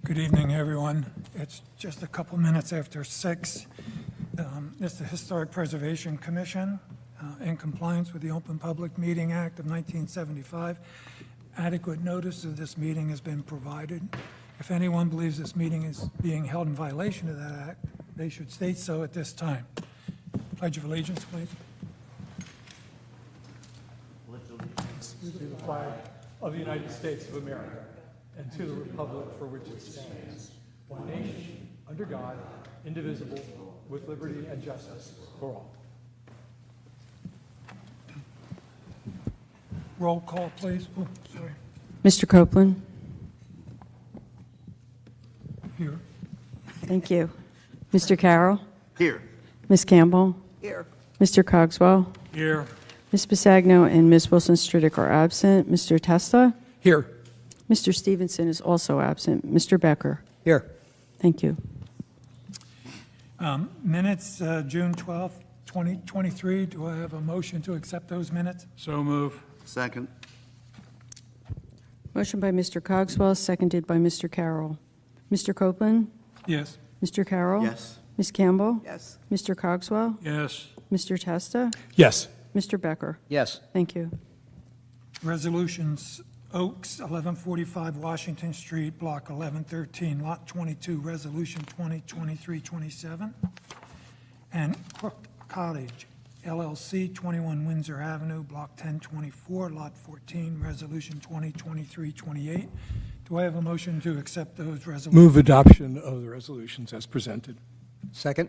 Good evening, everyone. It's just a couple minutes after 6. It's the Historic Preservation Commission, in compliance with the Open Public Meeting Act of 1975. Adequate notice of this meeting has been provided. If anyone believes this meeting is being held in violation of that act, they should state so at this time. Pledge of allegiance, please. To the flag of the United States of America and to the republic for which it stands, one nation, under God, indivisible, with liberty and justice for all. Roll call, please. Oh, sorry. Mr. Copeland? Here. Thank you. Mr. Carroll? Here. Ms. Campbell? Here. Mr. Cogswell? Here. Ms. Bisagno and Ms. Wilson-Stridick are absent. Mr. Testa? Here. Mr. Stevenson is also absent. Mr. Becker? Here. Thank you. Minutes, June 12th, 2023. Do I have a motion to accept those minutes? So move. Second. Motion by Mr. Cogswell, seconded by Mr. Carroll. Mr. Copeland? Yes. Mr. Carroll? Yes. Ms. Campbell? Yes. Mr. Cogswell? Yes. Mr. Testa? Yes. Mr. Becker? Yes. Thank you. Resolutions, Oaks, 1145 Washington Street, Block 1113, Lot 22, Resolution 2023-27. And Crook Cottage, LLC, 21 Windsor Avenue, Block 1024, Lot 14, Resolution 2023-28. Do I have a motion to accept those resolutions? Move adoption of the resolutions as presented. Second?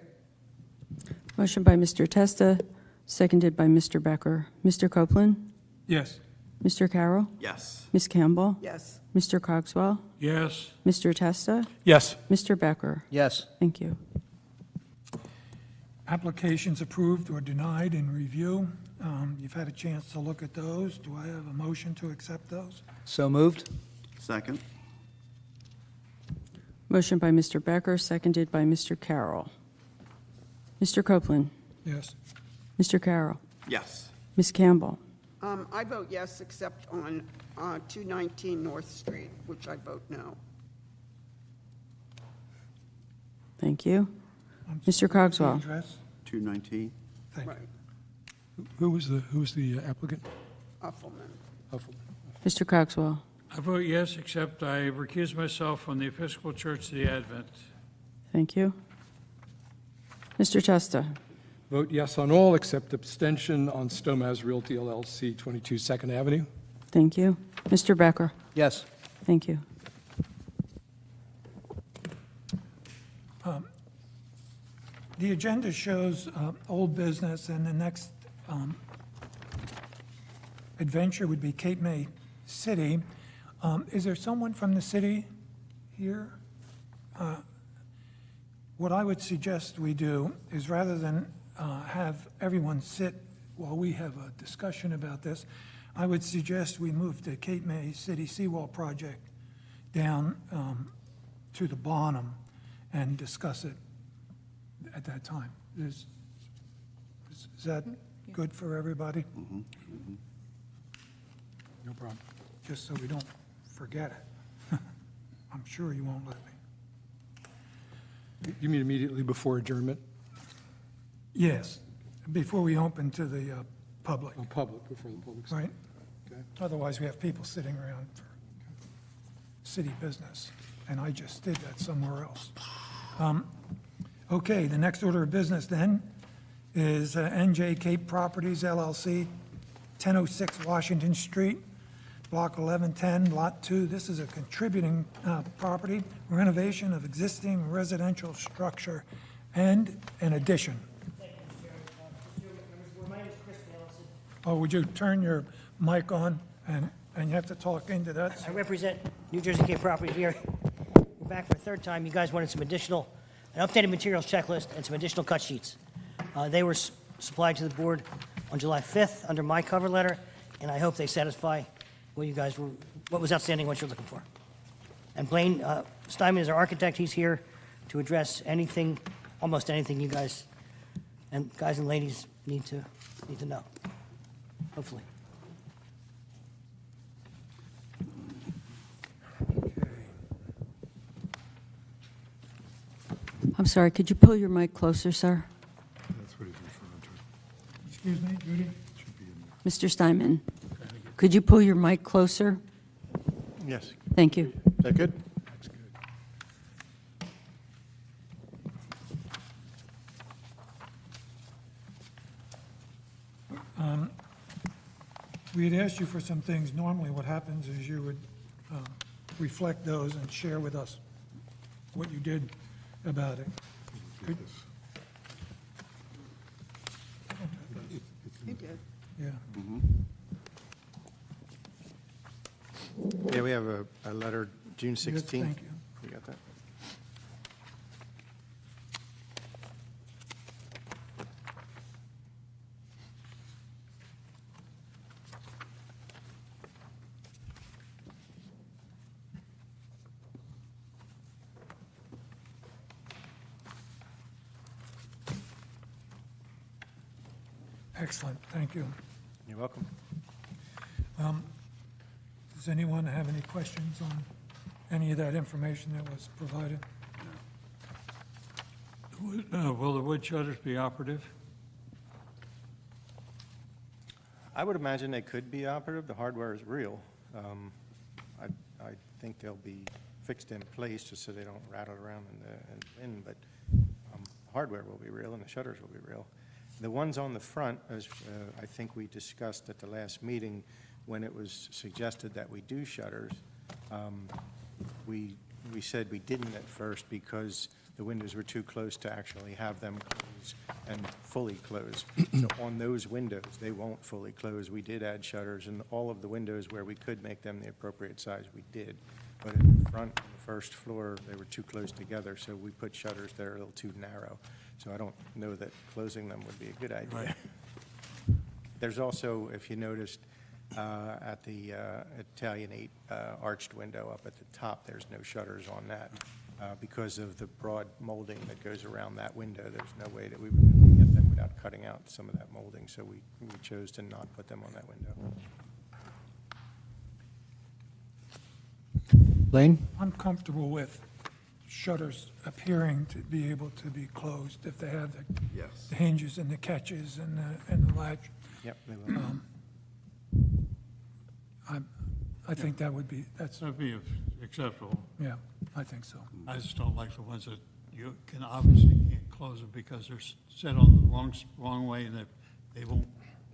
Motion by Mr. Testa, seconded by Mr. Becker. Mr. Copeland? Yes. Mr. Carroll? Yes. Ms. Campbell? Yes. Mr. Cogswell? Yes. Mr. Testa? Yes. Mr. Becker? Yes. Thank you. Applications approved or denied in review. You've had a chance to look at those. Do I have a motion to accept those? So moved? Second. Motion by Mr. Becker, seconded by Mr. Carroll. Mr. Copeland? Yes. Mr. Carroll? Yes. Ms. Campbell? I vote yes, except on 219 North Street, which I vote no. Thank you. I'm Mr. sorry, Cogswell? the address? 219. Thank you. Right, Who was the applicant? Uffelman. Mr. Cogswell? I vote yes, except I recuse myself from the Episcopal Church of the Advent. Thank you. Mr. Testa? Vote yes on all except abstention on Stomaz Realty LLC, 22 2nd Avenue. Thank you. Mr. Becker? Yes. Thank you. The agenda shows old business, and the next adventure would be Cape May City. Is there someone from the city here? What I would suggest we do is, rather than have everyone sit while we have a discussion about this, I would suggest we move the Cape May City Seawall project down to the bottom and discuss it at that time. Is that good for everybody? No problem. Just so we don't forget it. I'm sure you won't let me. You mean immediately before adjournment? Yes, before we open to the public, Oh, public, before the public. right? Okay. Otherwise, we have people sitting around for city business, and I just did that somewhere else. Okay, the next order of business then is NJ Cape Properties LLC, 1006 Washington Street, Block 1110, Lot 2. This is a contributing property, renovation of existing residential structure and an addition. Thank you, Mr. Chairman. My name is Chris Allison. Oh, would you turn your mic on, and you have to talk into that? I represent New Jersey Cape Properties here. We're back for a third time. You guys wanted an updated materials checklist and some additional cut sheets. They were supplied to the board on July 5th under my cover letter, and I hope they satisfy what was outstanding, what you're looking for. And Blaine Steinman is our architect. He's here to address anything, almost anything you guys and ladies need to know, hopefully. Okay. I'm sorry, could you pull your mic closer, sir? That's what he's referring to. Excuse me, Judy? Mr. Steinman, could you pull your mic closer? Yes. Thank you. Is that good? That's good. We had asked you for some things. Normally, what happens is you would reflect those and share with us what you did about it. Could- He did. Yeah. Yeah, we have a letter, June 16th. Thank you. You got that? Excellent, thank you. You're welcome. Does anyone have any questions on any of that information that was provided? Will the wood shutters be operative? I would imagine they could be operative. The hardware is real. I think they'll be fixed in place just so they don't rattle around in the wind, but the hardware will be real and the shutters will be real. The ones on the front, as I think we discussed at the last meeting, when it was suggested that we do shutters, we said we didn't at first because the windows were too close to actually have them close and fully close. So on those windows, they won't fully close. We did add shutters, and all of the windows where we could make them the appropriate size, we did. But in the front, on the first floor, they were too close together, so we put shutters that are a little too narrow. So I don't know that closing them would be a good idea. Right. There's also, if you noticed, at the Italian 8 arched window up at the top, there's no shutters on that. Because of the broad molding that goes around that window, there's no way that we would get them without cutting out some of that molding, so we chose to not put them on that window. Blaine? I'm comfortable with shutters appearing to be able to be closed if they have the hinges and the catches and the latch. Yep, they will. I think that would be, that's, That'd be acceptable. yeah, I think so. I just don't like the ones that you can obviously can't close them because they're set on the wrong way and they won't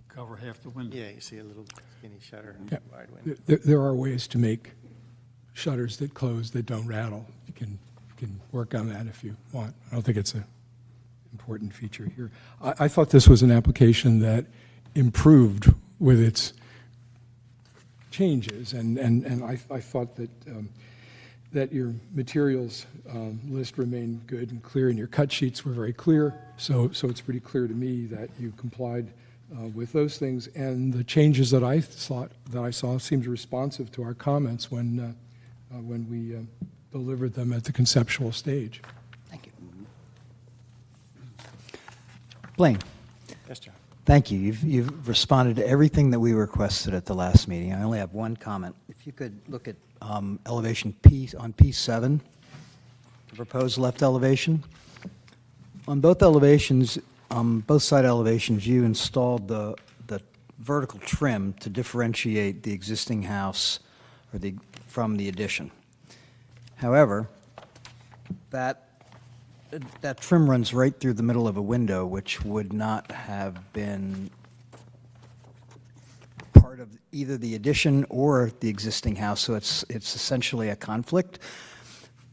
cover half the window. Yeah, you see a little skinny shutter and Yeah. wide window. There are ways to make shutters that close that don't rattle. You can work on that if you want. I don't think it's an important feature here. I thought this was an application that improved with its changes, and I thought that that your materials list remained good and clear, and your cut sheets were very clear. So it's pretty clear to me that you complied with those things, and the changes that I saw seemed responsive to our comments when we delivered them at the conceptual stage. Thank you. Blaine. Yes, John. Thank you. You've responded to everything that we requested at the last meeting. I only have one comment. If you could look at elevation P, on P7, the proposed left elevation. On both elevations, both side elevations, you installed the vertical trim to differentiate the existing house from the addition. However, that trim runs right through the middle of a window, which would not have been part of either the addition or the existing house, so it's essentially a conflict.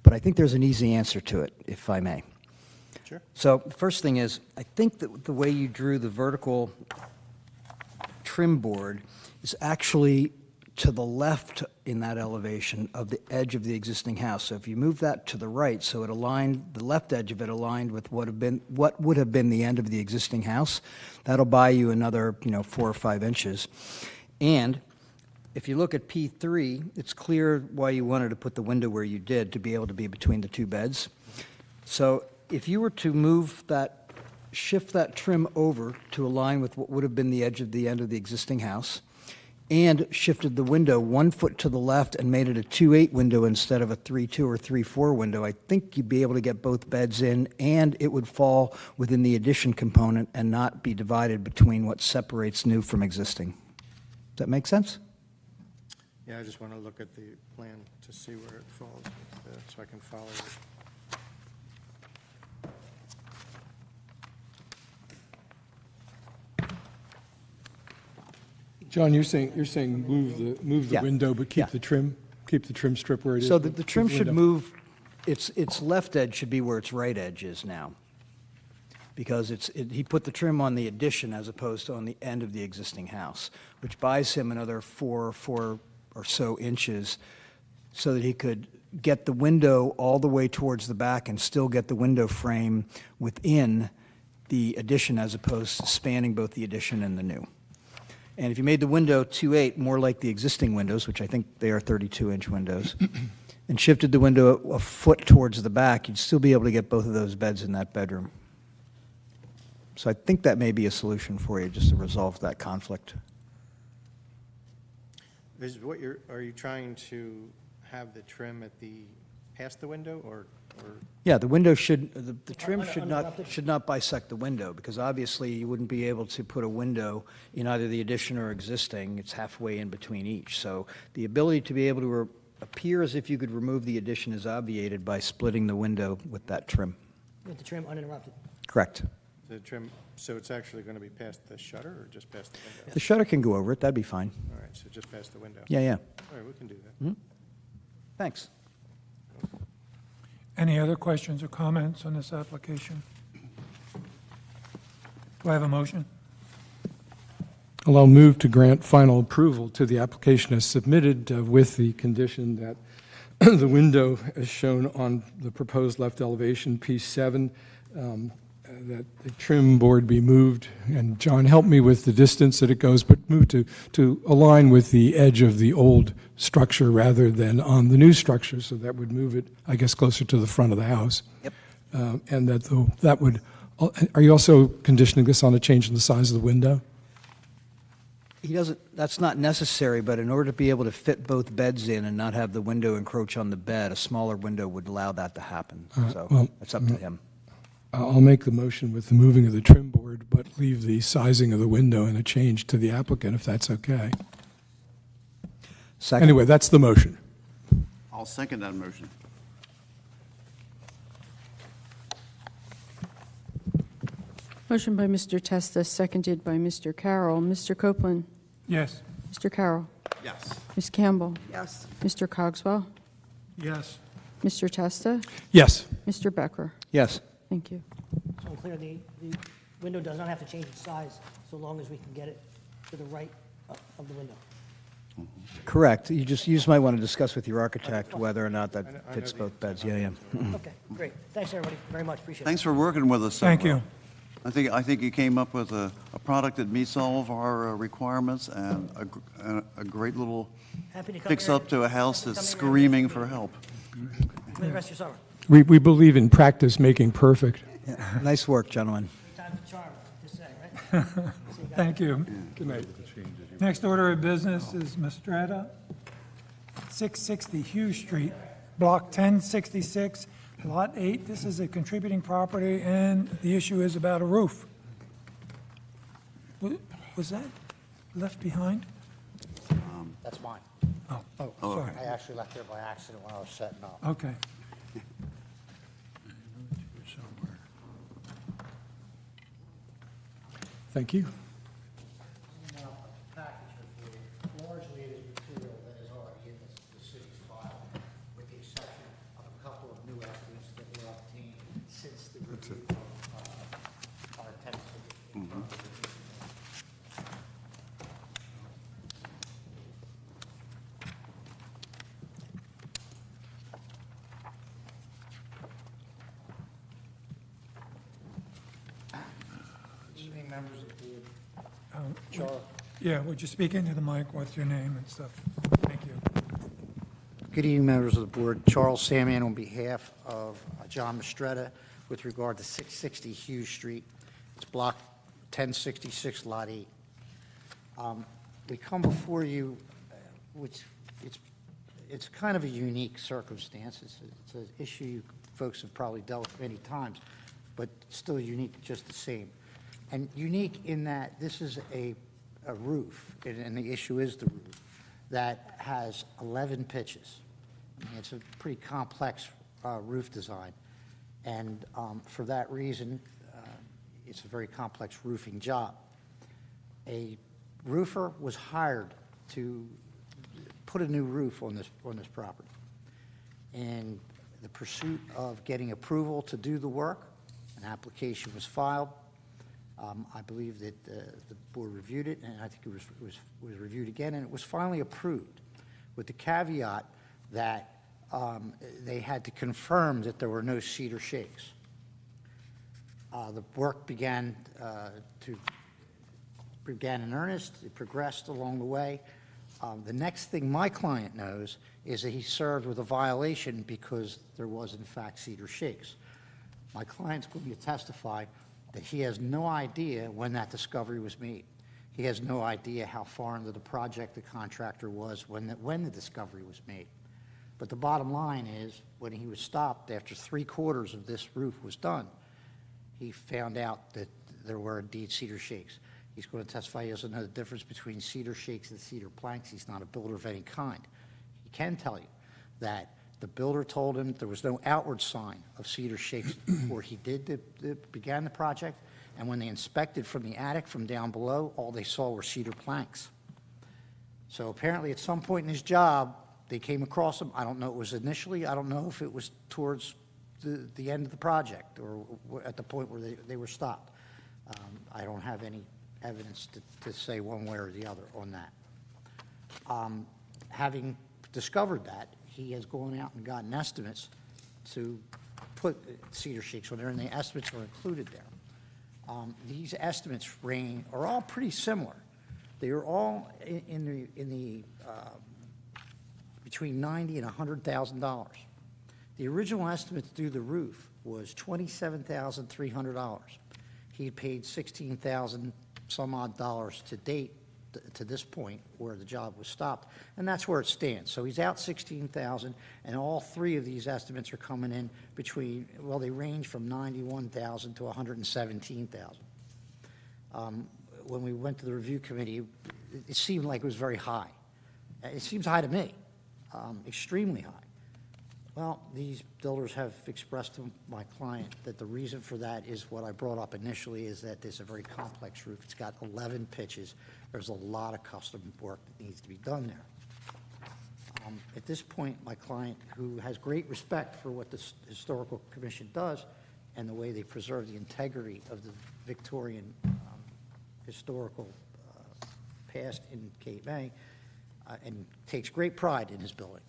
But I think there's an easy answer to it, if I may. Sure. So the first thing is, I think that the way you drew the vertical trim board is actually to the left in that elevation of the edge of the existing house. So if you move that to the right, so it aligned, the left edge of it aligned with what would have been the end of the existing house, that'll buy you another, 4 or 5 inches. And if you look at P3, it's clear why you wanted to put the window where you did, to be able to be between the 2 beds. So if you were to shift that trim over to align with what would have been the edge of the end of the existing house, and shifted the window 1 foot to the left and made it a 2.8 window instead of a 3.2 or 3.4 window, I think you'd be able to get both beds in, and it would fall within the addition component and not be divided between what separates new from existing. Does that make sense? Yeah, I just want to look at the plan to see where it falls, so I can follow it. John, you're saying move the Yeah. window, but Yeah. keep the trim strip where it is? So the trim Keep the should window. move, its left edge should be where its right edge is now. Because he put the trim on the addition as opposed to on the end of the existing house, which buys him another four or so inches so that he could get the window all the way towards the back and still get the window frame within the addition as opposed to spanning both the addition and the new. And if you made the window 2.8, more like the existing windows, which I think they are 32-inch windows, and shifted the window a foot towards the back, you'd still be able to get both of those beds in that bedroom. So I think that may be a solution for you, just to resolve that conflict. Are you trying to have the trim past the window, or? Yeah, the window the trim Uninterrupted. should not bisect the window, because obviously you wouldn't be able to put a window in either the addition or existing. It's halfway in between each. So the ability to be able to appear as if you could remove the addition is obviated by splitting the window with that trim. With the trim uninterrupted. Correct. The trim, so it's actually going to be past the shutter or just past the window? The shutter can go over it, that'd be fine. All right, so just past the window? Yeah, yeah. All right, we can do that. Thanks. Any other questions or comments on this application? Do I have a motion? Well, I'll move to grant final approval to the application as submitted with the condition that the window as shown on the proposed left elevation, P7, that the trim board be moved, and John, help me with the distance that it goes, but move to align with the edge of the old structure rather than on the new structure, so that would move it, I guess, closer to the front of the house. Yep. And that would, are you also conditioning this on a change in the size of the window? That's not necessary, but in order to be able to fit both beds in and not have the window encroach on the bed, a smaller window would allow that to happen. So well, it's up to him. I'll make the motion with the moving of the trim board, but leave the sizing of the window and a change to the applicant, if that's okay. Second. Anyway, that's the motion. I'll second that motion. Motion by Mr. Testa, seconded by Mr. Carroll. Mr. Copeland? Yes. Mr. Carroll? Yes. Ms. Campbell? Yes. Mr. Cogswell? Yes. Mr. Testa? Yes. Mr. Becker? Yes. Thank you. So I'm clear, the window does not have to change its size so long as we can get it to the right of the window. Correct. You just might want to discuss with your architect whether or not that fits both beds. Yeah, yeah. Okay, great. Thanks, everybody, very much, appreciate it. Thanks for working with us so Thank well. you. I think you came up with a product that meets all of our requirements and a great little Happy to come fix-up here. to a house Happy to that's come here and screaming meet for you. help. Enjoy the rest of your summer. We believe in practice making perfect. Nice work, gentlemen. Three times the charm, just saying, right? See you guys. Thank you. Good night. Next order of business is Mistretta, 660 Hughes Street, Block 1066, Lot 8. This is a contributing property, and the issue is about a roof. Was that left behind? That's mine. Oh, sorry. I actually left there by accident when I was setting up. Okay. Thank you. Package with you. Largely it is material that is already in the city's file, with the exception of a couple of new estimates that were obtained since the review of our tenants. Evening, members of the board. Charles. Yeah, would you speak into the mic? What's your name and stuff? Thank you. Good evening, members of the board. Charles Samian on behalf of John Mistretta with regard to 660 Hughes Street. It's block 1066, lot 8. we come before you, which it's kind of a unique circumstance. It's an issue you folks have probably dealt with many times, but still unique just the same. And unique in that this is a roof, and the issue is the roof, that has 11 pitches. I mean, it's a pretty complex roof design, and for that reason, it's a very complex roofing job. A roofer was hired to put a new roof on this property. And the pursuit of getting approval to do the work, an application was filed. I believe that the board reviewed it, and I think it was reviewed again, and it was finally approved with the caveat that they had to confirm that there were no cedar shakes. The work began in earnest. It progressed along the way. The next thing my client knows is that he served with a violation because there was, in fact, cedar shakes. My client's going to testify that he has no idea when that discovery was made. He has no idea how far into the project the contractor was when the discovery was made. But the bottom line is, when he was stopped after 3/4 of this roof was done, he found out that there were indeed cedar shakes. He's going to testify he doesn't know the difference between cedar shakes and cedar planks. He's not a builder of any kind. He can tell you that the builder told him there was no outward sign of cedar shakes before he began the project, and when they inspected from the attic from down below, all they saw were cedar planks. So apparently at some point in his job, they came across them. I don't know, it was initially, I don't know if it was towards the end of the project or at the point where they were stopped. I don't have any evidence to say one way or the other on that. Having discovered that, he has gone out and gotten estimates to put cedar shakes on there, and the estimates are included there. These estimates are all pretty similar. They are all in the between $90,000 and $100,000. The original estimate to do the roof was $27,300. He paid $16,000 some odd dollars to date to this point where the job was stopped, and that's where it stands. So he's out $16,000, and all three of these estimates are coming in between, well, they range from $91,000 to $117,000. When we went to the review committee, it seemed like it was very high. It seems high to me, extremely high. Well, these builders have expressed to my client that the reason for that is what I brought up initially, is that it's a very complex roof. It's got 11 pitches. There's a lot of custom work that needs to be done there. At this point, my client, who has great respect for what the Historical Commission does and the way they preserve the integrity of the Victorian historical past in Cape May, and takes great pride in his building.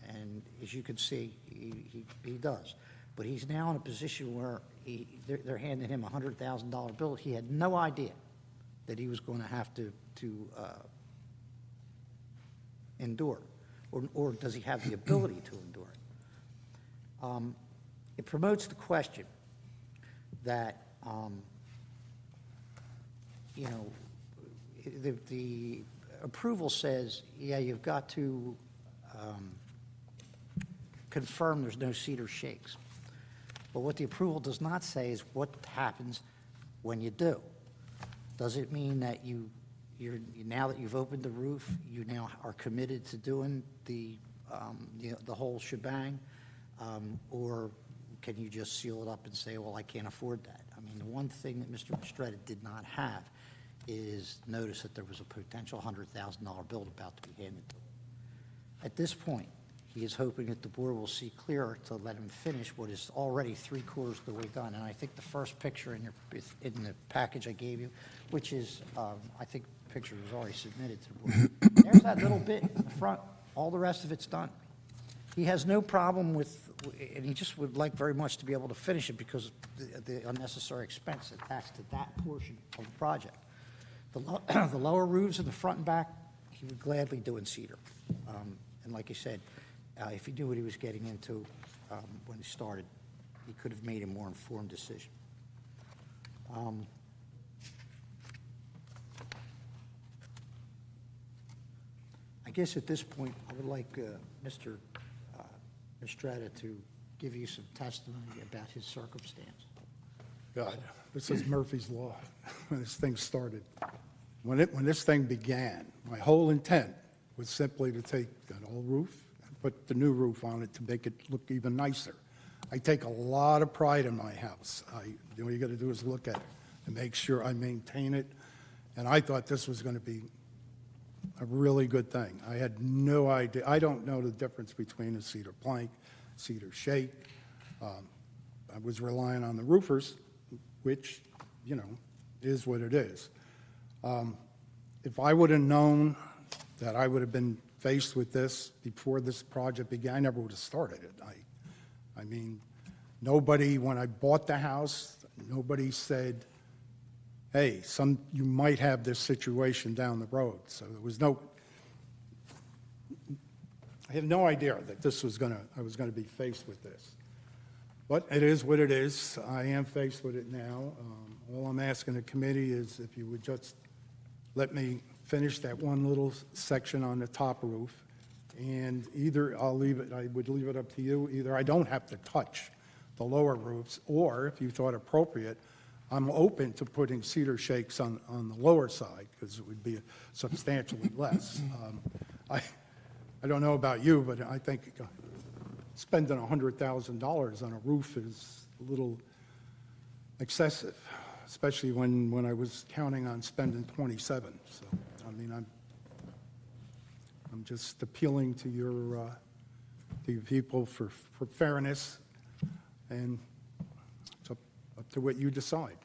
And as you can see, he does. But he's now in a position where they're handing him a $100,000 bill. He had no idea that he was going to have to endure, or does he have the ability to endure it? It promotes the question that, the approval says, yeah, you've got to confirm there's no cedar shakes. But what the approval does not say is what happens when you do. Does it mean that now that you've opened the roof, you now are committed to doing the whole shebang, or can you just seal it up and say, well, I can't afford that? I mean, the one thing that Mr. Mistretta did not have is notice that there was a potential $100,000 bill about to be handed to him. At this point, he is hoping that the board will see clearer to let him finish what is already 3/4 of the way done. And I think the first picture in the package I gave you, which is, I think the picture was already submitted to the board. There's that little bit in the front. All the rest of it's done. He has no problem with, and he just would like very much to be able to finish it because of the unnecessary expense attached to that portion of the project. The lower roofs in the front and back, he would gladly do in cedar. And like you said, if he knew what he was getting into when he started, he could have made a more informed decision. guess at this point, I would like Mr. Estrada to give you some testimony about his circumstance. God, this is Murphy's Law, when this thing started. When this thing began, my whole intent was simply to take an old roof and put the new roof on it to make it look even nicer. I take a lot of pride in my house. All you got to do is look at it and make sure I maintain it. And I thought this was going to be a really good thing. I had no idea. I don't know the difference between a cedar plank, cedar shake. I was relying on the roofers, which, you know, is what it is. If I would have known that I would have been faced with this before this project began, I never would have started it. I mean, nobody, when I bought the house, nobody said, hey, you might have this situation down the road. So there was I had no idea that I was gonna be faced with this. But it is what it is. I am faced with it now. All I'm asking the committee is if you would just let me finish that one little section on the top roof, and either I would leave it up to you, either I don't have to touch the lower roofs, or if you thought appropriate, I'm open to putting cedar shakes on the lower side, because it would be substantially less. I don't know about you, but I think spending $100,000 on a roof is a little excessive, especially when I was counting on spending 27. So, I mean, I'm just appealing to you people for fairness, and it's up to what you decide.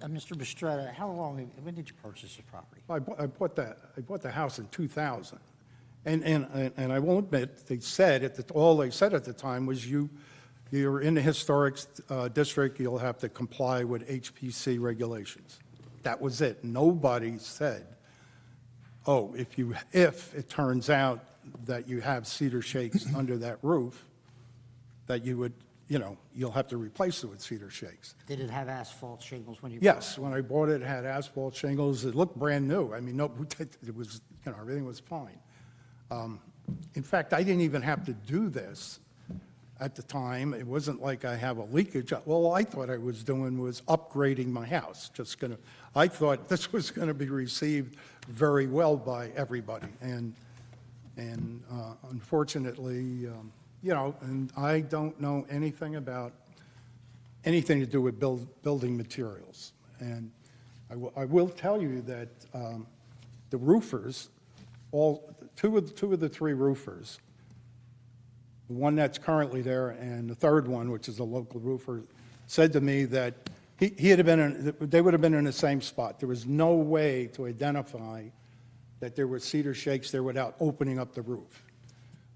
Mr. Estrada, when did you purchase the property? I bought the house in 2000. And I will admit, all they said at the time was you're in the historic district, you'll have to comply with HPC regulations. That was it. Nobody said, oh, if it turns out that you have cedar shakes under that roof, that you would, you'll have to replace it with cedar shakes. Did it have asphalt shingles when you? Yes, when I bought it, it had asphalt shingles. It looked brand new. I mean, it was, everything was fine. In fact, I didn't even have to do this at the time. It wasn't like I have a leakage. All I thought I was doing was upgrading my house. I thought this was going to be received very well by everybody. And unfortunately, and I don't know anything about anything to do with building materials. And I will tell you that the roofers, two of the three roofers, the one that's currently there and the third one, which is a local roofer, said to me that they would have been in the same spot. There was no way to identify that there were cedar shakes there without opening up the roof.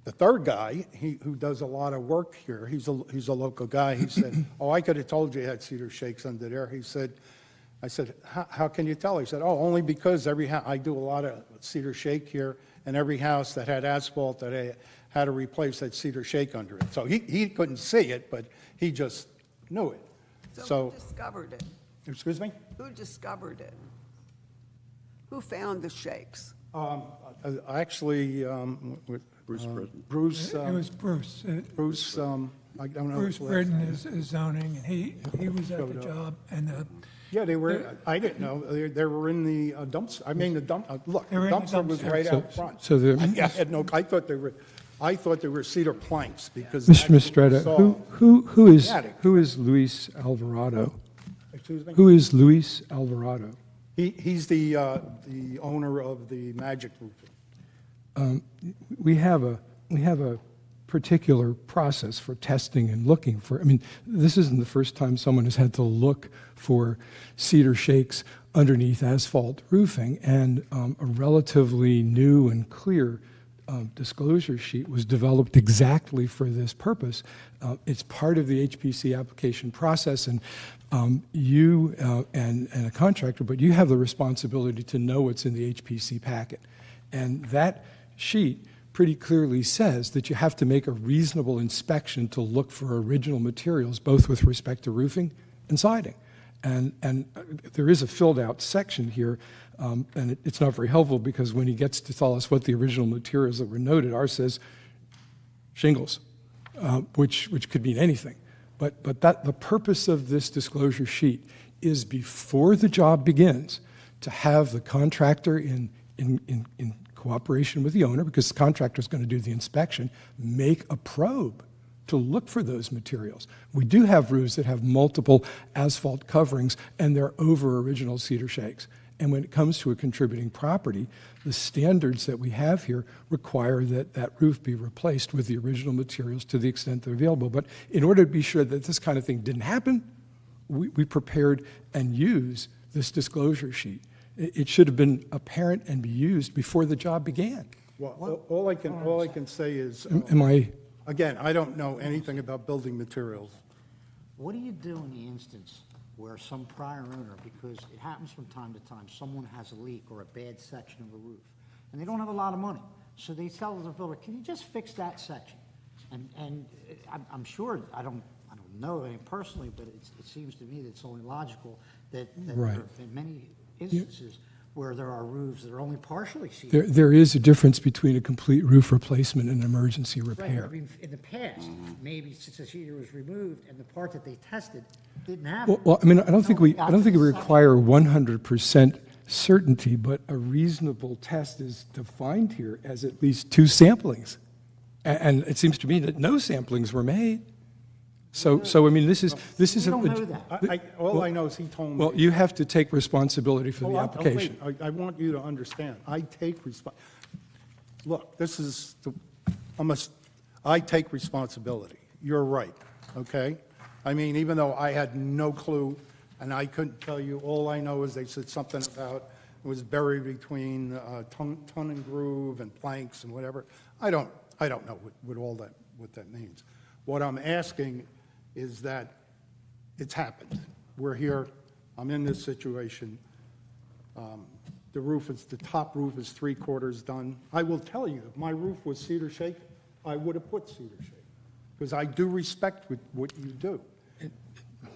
The third guy, who does a lot of work here, he's a local guy, he said, oh, I could have told you had cedar shakes under there. I said, how can you tell? He said, oh, only because I do a lot of cedar shake here, and every house that had asphalt that I had to replace had cedar shake under it. So he couldn't see it, but he just knew it. So who discovered it? Excuse me? Who discovered it? Who found the shakes? Actually, Bruce. It was Bruce. Bruce, I don't know. Bruce his last name. Britton is zoning, and he was at the job, and Yeah, they were, I didn't know, they were in the dumpster, look, the They were in the dumpster was dumpster. right out front. So the- I thought they were cedar planks, because. Mr. that's what we Mistretta, saw. who is Luis Alvarado? Excuse me? Who is Luis Alvarado? He's the owner of the Magic Roofing. We have a particular process for testing and looking for, this isn't the first time someone has had to look for cedar shakes underneath asphalt roofing, and a relatively new and clear disclosure sheet was developed exactly for this purpose. It's part of the HPC application process, and you and a contractor, but you have the responsibility to know what's in the HPC packet. And that sheet pretty clearly says that you have to make a reasonable inspection to look for original materials, both with respect to roofing and siding. And there is a filled-out section here, and it's not very helpful because when he gets to tell us what the original materials that were noted are, says shingles, which could mean anything. But the purpose of this disclosure sheet is before the job begins to have the contractor in cooperation with the owner, because the contractor is going to do the inspection, make a probe to look for those materials. We do have roofs that have multiple asphalt coverings, and they're over original cedar shakes. And when it comes to a contributing property, the standards that we have here require that that roof be replaced with the original materials to the extent they're available. But in order to be sure that this kind of thing didn't happen, we prepared and used this disclosure sheet. It should have been apparent and be used before the job began. Well, all I can say is, Am I? again, I don't know anything about building materials. What do you do in the instance where some prior owner, because it happens from time to time, someone has a leak or a bad section of a roof, and they don't have a lot of money, so they tell the builder, can you just fix that section? And I'm sure, I don't know any personally, but it seems to me that it's only logical that Right. there have been many instances where there are roofs that are only partially sealed. There is a difference between a complete roof replacement and emergency Right, repair. I mean, in the past, maybe since the cedar was removed and the part that they tested didn't have it. Well, I mean, I don't think we Got to the section. require 100% certainty, but a reasonable test is defined here as at least 2 samplings. And it seems to me that no samplings were made. So I mean, this is We don't a- know that. All I know is he told me. Well, you have to take responsibility for Oh, the wait, application. I want you to understand, I take look, this is, I take responsibility. You're right, okay? I mean, even though I had no clue, and I couldn't tell you, all I know is they said something about it was buried between ton and groove and planks and whatever. I don't know what that means. What I'm asking is that it's happened. We're here, I'm in this situation. The top roof is 3/4 done. I will tell you, if my roof was cedar shake, I would have put cedar shake, because I do respect what you do.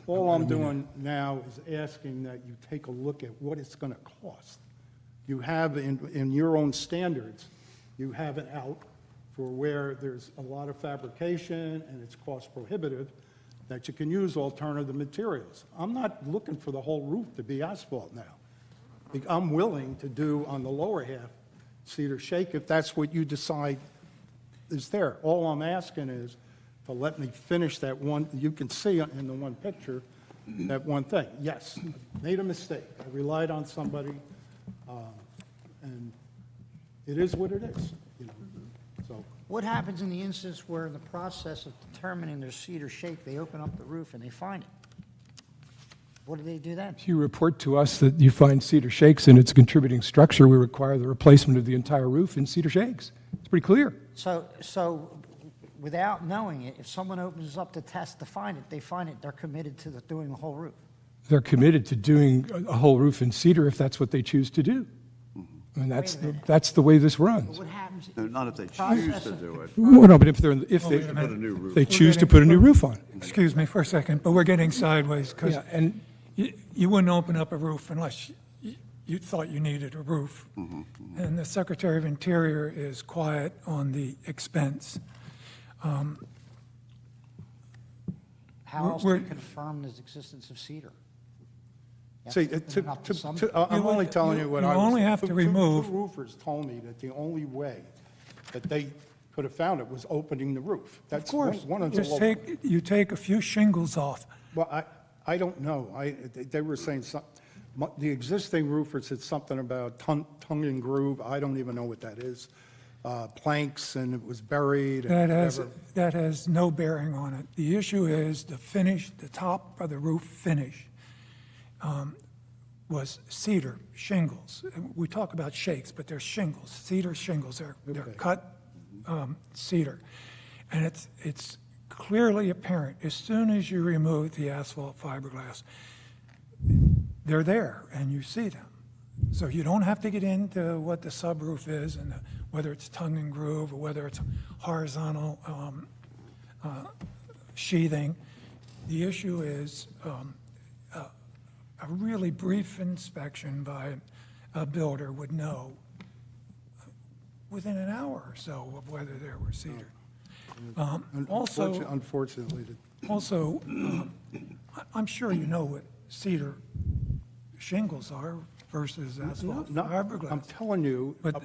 All I'm doing now is asking that you take a look at what it's going to cost. You have, in your own standards, you have it out for where there's a lot of fabrication and it's cost prohibitive, that you can use alternative materials. I'm not looking for the whole roof to be asphalt now. I'm willing to do on the lower half cedar shake if that's what you decide is there. All I'm asking is to let me finish that one. You can see in the one picture that one thing. Yes, made a mistake. I relied on somebody, and it is what it is. You know. So What happens in the instance where in the process of determining their cedar shake, they open up the roof and they find it? What do they do then? If you report to us that you find cedar shakes in its contributing structure, we require the replacement of the entire roof in cedar shakes. It's pretty clear. So without knowing it, if someone opens up the test to find it, they find it, they're committed to doing the whole roof. They're committed to doing a whole roof in cedar if that's what they choose to do. And that's the way this But runs. what happens? No, not if they process choose to of do it. Well, no, but if if wait a minute. they choose to put a new roof on. Excuse me for a second, but we're getting sideways, because Yeah, and you wouldn't open up a roof unless you thought you needed a roof. And the Secretary of Interior is quiet on the expense. How else do we're- you confirm the existence of cedar? You have see, to open it up to some- I'm only telling you what you I was. only have to two remove- roofers told me that the only way that they could have found it was opening the roof. That's course. one of the. Just you take a few shingles off. Well, I don't know. They were saying the existing roofer said something about tongue and groove. I don't even know what that is. Planks, and it was buried. And whatever. That has no bearing on it. The issue is the finish, the top of the roof finish was cedar shingles. We talk about shakes, but they're shingles, cedar shingles. They're cut cedar. And it's clearly apparent, as soon as you remove the asphalt fiberglass, they're there and you see them. So you don't have to get into what the subroof is and whether it's tongue and groove or whether it's horizontal sheathing. The issue is a really brief inspection by a builder would know within an hour or so of whether there were cedar. Also, Unfortunately, I'm sure you know what cedar shingles are versus asphalt no, I'm fiberglass. telling you, But-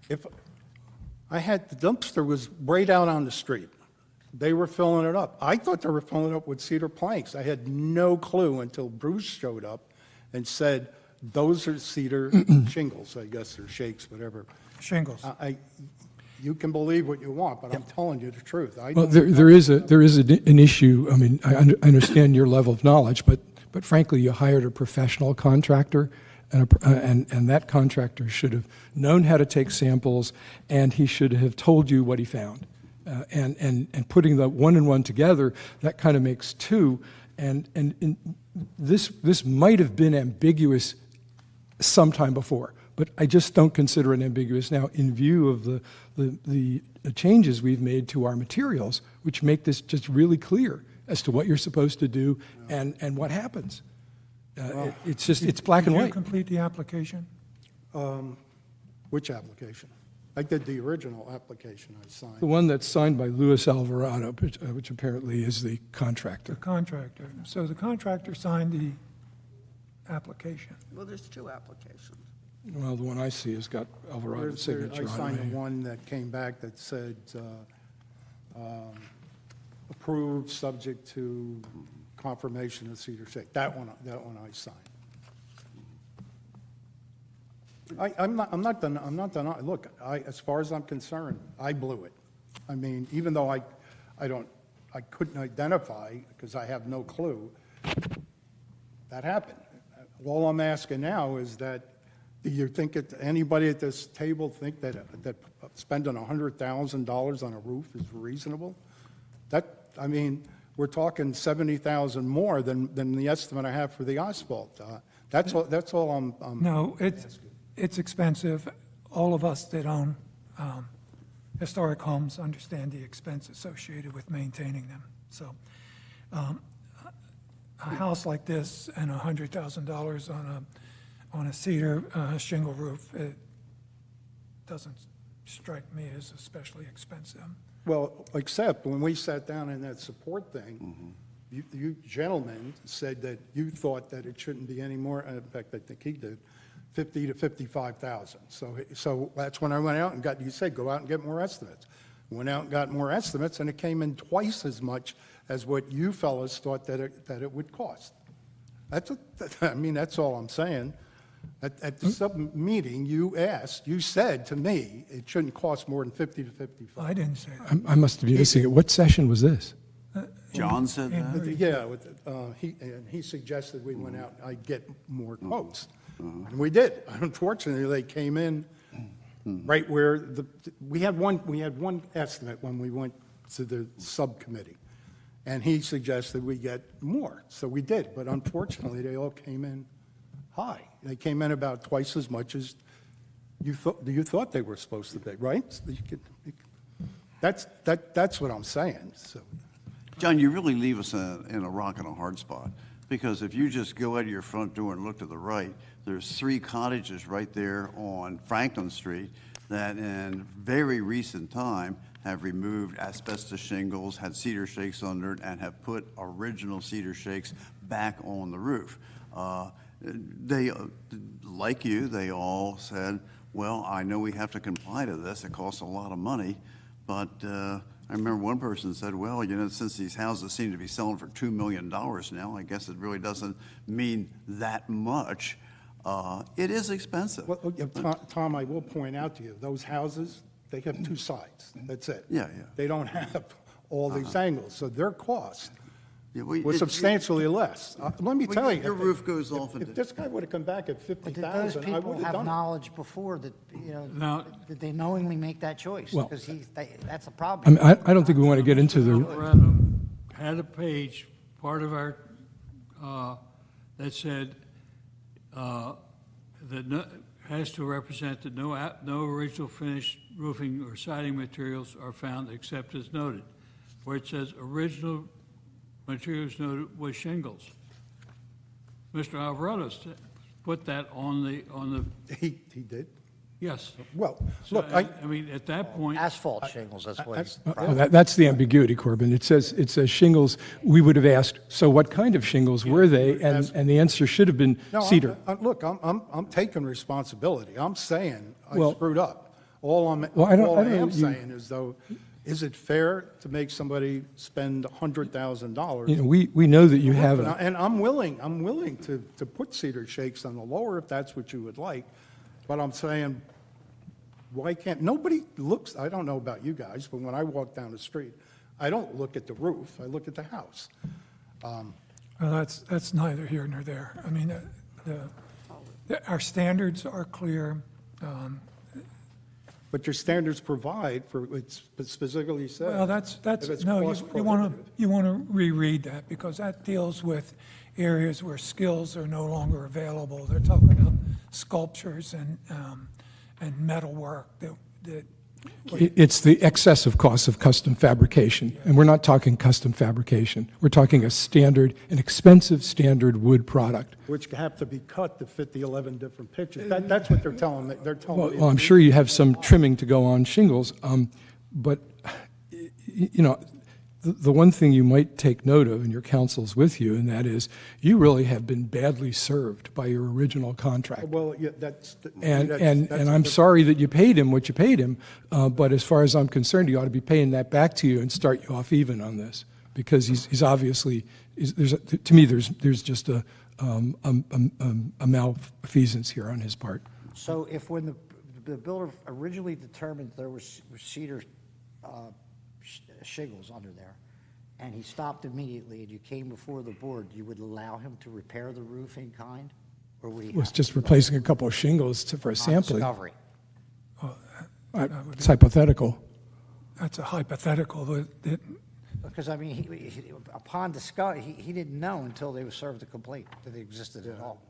if, I had, the dumpster was right out on the street. They were filling it up. I thought they were filling it up with cedar planks. I had no clue until Bruce showed up and said, those are cedar shingles, I guess, or shakes, whatever. Shingles. You can believe what you want, but I'm telling you the truth. Well, there is an issue. I mean, I understand your level of knowledge, but frankly, you hired a professional contractor, and that contractor should have known how to take samples, and he should have told you what he found. And putting the one and one together, that kind of makes two. And this might have been ambiguous sometime before, but I just don't consider it ambiguous now in view of the changes we've made to our materials, which make this just really clear as to what you're supposed to do and what happens. It's black and Did you white. complete the application? Which application? I did the original application I signed. The one that's signed by Luis Alvarado, which apparently is the The contractor. contractor. So the contractor signed the application. Well, there's two applications. Well, the one I see has got Alvarado's signature I on signed it. the one that came back that said, approved, subject to confirmation of Cedar Shake. That one I signed. I'm not done, look, as far as I'm concerned, I blew it. I mean, even though I couldn't identify, because I have no clue, that happened. All I'm asking now is that, do you think anybody at this table think that spending $100,000 on a roof is reasonable? I mean, we're talking $70,000 more than the estimate I have for the asphalt. That's all I'm No, it's expensive. All of us that own historic homes understand the expense associated with maintaining them. So a house like this and $100,000 on a cedar shingle roof, it doesn't strike me as especially expensive. Well, except when we sat down in that support thing, you gentlemen said that you thought that it shouldn't be any more, in fact, I think he did, 50 to 55,000. So that's when I went out and you said, go out and get more estimates. Went out and got more estimates, and it came in twice as much as what you fellas thought that it would cost. That's all I'm saying. At the sub-meeting, you said to me, it shouldn't cost more than 50 to 55. I didn't say that. I must be missing it. What session was this? John said that? Yeah, he suggested we went out, I'd get more quotes. And we did. Unfortunately, they came in right where we had one estimate when we went to the subcommittee. And he suggested we get more. So we did. But unfortunately, they all came in high. They came in about twice as much as you thought they were supposed to be, right? That's what I'm saying. So. John, you really leave us in a rock and a hard spot, because if you just go out of your front door and look to the right, there's 3 cottages right there on Franklin Street that in very recent time have removed asbestos shingles, had cedar shakes under it, and have put original cedar shakes back on the roof. They, like you, they all said, well, I know we have to comply to this, it costs a lot of money, but I remember one person said, well, since these houses seem to be selling for $2 million now, I guess it really doesn't mean that much. It is expensive. Well, Tom, I will point out to you, those houses, they have 2 sides. That's it. Yeah. They don't have all these angles, so their cost Yeah, was substantially less. Let me tell you. Your roof goes off If into... this guy would have come back at But did those 50,000, I people would have have done it. knowledge before that, Now- did they knowingly make that choice? Well- Because that's a I problem. mean, I don't think we want to get into the, Alvarado had a page, part of our, that said, that has to represent that no original finished roofing or siding materials are found except as noted. Where it says original materials noted was shingles. Mr. Alvarado put that on the, He did? yes. Well, So, look, I mean, at that point, Asphalt shingles, that's what he's. That's the ambiguity, Corbin. It says shingles. We would have asked, so what kind of shingles were they? And the answer should have been no, cedar. Look, I'm taking responsibility. I'm saying I Well- screwed up. All I I don't am know, saying is, though, is it fair to make somebody spend $100,000? You know, we know that you have a, And I'm willing to put cedar shakes on the lower if that's what you would like, but I'm saying, why can't, nobody looks, I don't know about you guys, but when I walk down the street, I don't look at the roof, I look at the house. Well, that's neither here nor there. I mean, our standards are clear. But your standards provide for, it specifically says. Well, that's, if it's no, cost you want prohibitive. to reread that, because that deals with areas where skills are no longer available. They're talking about sculptures and metalwork that it's the excessive cost of custom fabrication. And we're not talking custom fabrication. We're talking an expensive standard wood product. Which have to be cut to fit the 11 different pictures. That's what they're telling me, they're telling me. Well, I'm sure you have some trimming to go on shingles, but, you know, the one thing you might take note of, and your counsel's with you, and that is, you really have been badly served by your original contract. Well, yeah, that's. And that's I'm sorry that you paid him what you paid him, but as far as I'm concerned, he ought to be paying that back to you and start you off even on this, because he's obviously, to me, there's just a malfeasance here on his part. So if when the builder originally determined there was cedar shingles under there, and he stopped immediately, and you came before the board, you would allow him to repair the roof in kind? Or would he It was have just to replacing a couple of shingles for a on sampling. discovery? It's hypothetical. that's a hypothetical that Because, I mean, upon discovery, he didn't know until they were served a complaint that it existed at all.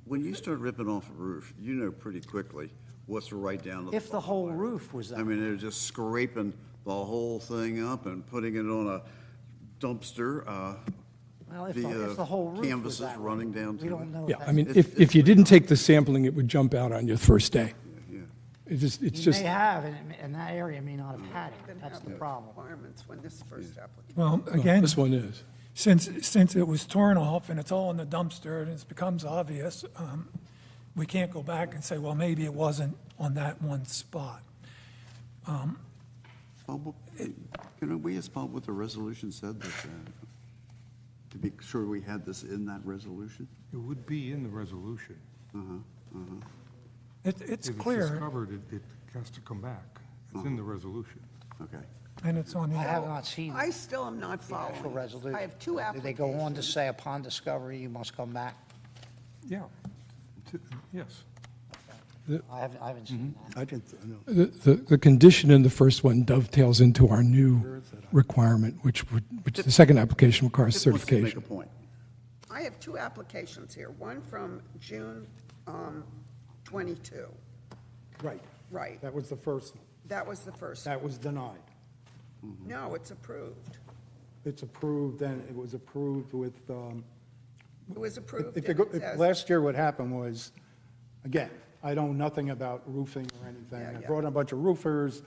When you start ripping off a roof, you know pretty quickly what's right down to the If the whole roof was that. I mean, they're just scraping the whole thing up and putting it on a dumpster. Well, if the whole roof was canvases that way, running down we to don't it. know. Yeah, if I mean, that's- if you didn't take the sampling, it would jump out on you the first day. Yeah. It's He just, may have, and that area may not have had it. Didn't That's have the the problem. Requirements when this first application. well, again, this one is. since it was torn off and it's all in the dumpster and it becomes obvious, we can't go back and say, well, maybe it wasn't on that one spot. Bob, can we ask Bob what the resolution said that, to be sure we had this in that resolution? It would be in the resolution. It's If it's clear, discovered, it has to come back. It's in the resolution. Okay. and it's on the. I have not seen I still am not the actual following. resolution. I have two Did they go on to applications. say upon discovery, you must come back? Yeah. Yes. I haven't seen that. I didn't, no. The condition in the first one dovetails into our new requirement, which the second application requires Tip wants to make a certification. point. I have two applications here, one from June 22. Right, Right, that was the first one. that was the first. That was denied. No, it's approved. It's approved, and it was approved with, It was approved. if you and go, it says- last year what happened was, again, I know nothing about roofing or anything. Yeah, I yeah. brought in a bunch of roofers.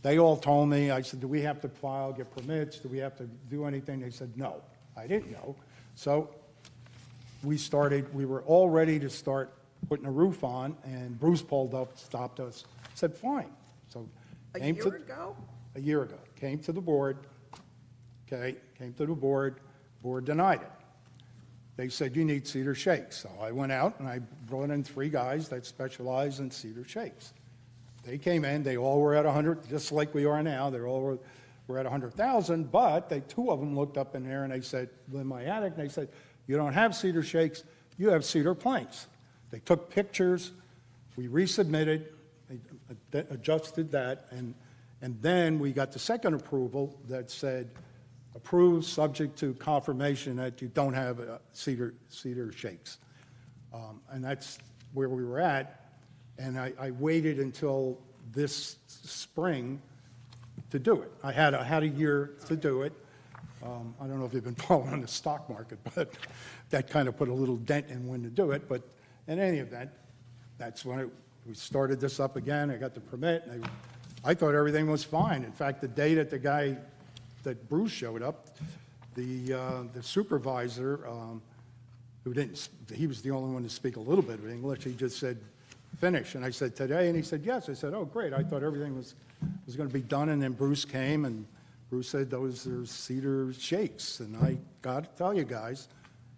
They all told me, I said, do we have to file, get permits? Do we have to do anything? They said, no. I didn't know. So we were all ready to start putting a roof on, and Bruce pulled up, stopped us, said, fine. So A came year to. ago? A year ago. Came to the board, okay, came to the board denied it. They said, you need cedar shakes. So I went out and I brought in 3 guys that specialize in cedar shakes. They came in, they all were at 100, just like we are now, they all were at 100,000, but 2 of them looked up in there and they said, in my attic, and they said, you don't have cedar shakes, you have cedar planks. They took pictures, we resubmitted, they adjusted that, and then we got the second approval that said, approved subject to confirmation that you don't have cedar shakes. And that's where we were at. And I waited until this spring to do it. I had a year to do it. I don't know if you've been following the stock market, but that kind of put a little dent in when to do it. But in any event, that's when we started this up again. I got the permit, and I thought everything was fine. In fact, the day that Bruce showed up, the supervisor, he was the only one to speak a little bit of English. He just said, finish. And I said, today? And he said, yes. I said, oh, great. I thought everything was going to be done. And then Bruce came, and Bruce said, those are cedar shakes. And I got to tell you guys,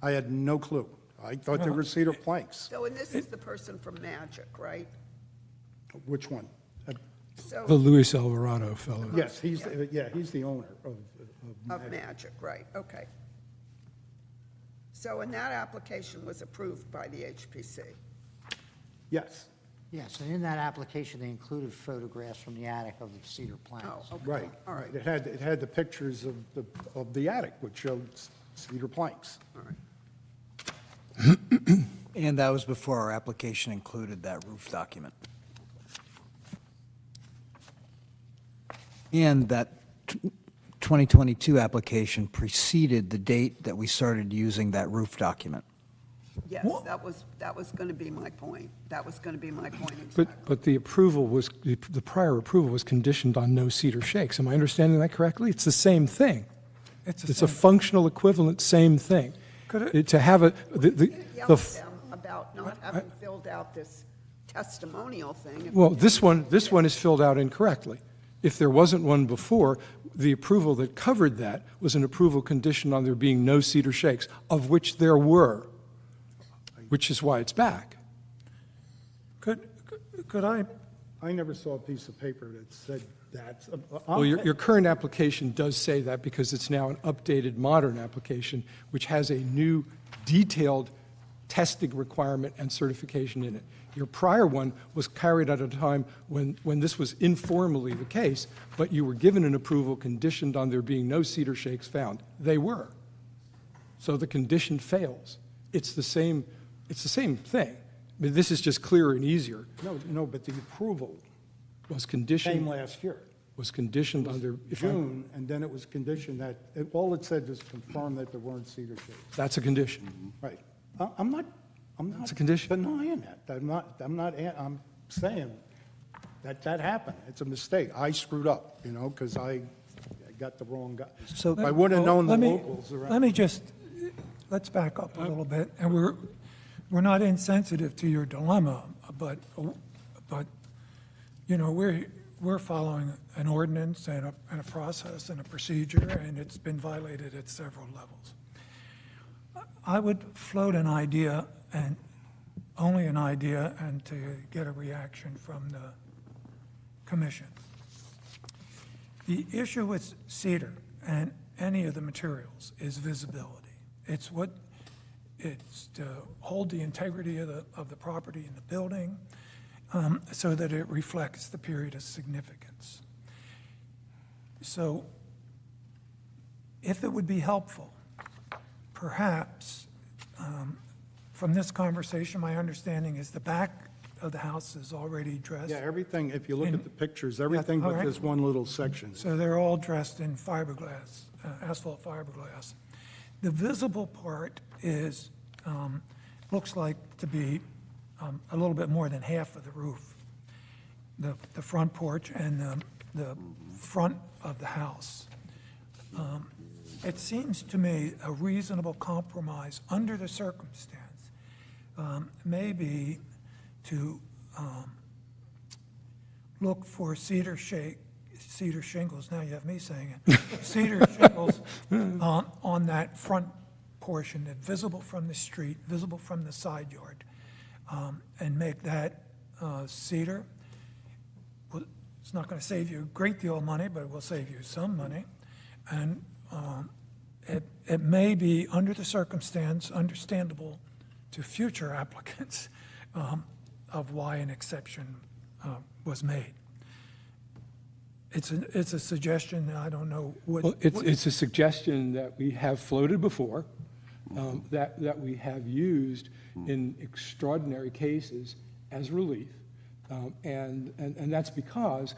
I had no clue. I thought they were cedar planks. So, and this is the person from Magic, right? Which one? So, The Luis Alvarado fellow. Yes, he's the owner of of Magic, right, okay. So, and that application was approved by the HPC? Yes, Yes, and in that application, they included photographs from the attic of the cedar planks. Oh, okay. right. All right, It had the pictures of the attic, which showed cedar planks. all right. And that was before our application included that roof document. And that 2022 application preceded the date that we started using that roof document. Yes, that was going to be my point. That was going to be my point exactly. But the approval was, the prior approval was conditioned on no cedar shakes. Am I understanding that correctly? It's the same thing. It's the It's a same. functional equivalent, same thing. To have a, Yell at them about not having filled out this testimonial thing. well, this one is filled out incorrectly. If there wasn't one before, the approval that covered that was an approval conditioned on there being no cedar shakes, of which there were, which is why it's back. Could I, I never saw a piece of paper that said that. Well, your current application does say that because it's now an updated, modern application, which has a new detailed testing requirement and certification in it. Your prior one was carried at a time when this was informally the case, but you were given an approval conditioned on there being no cedar shakes found. They were. So the condition fails. It's the same thing. I mean, this is just clearer and easier. No, but the approval Was came conditioned, last year. was conditioned on there. if I'm- June, and then it was conditioned that, all it said was confirm that there weren't cedar shakes. That's a condition. Right. I'm not It's a condition. denying that. I'm saying that happened. It's a mistake. I screwed up, because I got the wrong guy. So- If I would have known the let me- locals around. Let me just, let's back up a little bit, and we're not insensitive to your dilemma, but we're following an ordinance and a process and a procedure, and it's been violated at several levels. I would float an idea, and only an idea, and to get a reaction from the commission. The issue with cedar and any of the materials is visibility. It's to hold the integrity of the property and the building, so that it reflects the period of significance. So if it would be helpful, perhaps, from this conversation, my understanding is the back of the house is already dressed. Yeah, everything, if you look at the pictures, everything all but right. this one little section. So they're all dressed in fiberglass, asphalt fiberglass. The visible part is, looks like to be a little bit more than half of the roof, the front porch and the front of the house. It seems to me a reasonable compromise under the circumstance, maybe to look for cedar shingles, now you have me saying it, cedar shingles on that front portion, that visible from the street, visible from the side yard, and make that cedar. Well, it's not going to save you a great deal of money, but it will save you some money. And it may be, under the circumstance, understandable to future applicants of why an exception was made. It's a suggestion, I don't know what. Well, it's a suggestion that we have floated before, that we have used in extraordinary cases as relief. And that's because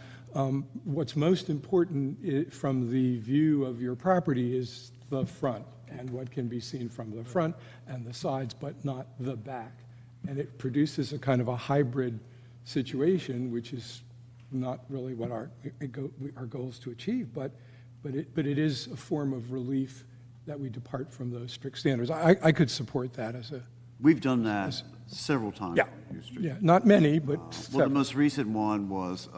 what's most important from the view of your property is the front and what can be seen from the front and the sides, but not the back. And it produces a kind of a hybrid situation, which is not really what our goal is to achieve, but it is a form of relief that we depart from those strict standards. I could support that as a, We've done that several times. yeah, on Hughes Street. yeah, not many, but Well, the several. most recent one was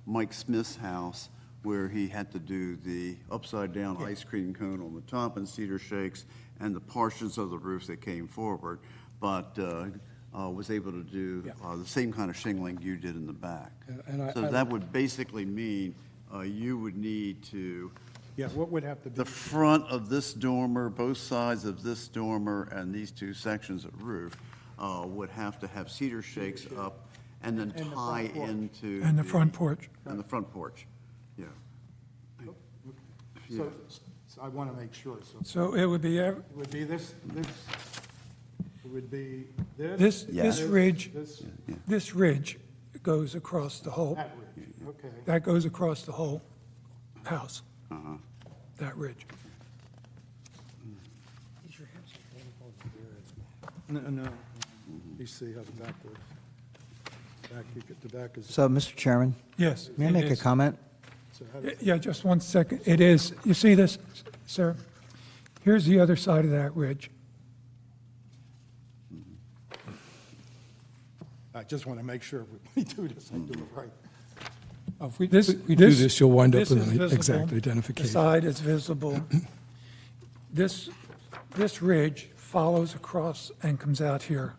Mike Smith's house, where he had to do the upside-down ice cream cone on the top and cedar shakes and the portions of the roof that came forward, but was able to do the same kind of shingling you did in the back. And So that would basically mean you would need to, Yeah, what would have to be, the front of this dormer, both sides of this dormer, and these two sections of roof would have to have cedar shakes up and then And the front tie porch. into. And the front porch. And the front porch, yeah. so I want to make sure, so So it would be, it would be this, it would be this. this ridge, This, this ridge goes across the whole, that ridge, okay. that goes across the whole house, that ridge. No, you see how the back goes. Back, you get, the back is, So, Mr. Chairman, Yes. may I it make a is. comment? so how does, Yeah, just one second. It is, you see this, sir? Here's the other side of that ridge. I just want to make sure when we do this, I do it right. If we This, we do this, you'll wind up this with is an visible. exact The identification. side is visible. This ridge follows across and comes out here.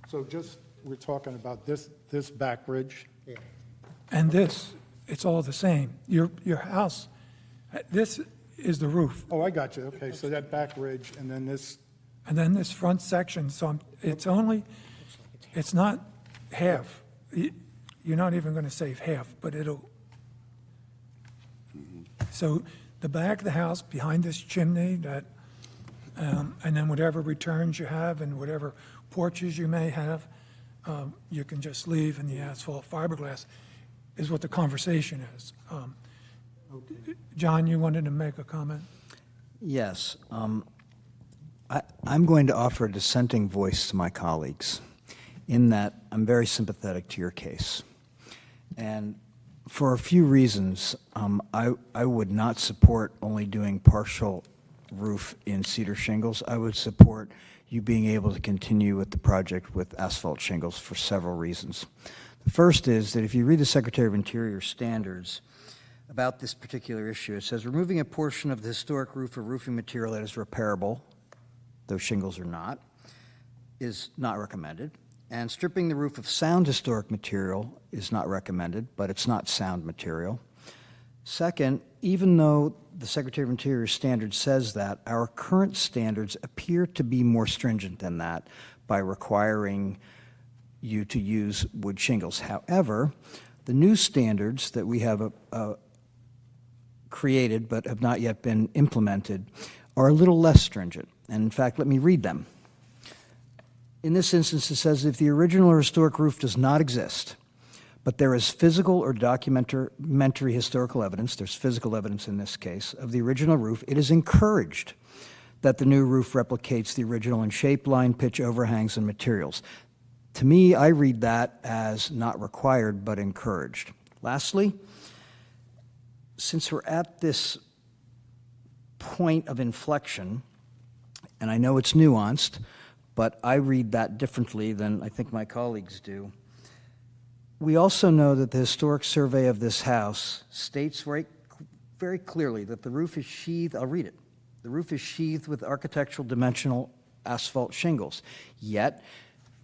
So just, we're talking about this back ridge? And this, it's all the same. Your house, this is the roof. Oh, I got you, okay, so that back ridge, and then this, And then this front section, so it's only, it's not half. You're not even going to save half, but it'll, so the back of the house, behind this chimney, that, and then whatever returns you have and whatever porches you may have, you can just leave in the asphalt fiberglass, is what the conversation is. John, you wanted to make a comment? Yes. I'm going to offer a dissenting voice to my colleagues in that I'm very sympathetic to your case. And for a few reasons, I would not support only doing partial roof in cedar shingles. I would support you being able to continue with the project with asphalt shingles for several reasons. The first is that if you read the Secretary of Interior standards about this particular issue, it says removing a portion of the historic roof or roofing material that is repairable, those shingles are not, is not recommended. And stripping the roof of sound historic material is not recommended, but it's not sound material. Second, even though the Secretary of Interior standard says that, our current standards appear to be more stringent than that by requiring you to use wood shingles. However, the new standards that we have created but have not yet been implemented are a little less stringent. And in fact, let me read them. In this instance, it says if the original or historic roof does not exist, but there is physical or documentary historical evidence, there's physical evidence in this case, of the original roof, it is encouraged that the new roof replicates the original in shape, line, pitch, overhangs, and materials. To me, I read that as not required, but encouraged. Lastly, since we're at this point of inflection, and I know it's nuanced, but I read that differently than I think my colleagues do. We also know that the historic survey of this house states very clearly that the roof is sheathed, I'll read it, the roof is sheathed with architectural dimensional asphalt shingles, yet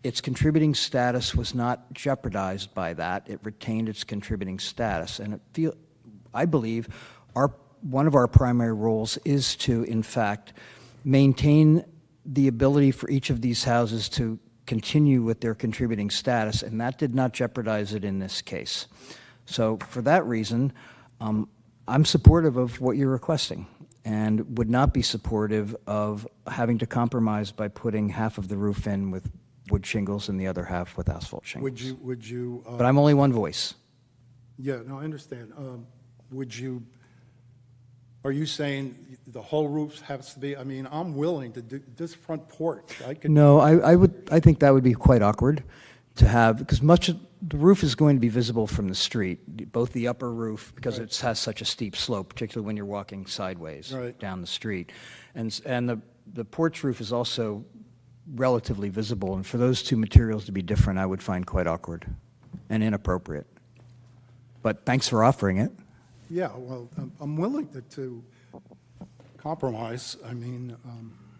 its contributing status was not jeopardized by that. It retained its contributing status, and I believe one of our primary roles is to, in fact, maintain the ability for each of these houses to continue with their contributing status, and that did not jeopardize it in this case. So for that reason, I'm supportive of what you're requesting and would not be supportive of having to compromise by putting half of the roof in with wood shingles and the other half with asphalt shingles. Would you? But I'm only one voice. Yeah, no, I understand. Would you Are you saying the whole roof has to be, I mean, I'm willing to do this front porch. I could. No, I think that would be quite awkward to have, because much of the roof is going to be visible from the street, both the upper roof, because it has such a steep slope, particularly when you're walking sideways Right. down the street. And the porch roof is also relatively visible, and for those two materials to be different, I would find quite awkward and inappropriate. But thanks for offering it. Yeah, well, I'm willing to compromise. I mean,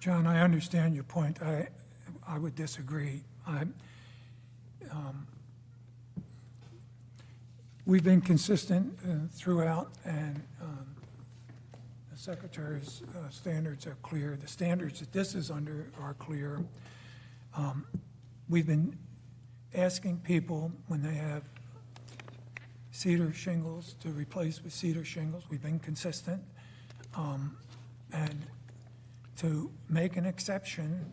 John, I understand your point. I would disagree. We've been consistent throughout, and the Secretary's standards are clear. The standards that this is under are clear. We've been asking people when they have cedar shingles to replace with cedar shingles. We've been consistent. And to make an exception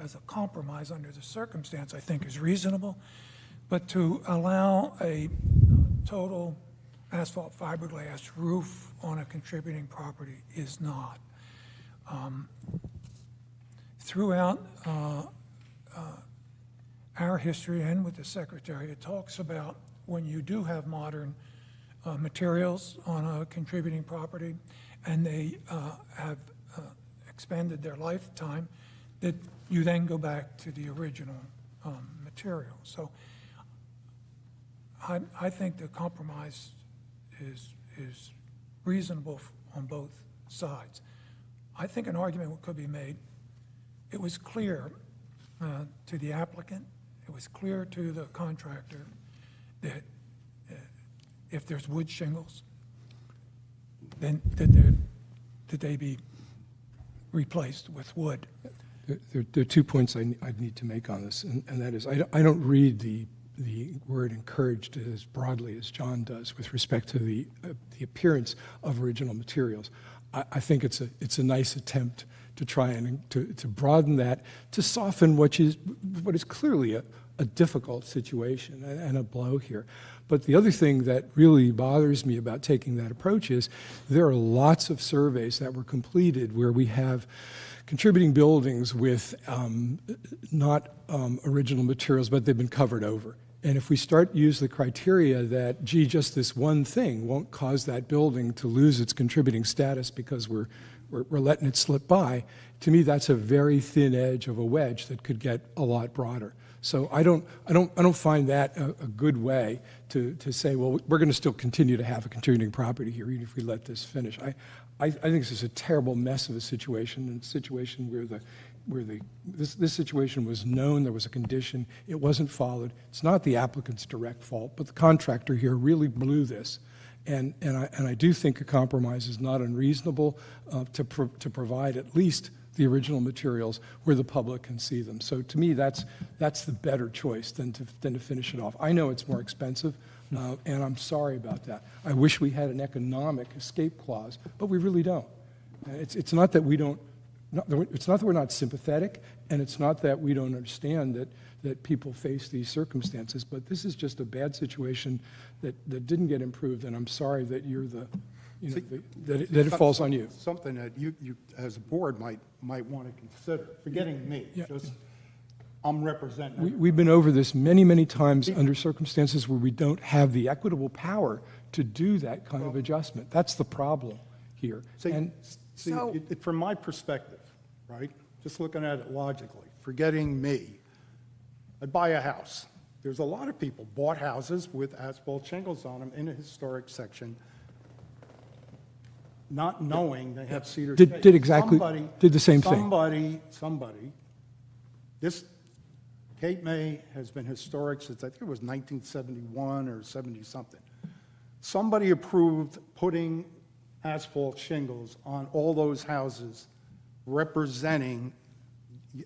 as a compromise under the circumstance, I think is reasonable. But to allow a total asphalt fiberglass roof on a contributing property is not. Throughout our history and with the Secretary, it talks about when you do have modern materials on a contributing property and they have expanded their lifetime, that you then go back to the original material. So I think the compromise is reasonable on both sides. I think an argument could be made. It was clear to the applicant, it was clear to the contractor that if there's wood shingles, then that they be replaced with wood. There are 2 points I need to make on this, and that is, I don't read the word encouraged as broadly as John does with respect to the appearance of original materials. I think it's a nice attempt to try and to broaden that, to soften what is clearly a difficult situation and a blow here. But the other thing that really bothers me about taking that approach is there are lots of surveys that were completed where we have contributing buildings with not original materials, but they've been covered over. And if we start to use the criteria that, gee, just this one thing won't cause that building to lose its contributing status because we're letting it slip by, to me that's a very thin edge of a wedge that could get a lot broader. So I don't find that a good way to say, well, we're going to still continue to have a contributing property here, even if we let this finish. I think this is a terrible mess of a situation, and a situation where this situation was known, there was a condition, it wasn't followed. It's not the applicant's direct fault, but the contractor here really blew this. And I do think a compromise is not unreasonable to provide at least the original materials where the public can see them. So to me, that's the better choice than to finish it off. I know it's more expensive, and I'm sorry about that. I wish we had an economic escape clause, but we really don't. It's not that we don't. It's not that we're not sympathetic, and it's not that we don't understand that people face these circumstances, but this is just a bad situation that didn't get improved, and I'm sorry that you're that it falls on you. Something that you as a board might want to consider, forgetting me, just I'm representing. We've been over this many, many times under circumstances where we don't have the equitable power to do that kind of adjustment. That's the problem here. From my perspective, right, just looking at it logically, forgetting me, I'd buy a house. There's a lot of people bought houses with asphalt shingles on them in a historic section, not knowing they have cedar shingles. Did the same thing. Somebody, this Cape May has been historic since, I think it was 1971 or 70-something. Somebody approved putting asphalt shingles on all those houses representing,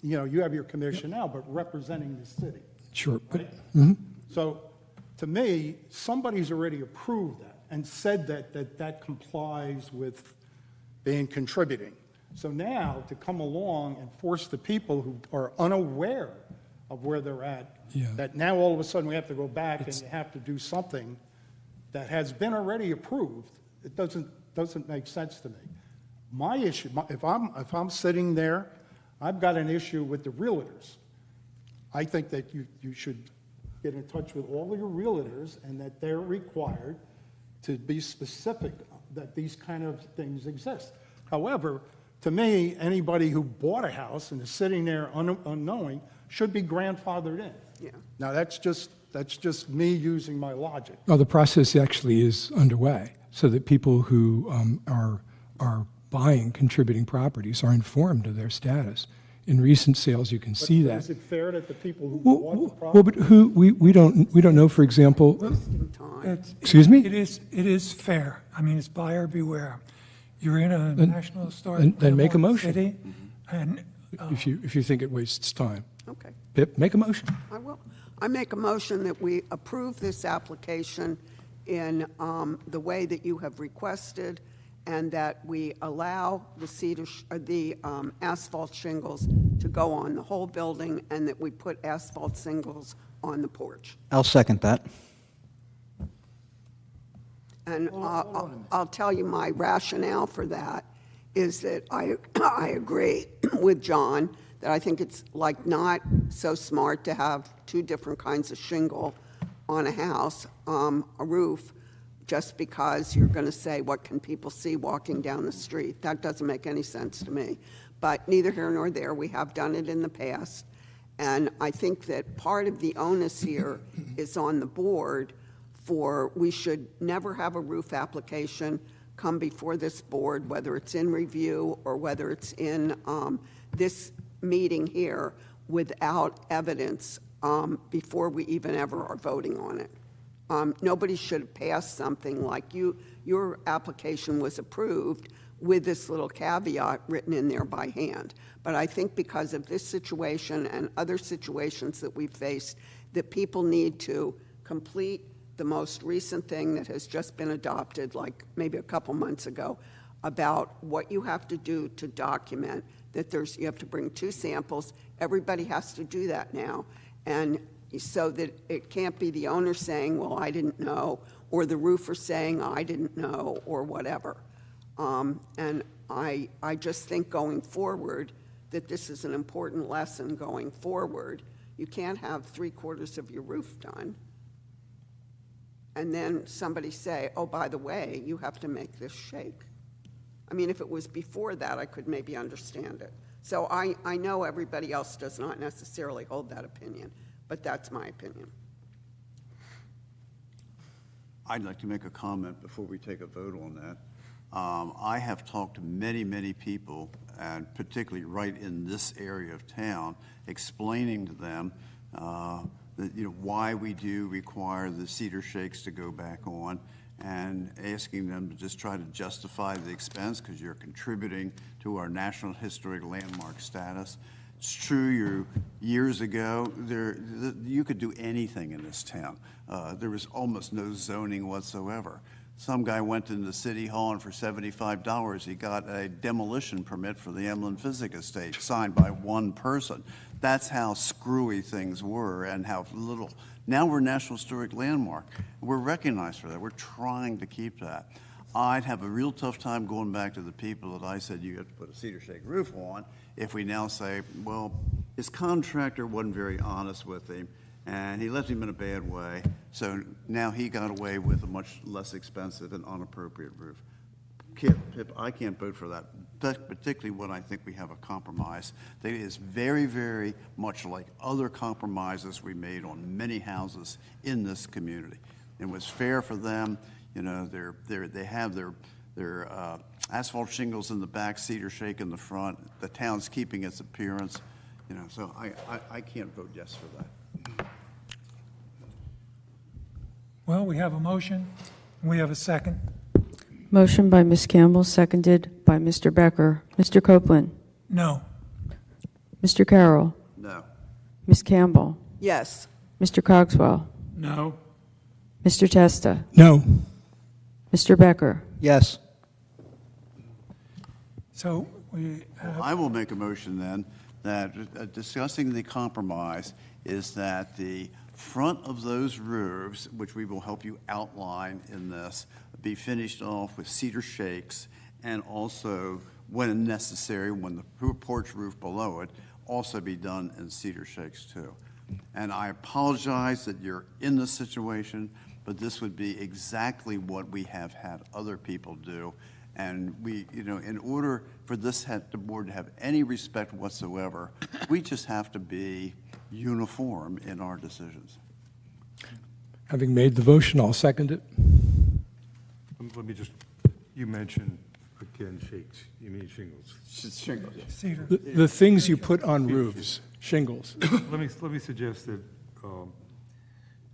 you have your commission now, but representing the city. Sure. Right? So to me, somebody's already approved that and said that complies with being contributing. So now to come along and force the people who are unaware of where they're at, that now all of a sudden we have to go back and you have to do something that has been already approved, it doesn't doesn't make sense to me. My issue, if I'm sitting there, I've got an issue with the realtors. I think that you should get in touch with all of your realtors and that they're required to be specific that these kind of things exist. However, to me, anybody who bought a house and is sitting there unknowing should be grandfathered in. Yeah. Now, that's just me using my logic. Well, the process actually is underway, so that people who are buying contributing properties are informed of their status. In recent sales, you can see that. Is it fair that the people who Well, bought the well, property? but we don't know, for example, It's- excuse me? It is fair. I mean, it's buyer beware. You're in a national historic. then make a landmark motion. city, and if you think it wastes time. Okay, Pip, make a motion. I will. I make a motion that we approve this application in the way that you have requested, and that we allow the asphalt shingles to go on the whole building, and that we put asphalt shingles on the porch. I'll second that. And I'll tell you my rationale for that is that I agree with John that I think it's like not so smart to have two different kinds of shingle on a house, a roof, just because you're going to say, what can people see walking down the street? That doesn't make any sense to me. But neither here nor there, we have done it in the past. And I think that part of the onus here is on the board for, we should never have a roof application come before this board, whether it's in review or whether it's in this meeting here, without evidence before we even ever are voting on it. Nobody should have passed something like your application was approved with this little caveat written in there by hand. But I think because of this situation and other situations that we've faced, that people need to complete the most recent thing that has just been adopted, like maybe a couple months ago, about what you have to do to document that you have to bring 2 samples. Everybody has to do that now. And so that it can't be the owner saying, well, I didn't know, or the roofer saying, I didn't know, or whatever. And I just think going forward that this is an important lesson going forward. You can't have 3/4 of your roof done and then somebody say, oh, by the way, you have to make this shake. I mean, if it was before that, I could maybe understand it. So I know everybody else does not necessarily hold that opinion, but that's my opinion. I'd like to make a comment before we take a vote on that. I have talked to many, many people, and particularly right in this area of town, explaining to them that, why we do require the cedar shakes to go back on, and asking them to just try to justify the expense because you're contributing to our National Historic Landmark status. It's true, years ago, you could do anything in this town. There was almost no zoning whatsoever. Some guy went into City Hall and for $75, he got a demolition permit for the Emlyn Physic Estate signed by one person. That's how screwy things were and how little. Now we're National Historic Landmark. We're recognized for that. We're trying to keep that. I'd have a real tough time going back to the people that I said you have to put a cedar shake roof on if we now say, well, his contractor wasn't very honest with him and he left him in a bad way, so now he got away with a much less expensive and inappropriate roof. Pip, I can't vote for that, particularly when I think we have a compromise that is very, very much like other compromises we made on many houses in this community. It was fair for them. They have their asphalt shingles in the back, cedar shake in the front. The town's keeping its appearance. So I can't vote yes for that. Well, we have a motion, and we have a second. Motion by Ms. Campbell, seconded by Mr. Becker. Mr. Copeland? No. Mr. Carroll? No. Ms. Campbell? Yes. Mr. Cogswell? No. Mr. Testa? No. Mr. Becker? Yes. So we have, I will make a motion then that discussing the compromise is that the front of those roofs, which we will help you outline in this, be finished off with cedar shakes, and also, when necessary, when the porch roof below it, also be done in cedar shakes too. And I apologize that you're in this situation, but this would be exactly what we have had other people do. And we, in order for the board to have any respect whatsoever, we just have to be uniform in our decisions. Having made the motion, I'll second it. Let me just, you mentioned, again, shakes, you mean shingles. Shingles. Cedar. The things you put on roofs, shingles. Let me suggest that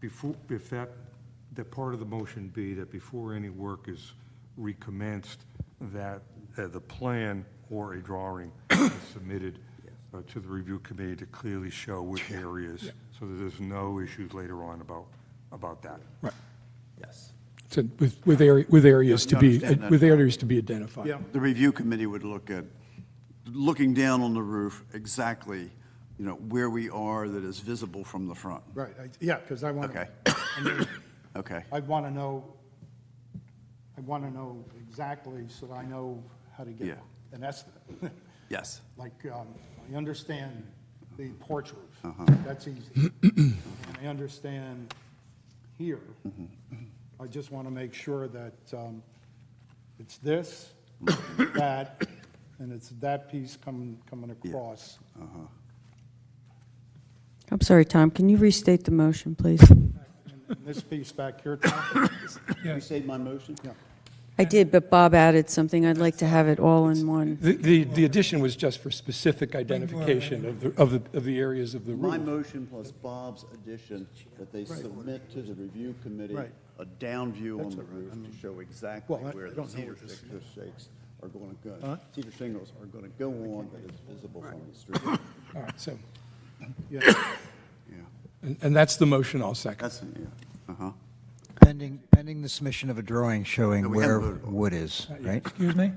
if that part of the motion be that before any work is recommenced, that the plan or a drawing is submitted to the review committee to clearly show which areas, so that there's no issues later on about that. Right. Yes. So with areas to You be, understand that? with areas to be identified. Yeah. The review committee would look at, looking down on the roof, exactly, where we are that is visible from the front. Right, yeah, because I want Okay. to, Okay. I want to know exactly so that I know how to get Yeah. an estimate. Yes. Like, I understand the porch roof. Uh-huh. That's easy. And I understand here. I just want to make sure that it's this, that, and it's that piece coming across. I'm sorry, Tom, can you restate the motion, please? And this piece back here, Tom? You say my motion? Yeah. I did, but Bob added something. I'd like to have it all in one. The addition was just for specific identification of the areas of the My roof. motion plus Bob's addition, that they submit to the review committee Right. a down view on That's the all right. roof I mean, to show exactly well, I where the don't know cedar what this- shakes are going to go. Huh? Cedar shingles are going to go on that is visible from the street. All right, so, Yeah. Yeah, and that's the motion I'll second. that's, yeah, uh-huh. Pending the submission of a drawing showing No, we where haven't voted on it. wood is, right? Excuse me?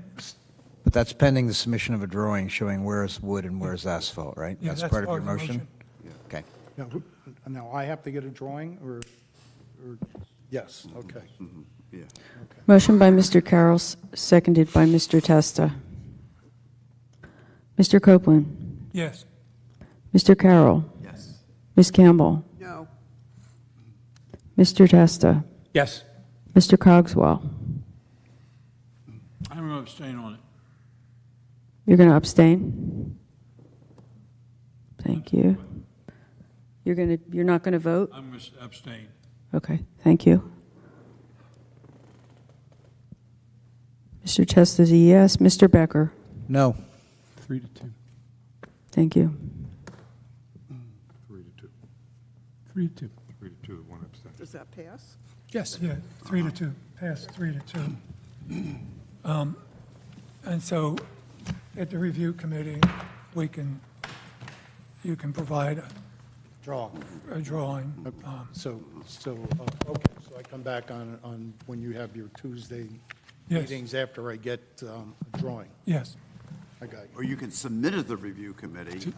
But that's pending the submission of a drawing showing where's wood and where's asphalt, right? Yeah, That's part of your the motion? Okay. Now, I have to get a drawing, or, yes, okay. Yeah. Motion by Mr. Carroll, seconded by Mr. Testa. Mr. Copeland, Yes. Mr. Carroll, Yes. Ms. Campbell, No. Mr. Testa, Yes. Mr. Cogswell. I'm going to abstain on it. You're going to abstain? Thank you. You're not going to vote? I'm going to abstain. Okay, thank you. Mr. Testa's a yes. Mr. Becker? No. 3-2. Thank you. 3-2. 3-2. 3-2, one abstention. Does that pass? Yes. Yeah, 3-2, passed 3-2. And so, at the review committee, you can provide Draw. a drawing. So, okay, so I come back on when you have your Tuesday Yes. meetings after I get a drawing. Yes. I got you. Or you can submit it to the review committee.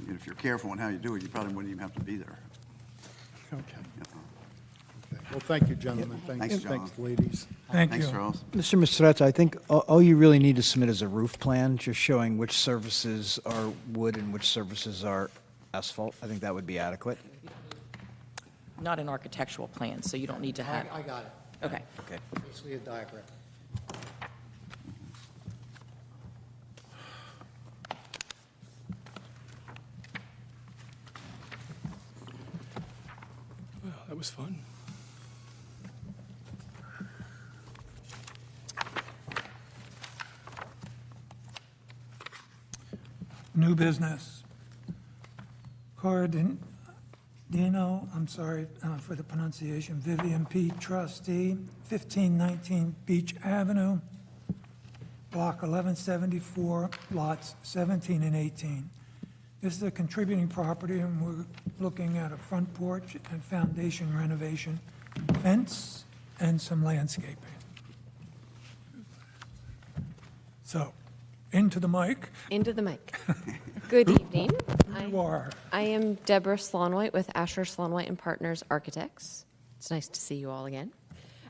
If you're careful on how you do it, you probably wouldn't even have to be there. Okay. Okay. Well, thank you, gentlemen. Thanks, John. Thanks, ladies. Thank Thanks, you. Charles. Mr. Mistretta, I think all you really need to submit is a roof plan, just showing which surfaces are wood and which surfaces are asphalt. I think that would be adequate. Not an architectural plan, so you don't need to have, I got it. okay. Okay. Basically a diagram. Well, that was fun. New business. Cardino, I'm sorry for the pronunciation, Vivian P. Trustee, 1519 Beach Avenue, Block 1174, lots 17 and 18. This is a contributing property, and we're looking at a front porch and foundation renovation, fence, and some landscaping. So, into the mic. Into the mic. Good evening. You are. I am Deborah Sloan-White with Asher Sloan-White and Partners Architects. It's nice to see you all again.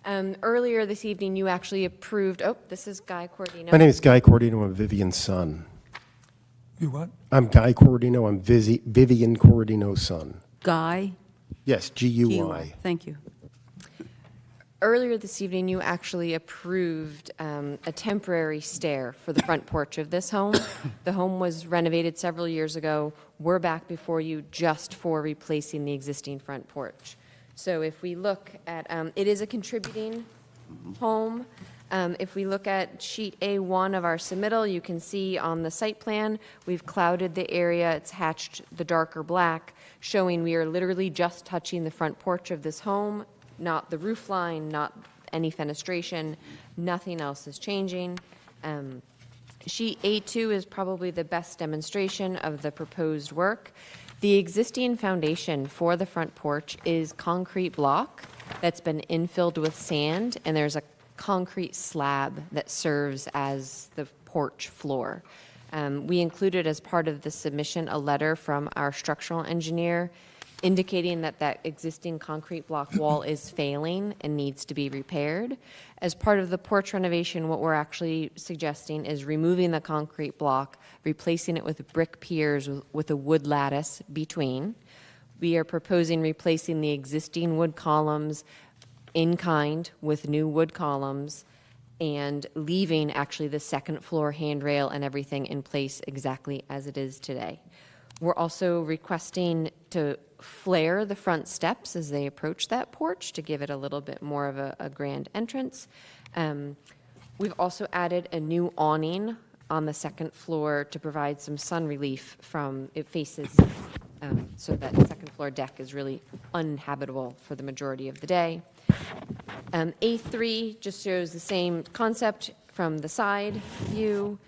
Earlier this evening, you actually approved, this is Guy Cordino. My name is Guy Cordino. I'm Vivian's son. You what? I'm Guy Cordino. I'm Vivian Cordino's son. Guy? Yes, G-U-Y. Thank you. Earlier this evening, you actually approved a temporary stair for the front porch of this home. The home was renovated several years ago. We're back before you just for replacing the existing front porch. So if we look at, it is a contributing home. If we look at sheet A1 of our submittal, you can see on the site plan, we've clouded the area, it's hatched the darker black, showing we are literally just touching the front porch of this home, not the roof line, not any fenestration, nothing else is changing. Sheet A2 is probably the best demonstration of the proposed work. The existing foundation for the front porch is concrete block that's been infilled with sand, and there's a concrete slab that serves as the porch floor. We included as part of the submission a letter from our structural engineer indicating that that existing concrete block wall is failing and needs to be repaired. As part of the porch renovation, what we're actually suggesting is removing the concrete block, replacing it with brick piers with a wood lattice between. We are proposing replacing the existing wood columns in kind with new wood columns and leaving actually the second floor handrail and everything in place exactly as it is today. We're also requesting to flare the front steps as they approach that porch to give it a little bit more of a grand entrance. We've also added a new awning on the second floor to provide some sun relief from, it faces, so that second floor deck is really uninhabitable for the majority of the day. A3 just shows the same concept from the side view.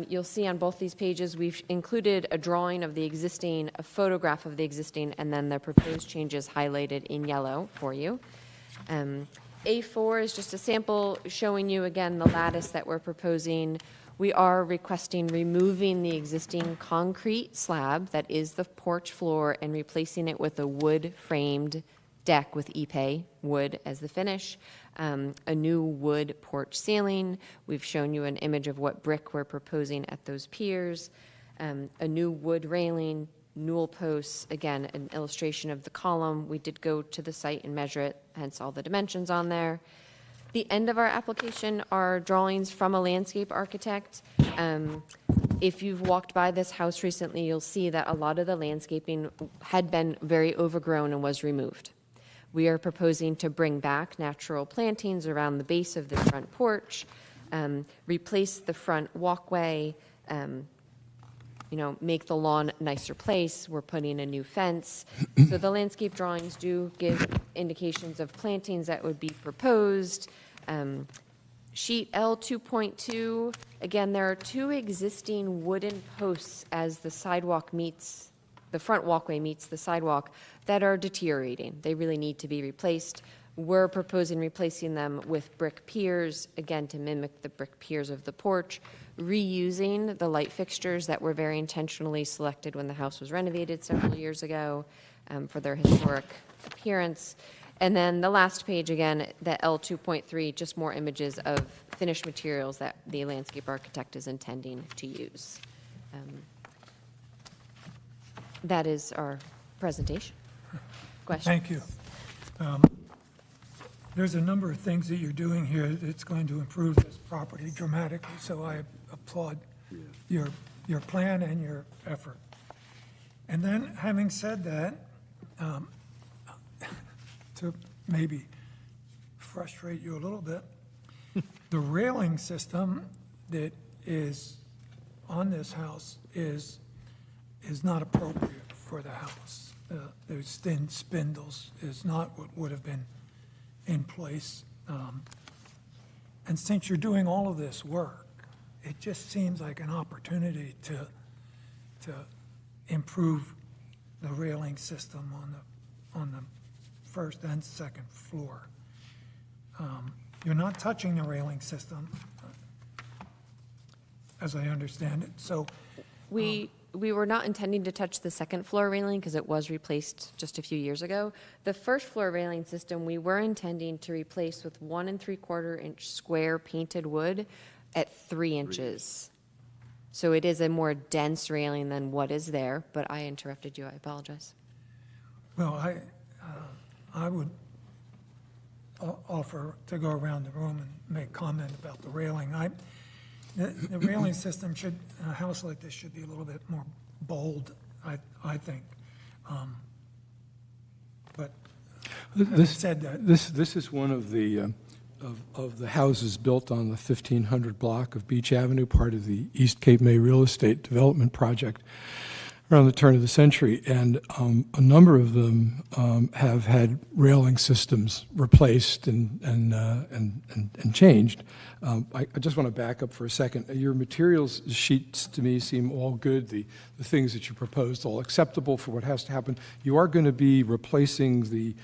You'll see on both these pages, we've included a drawing of the existing, a photograph of the existing, and then the proposed changes highlighted in yellow for you. A4 is just a sample showing you, again, the lattice that we're proposing. We are requesting removing the existing concrete slab that is the porch floor and replacing it with a wood-framed deck with Ipe wood as the finish. A new wood porch ceiling. We've shown you an image of what brick we're proposing at those piers. A new wood railing, newel posts, again, an illustration of the column. We did go to the site and measure it, hence all the dimensions on there. The end of our application are drawings from a landscape architect. If you've walked by this house recently, you'll see that a lot of the landscaping had been very overgrown and was removed. We are proposing to bring back natural plantings around the base of the front porch, replace the front walkway, make the lawn a nicer place. We're putting a new fence. So the landscape drawings do give indications of plantings that would be proposed. Sheet L2.2, again, there are two existing wooden posts as the sidewalk meets, the front walkway meets the sidewalk, that are deteriorating. They really need to be replaced. We're proposing replacing them with brick piers, again, to mimic the brick piers of the porch, reusing the light fixtures that were very intentionally selected when the house was renovated several years ago for their historic appearance. And then the last page, again, the L2.3, just more images of finished materials that the landscape architect is intending to use. That is our presentation. Questions? Thank you. There's a number of things that you're doing here that's going to improve this property dramatically, so I applaud your plan and your effort. And then, having said that, to maybe frustrate you a little bit, the railing system that is on this house is not appropriate for the house. Those thin spindles is not what would have been in place. And since you're doing all of this work, it just seems like an opportunity to improve the railing system on the first and second floor. You're not touching the railing system, as I understand it. So We we were not intending to touch the second floor railing because it was replaced just a few years ago. The first floor railing system, we were intending to replace with 1 3/4 inch square painted wood at 3 inches. So it is a more dense railing than what is there, but I interrupted you, I apologize. Well, I would offer to go around the room and make comment about the railing. The railing system should, in a house like this, should be a little bit more bold, I think. But having said that, This is one of the houses built on the 1500 block of Beach Avenue, part of the East Cape May Real Estate Development Project around the turn of the century. And a number of them have had railing systems replaced and changed. I just want to back up for a second. Your materials sheets to me seem all good. The things that you proposed, all acceptable for what has to happen. You are going to be replacing the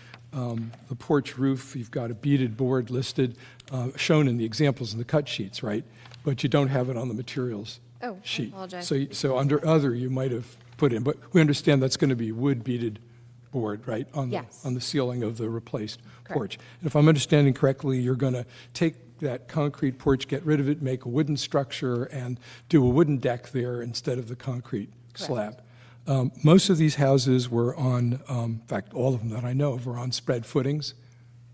porch roof. You've got a beaded board listed, shown in the examples in the cut sheets, right? But you don't have it on the materials Oh, I sheet. apologize. So under other, you might have put in, but we understand that's going to be wood beaded board, right? Yes. On the ceiling of the replaced Correct. porch. And if I'm understanding correctly, you're going to take that concrete porch, get rid of it, make a wooden structure, and do a wooden deck there instead of the concrete slab. Most of these houses were on, in fact, all of them that I know of were on spread footings,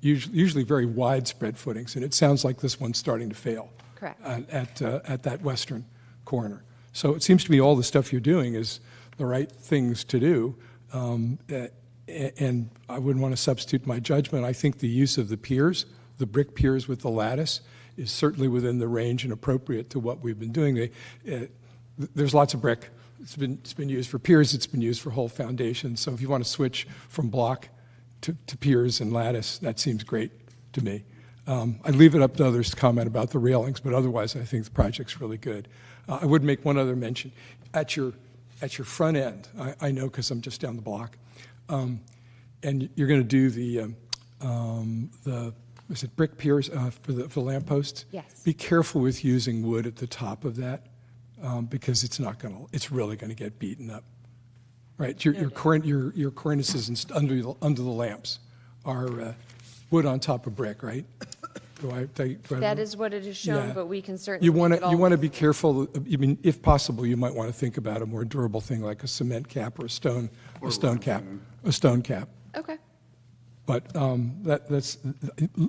usually very wide spread footings, and it sounds like this one's starting to fail. Correct. At that western corner. So it seems to me all the stuff you're doing is the right things to do, and I wouldn't want to substitute my judgment. I think the use of the piers, the brick piers with the lattice, is certainly within the range and appropriate to what we've been doing. There's lots of brick. It's been used for piers. It's been used for whole foundations. So if you want to switch from block to piers and lattice, that seems great to me. I leave it up to others to comment about the railings, but otherwise I think the project's really good. I would make one other mention. At your front end, I know because I'm just down the block, and you're going to do the is it brick piers for the lampposts? Yes. Be careful with using wood at the top of that because it's really going to get beaten up. Right, your cornices under the lamps are wood on top of brick, right? That is what it is shown, Yeah. but we can certainly. You want look at all to the- be careful. I mean, if possible, you might want to think about a more durable thing like a cement cap or a stone cap. Okay. But that's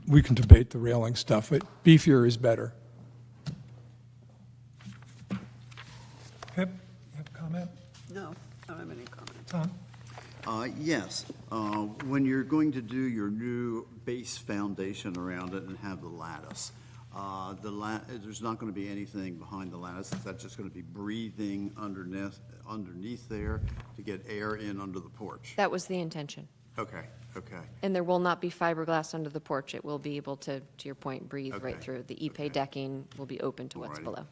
we can debate the railing stuff. But beefier is better. Pip, you have a comment? No, I don't have any comment. Tom? Yes, when you're going to do your new base foundation around it and have the lattice, there's not going to be anything behind the lattice. That's just going to be breathing underneath there to get air in under the porch. That was the intention. Okay. And there will not be fiberglass under the porch. It will be able to your point, breathe right Okay. through. The Ipe decking will be open to what's Alrighty.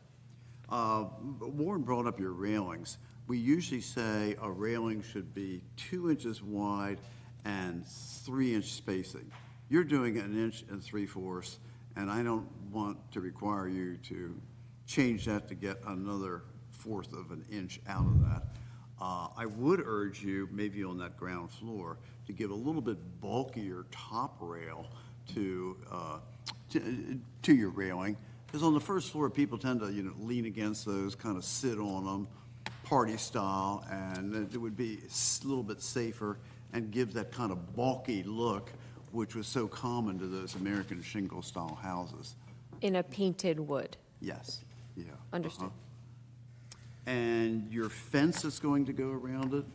below. Warren brought up your railings. We usually say a railing should be 2 inches wide and 3-inch spacing. You're doing 1 3/4 inches, and I don't want to require you to change that to get another 1/4 of an inch out of that. I would urge you, maybe on that ground floor, to give a little bit bulkier top rail to your railing, because on the first floor, people tend to lean against those, kind of sit on them, party style, and it would be a little bit safer and give that kind of bulky look, which was so common to those American shingle style houses. In a painted wood. Yes, yeah. Understood. And your fence is going to go around it?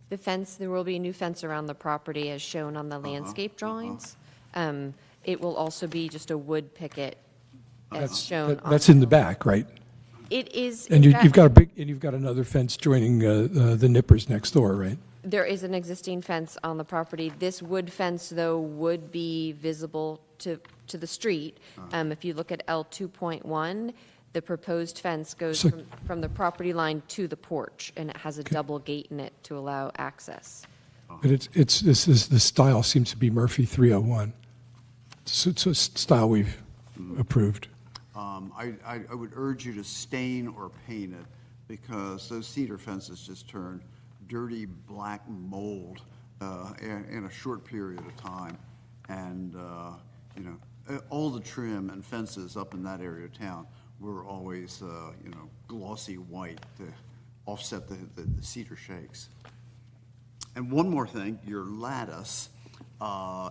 The fence, there will be a new fence around the property as shown on the landscape drawings. It will also be just a wood picket as shown on. That's in the back, right? It is. And in you've fact- you've got another fence joining the Nippers next door, right? There is an existing fence on the property. This wood fence, though, would be visible to the street. If you look at L 2.1, the proposed fence goes So- from the property line to the porch, and it has a double gate in it to allow access. But the style seems to be Murphy 301. It's a style we've approved. I would urge you to stain or paint it because those cedar fences just turn dirty black mold in a short period of time. And, you know, all the trim and fences up in that area of town were always, you know, glossy white to offset the cedar shakes. And one more thing, your lattice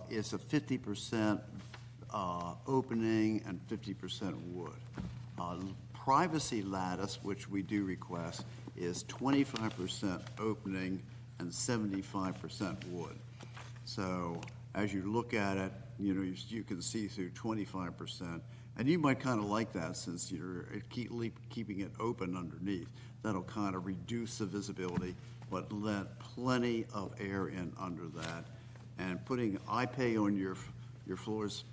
is a 50% opening and 50% wood. Privacy lattice, which we do request, is 25% opening and 75% wood. So as you look at it, you know, you can see through 25%. And you might kind of like that since you're keeping it open underneath. That'll kind of reduce the visibility, but let plenty of air in under that. And putting iPay on your floors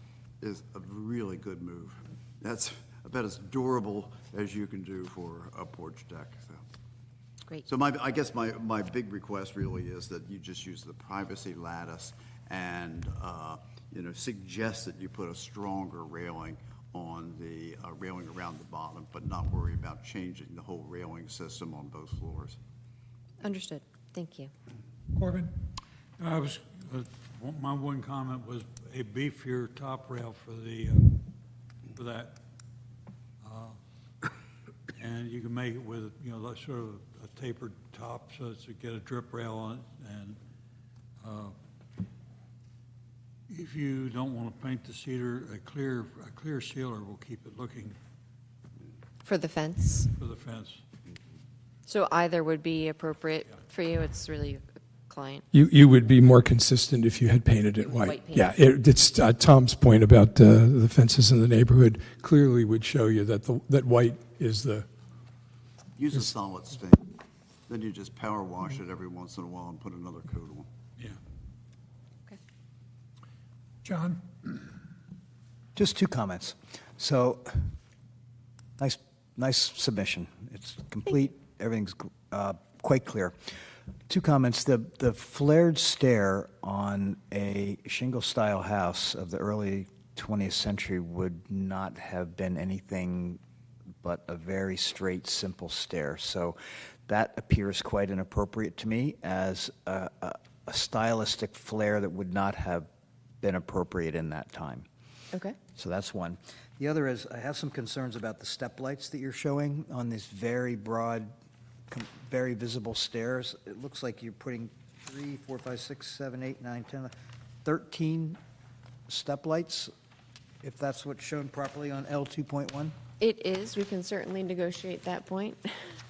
is a really good move. That's about as durable as you can do for a porch deck. So. Great. So I guess my big request really is that you just use the privacy lattice and, you know, suggest that you put a stronger railing on the railing around the bottom, but not worry about changing the whole railing system on both floors. Understood. Thank you. Corbin? My one comment was a beefier top rail for that. And you can make it with, you know, like sort of a tapered top so as to get a drip rail on it. And if you don't want to paint the cedar, a clear sealer will keep it looking For the fence? for the fence. So either would be appropriate for you? It's really your client. You would be more consistent if you had painted it white. White paint. Yeah, it's Tom's point about the fences in the neighborhood clearly would show you that that white is the. Use a solid stain. Then you just power wash it every once in a while and put another coat on. Yeah. John? Just two comments. So, nice submission. It's complete, everything's quite clear. Two comments. The flared stair on a shingle-style house of the early 20th century would not have been anything but a very straight, simple stair. So that appears quite inappropriate to me as a stylistic flair that would not have been appropriate in that time. Okay. So that's one. The other is, I have some concerns about the step lights that you're showing on these very broad, very visible stairs. It looks like you're putting 3, 4, 5, 6, 7, 8, 9, 10, 13 step lights, if that's what's shown properly on L2.1? It is. We can certainly negotiate that point.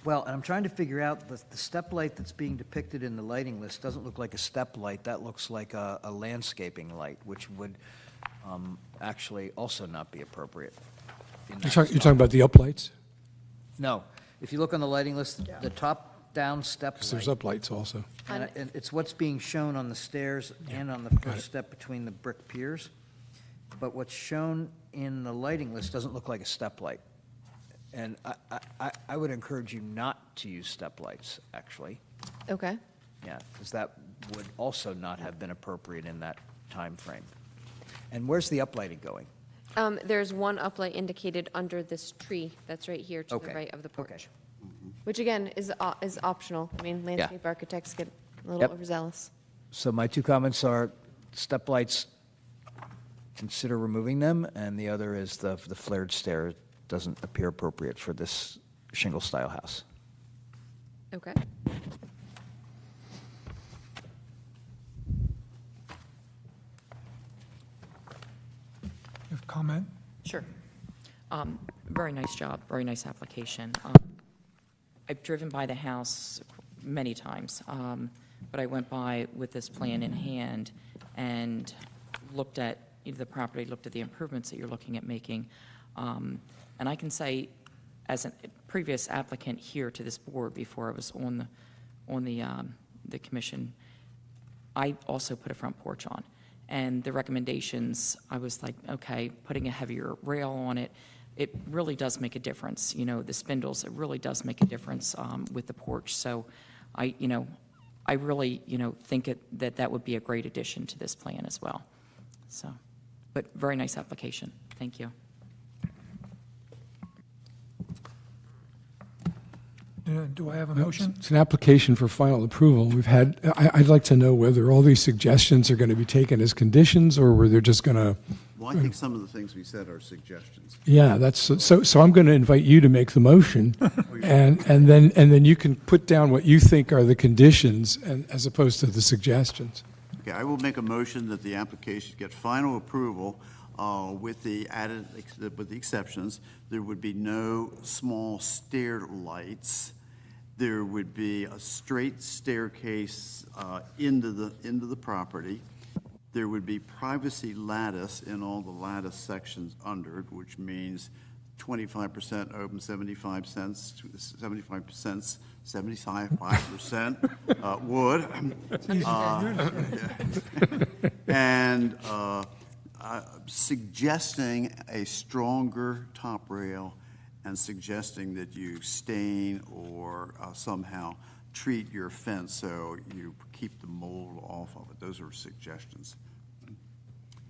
Well, and I'm trying to figure out, the step light that's being depicted in the lighting list doesn't look like a step light. That looks like a landscaping light, which would actually also not be appropriate. You're talking about the uplights? No. If you look on the lighting list, the top-down step light. There's uplights also. And it's what's being shown on the stairs and on the first step between the brick piers. But what's shown in the lighting list doesn't look like a step light. And I would encourage you not to use step lights, actually. Okay. Yeah, because that would also not have been appropriate in that time frame. And where's the uplighting going? There's one uplight indicated under this tree that's right here to the Okay. right of the porch. Okay. Which again is optional. I mean, landscape architects get a little Yep. overzealous. So my two comments are step lights, consider removing them, and the other is the flared stair doesn't appear appropriate for this shingle-style house. Okay. You have comment? Sure. Very nice job, very nice application. I've driven by the house many times, but I went by with this plan in hand and looked at the property, looked at the improvements that you're looking at making. And I can say, as a previous applicant here to this board before I was on the commission, I also put a front porch on. And the recommendations, I was like, okay, putting a heavier rail on it, it really does make a difference. You know, the spindles, it really does make a difference with the porch. So I really, think that would be a great addition to this plan as well. So, but very nice application. Thank you. Do I have a motion? It's an application for final approval. I'd like to know whether all these suggestions are going to be taken as conditions, or whether they're just going to, Well, I think some of the things we said are suggestions. yeah, so I'm going to invite you to make the motion, and then you can put down what you think are the conditions, as opposed to the suggestions. Okay, I will make a motion that the application get final approval with the exceptions. There would be no small stair lights. There would be a straight staircase into the property. There would be privacy lattice in all the lattice sections under it, which means 25% open, 75% wood. And suggesting a stronger top rail and suggesting that you stain or somehow treat your fence so you keep the mold off of it. Those are suggestions.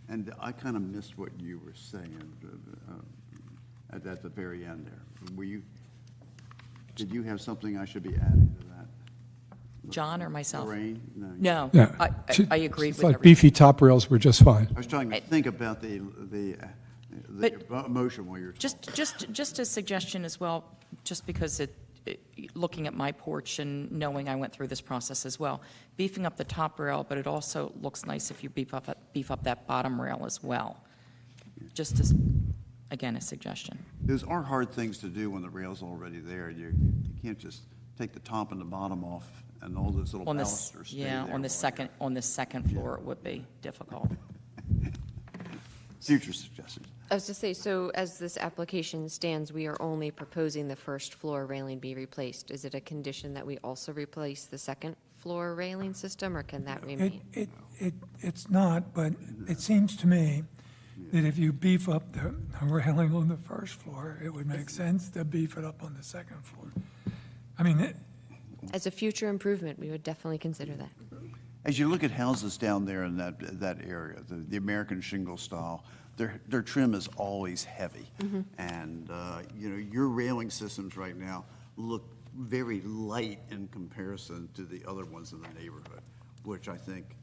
And I kind of missed what you were saying at the very end there. Did you have something I should be adding to that? John or myself? Lorraine? No, Yeah. I agreed It's with like everything. beefy top rails were just fine. I was trying to think about the emotion while you're talking. Just a suggestion as well, just because looking at my porch and knowing I went through this process as well, beefing up the top rail, but it also looks nice if you beef up that bottom rail as well. Just as, again, a suggestion. Those are hard things to do when the rail's already there. You can't just take the top and the bottom off and all those little balusters stay there. On the second floor, it would be difficult. Future suggestions. I was to say, so as this application stands, we are only proposing the first floor railing be replaced. Is it a condition that we also replace the second floor railing system, or can that remain? It's not, but it seems to me that if you beef up the railing on the first floor, it would make sense to beef it up on the second floor. I mean, As a future improvement, we would definitely consider that. As you look at houses down there in that area, the American shingle style, their trim is always heavy. And, your railing systems right now look very light in comparison to the other ones in the neighborhood, which I think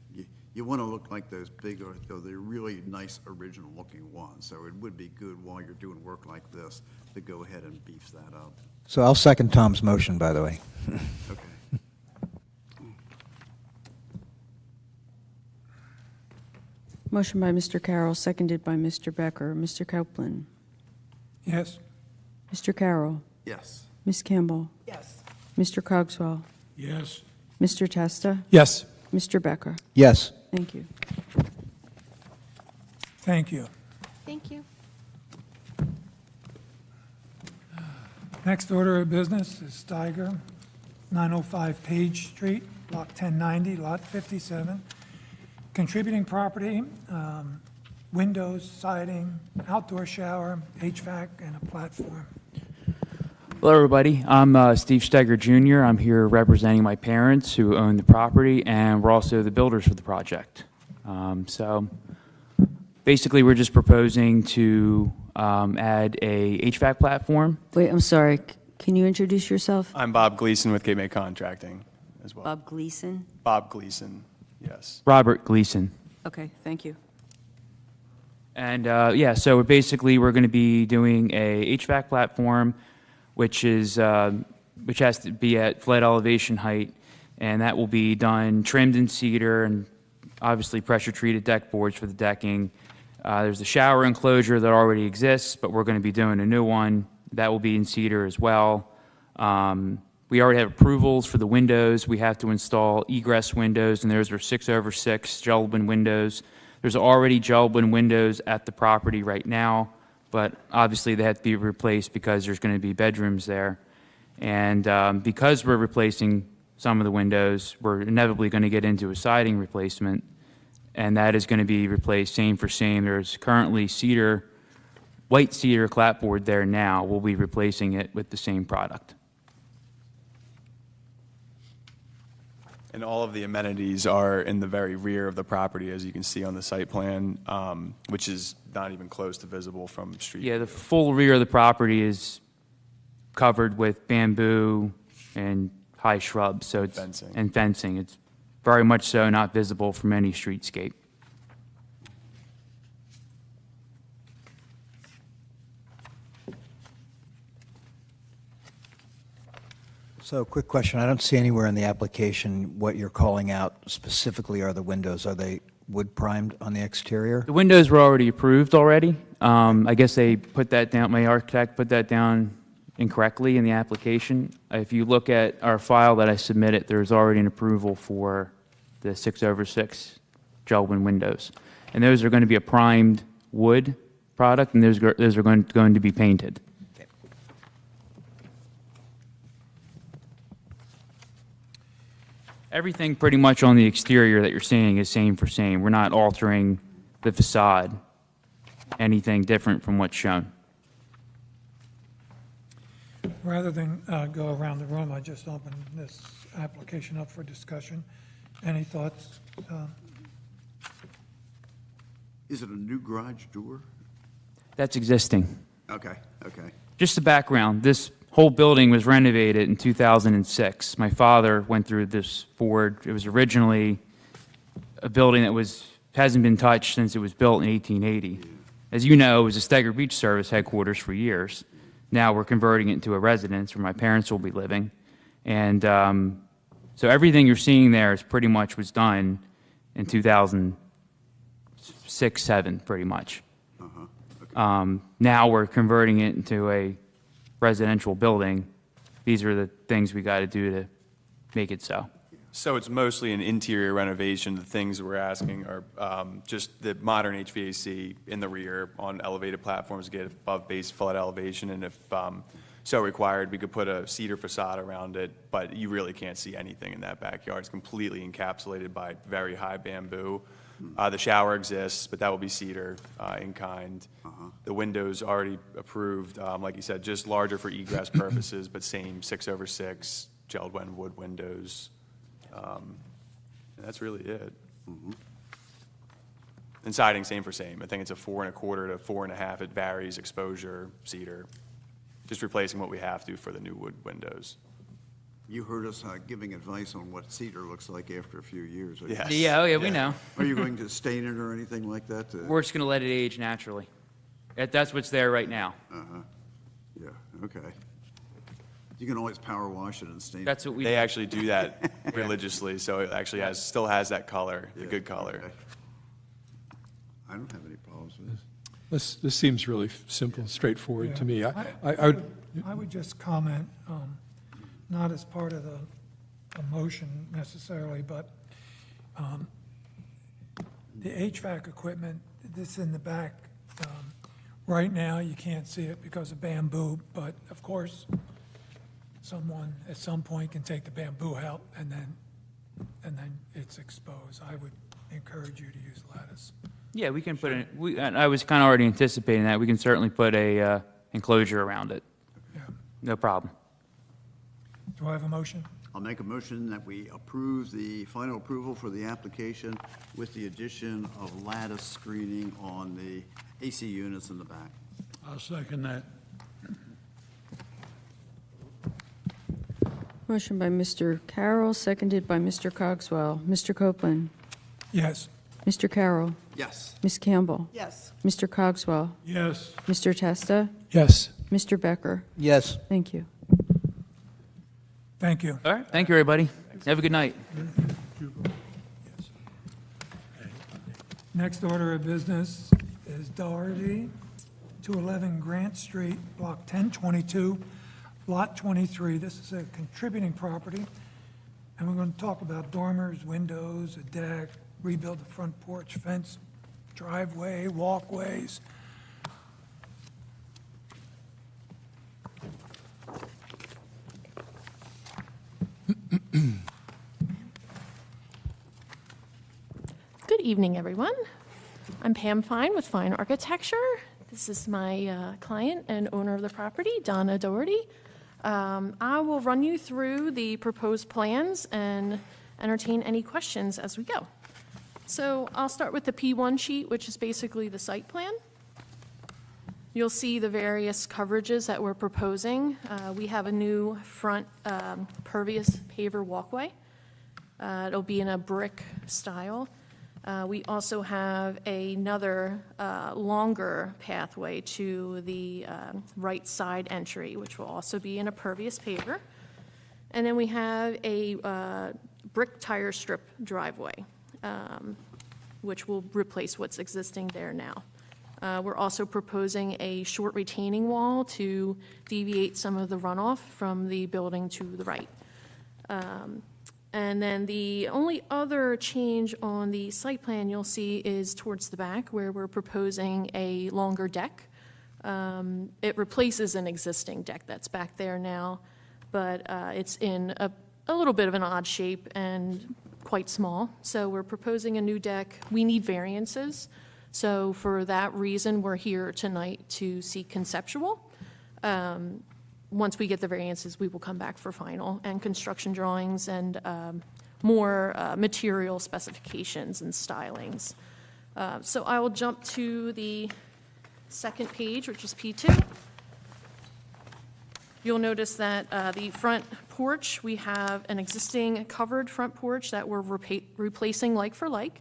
you want to look like those big, they're really nice original looking ones. So it would be good while you're doing work like this to go ahead and beef that up. So I'll second Tom's motion, by the way. Okay. Motion by Mr. Carroll, seconded by Mr. Becker. Mr. Copeland. yes, Mr. Carroll. Yes. Ms. Campbell. Yes. Mr. Cogswell. Yes. Mr. Testa. Yes. Mr. Becker. Yes. Thank you. thank you. Thank you. Next order of business is Steiger, 905 Page Street, Block 1090, Lot 57. Contributing property, windows, siding, outdoor shower, HVAC, and a platform. Hello, everybody. I'm Steve Steger Jr. I'm here representing my parents who own the property, and we're also the builders for the project. So basically, we're just proposing to add a HVAC platform. Wait, I'm sorry. Can you introduce yourself? I'm Bob Gleason with Gateway Contracting as well. Bob Gleason? Bob Gleason, yes. Robert Gleason. Okay, thank you. And so we're going to be doing a HVAC platform, which has to be at flood elevation height, and that will be done trimmed in cedar and obviously pressure treated deck boards for the decking. There's a shower enclosure that already exists, but we're going to be doing a new one that will be in cedar as well. We already have approvals for the windows. We have to install egress windows, and those are 6/6 Gelbin windows. There's already Gelbin windows at the property right now, but obviously they have to be replaced because there's going to be bedrooms there. And because we're replacing some of the windows, we're inevitably going to get into a siding replacement, and that is going to be replaced same for same. There's currently white cedar clapboard there now. We'll be replacing it with the same product. And all of the amenities are in the very rear of the property, as you can see on the site plan, which is not even close to visible from street. Yeah, the full rear of the property is covered with bamboo, and high shrubs, so it's. Fencing. And fencing. It's very much so not visible from any streetscape. So, quick question. I don't see anywhere in the application what you're calling out specifically are the windows. Are they wood primed on the exterior? The windows were already approved already. I guess they put that down, my architect put that down incorrectly in the application. If you look at our file that I submitted, there's already an approval for the 6/6 Jeld-Wen windows. And those are going to be a primed wood product, and those are going to be painted. Everything pretty much on the exterior that you're seeing is same for same. We're not altering the facade, anything different from what's shown. Rather than go around the room, I just opened this application up for discussion. Any thoughts? Is it a new garage door? That's existing. Okay, okay. Just the background, this whole building was renovated in 2006. My father went through this board. It was originally a building that hasn't been touched since it was built in 1880. As you know, it was a Steger Beach Service headquarters for years. Now we're converting it into a residence where my parents will be living. And so everything you're seeing there is pretty much was done in 2006, 7, pretty much. Now we're converting it into a residential building. These are the things we got to do to make it so. So it's mostly an interior renovation. The things we're asking are just the modern HVAC in the rear on elevated platforms to get above base flood elevation, and if so required, we could put a cedar facade around it, but you really can't see anything in that backyard. It's completely encapsulated by very high bamboo. The shower exists, but that will be cedar in kind. The windows already approved, like you said, just larger for egress purposes, but same 6/6 Jeld-Wen wood windows. And that's really it. And siding, same for same. I think it's a 4 1/4 to 4 1/2. It varies, exposure, cedar. Just replacing what we have to for the new wood windows. You heard us giving advice on what cedar looks like after a few years. Yes. Yeah, we know. Are you going to stain it or anything like that? We're just going to let it age naturally. That's what's there right now. Yeah, okay. You can always power wash it and stain it. That's what we They do. actually do that religiously, so it actually still has that color, the good color. Okay. I don't have any problems with this. This seems really simple, straightforward to me. I would just comment, not as part of a motion necessarily, but the HVAC equipment that's in the back, right now, you can't see it because of bamboo, but of course, someone at some point can take the bamboo out and then it's exposed. I would encourage you to use lattice. Yeah, we can put it, and I was kind of already anticipating that. We can certainly put a enclosure around it. Yeah. No problem. Do I have a motion? I'll make a motion that we approve the final approval for the application with the addition of lattice screening on the AC units in the back. I'll second that. Motion by Mr. Carroll, seconded by Mr. Cogswell. Mr. Copeland. Yes. Mr. Carroll. Yes. Ms. Campbell. Yes. Mr. Cogswell. Yes. Mr. Testa. Yes. Mr. Becker. Yes. Thank you. Thank you. All right, thank you, everybody. Have a good night. Next order of business is Doherty, 211 Grant Street, Block 1022, Lot 23. This is a contributing property, and we're going to talk about dormers, windows, a deck, rebuild the front porch, fence, driveway, walkways. Good evening, everyone. I'm Pam Fine with Fine Architecture. This is my client and owner of the property, Donna Doherty. I will run you through the proposed plans and entertain any questions as we go. So I'll start with the P1 sheet, which is basically the site plan. You'll see the various coverages that we're proposing. We have a new front pervious paver walkway. It'll be in a brick style. We also have another longer pathway to the right side entry, which will also be in a pervious paver. And then we have a brick tire strip driveway, which will replace what's existing there now. We're also proposing a short retaining wall to deviate some of the runoff from the building to the right. And then the only other change on the site plan you'll see is towards the back, where we're proposing a longer deck. It replaces an existing deck that's back there now, but it's in a little bit of an odd shape and quite small. So we're proposing a new deck. We need variances. So for that reason, we're here tonight to see conceptual. Once we get the variances, we will come back for final and construction drawings and more material specifications and stylings. So I will jump to the second page, which is P2. You'll notice that the front porch, we have an existing covered front porch that we're replacing like for like.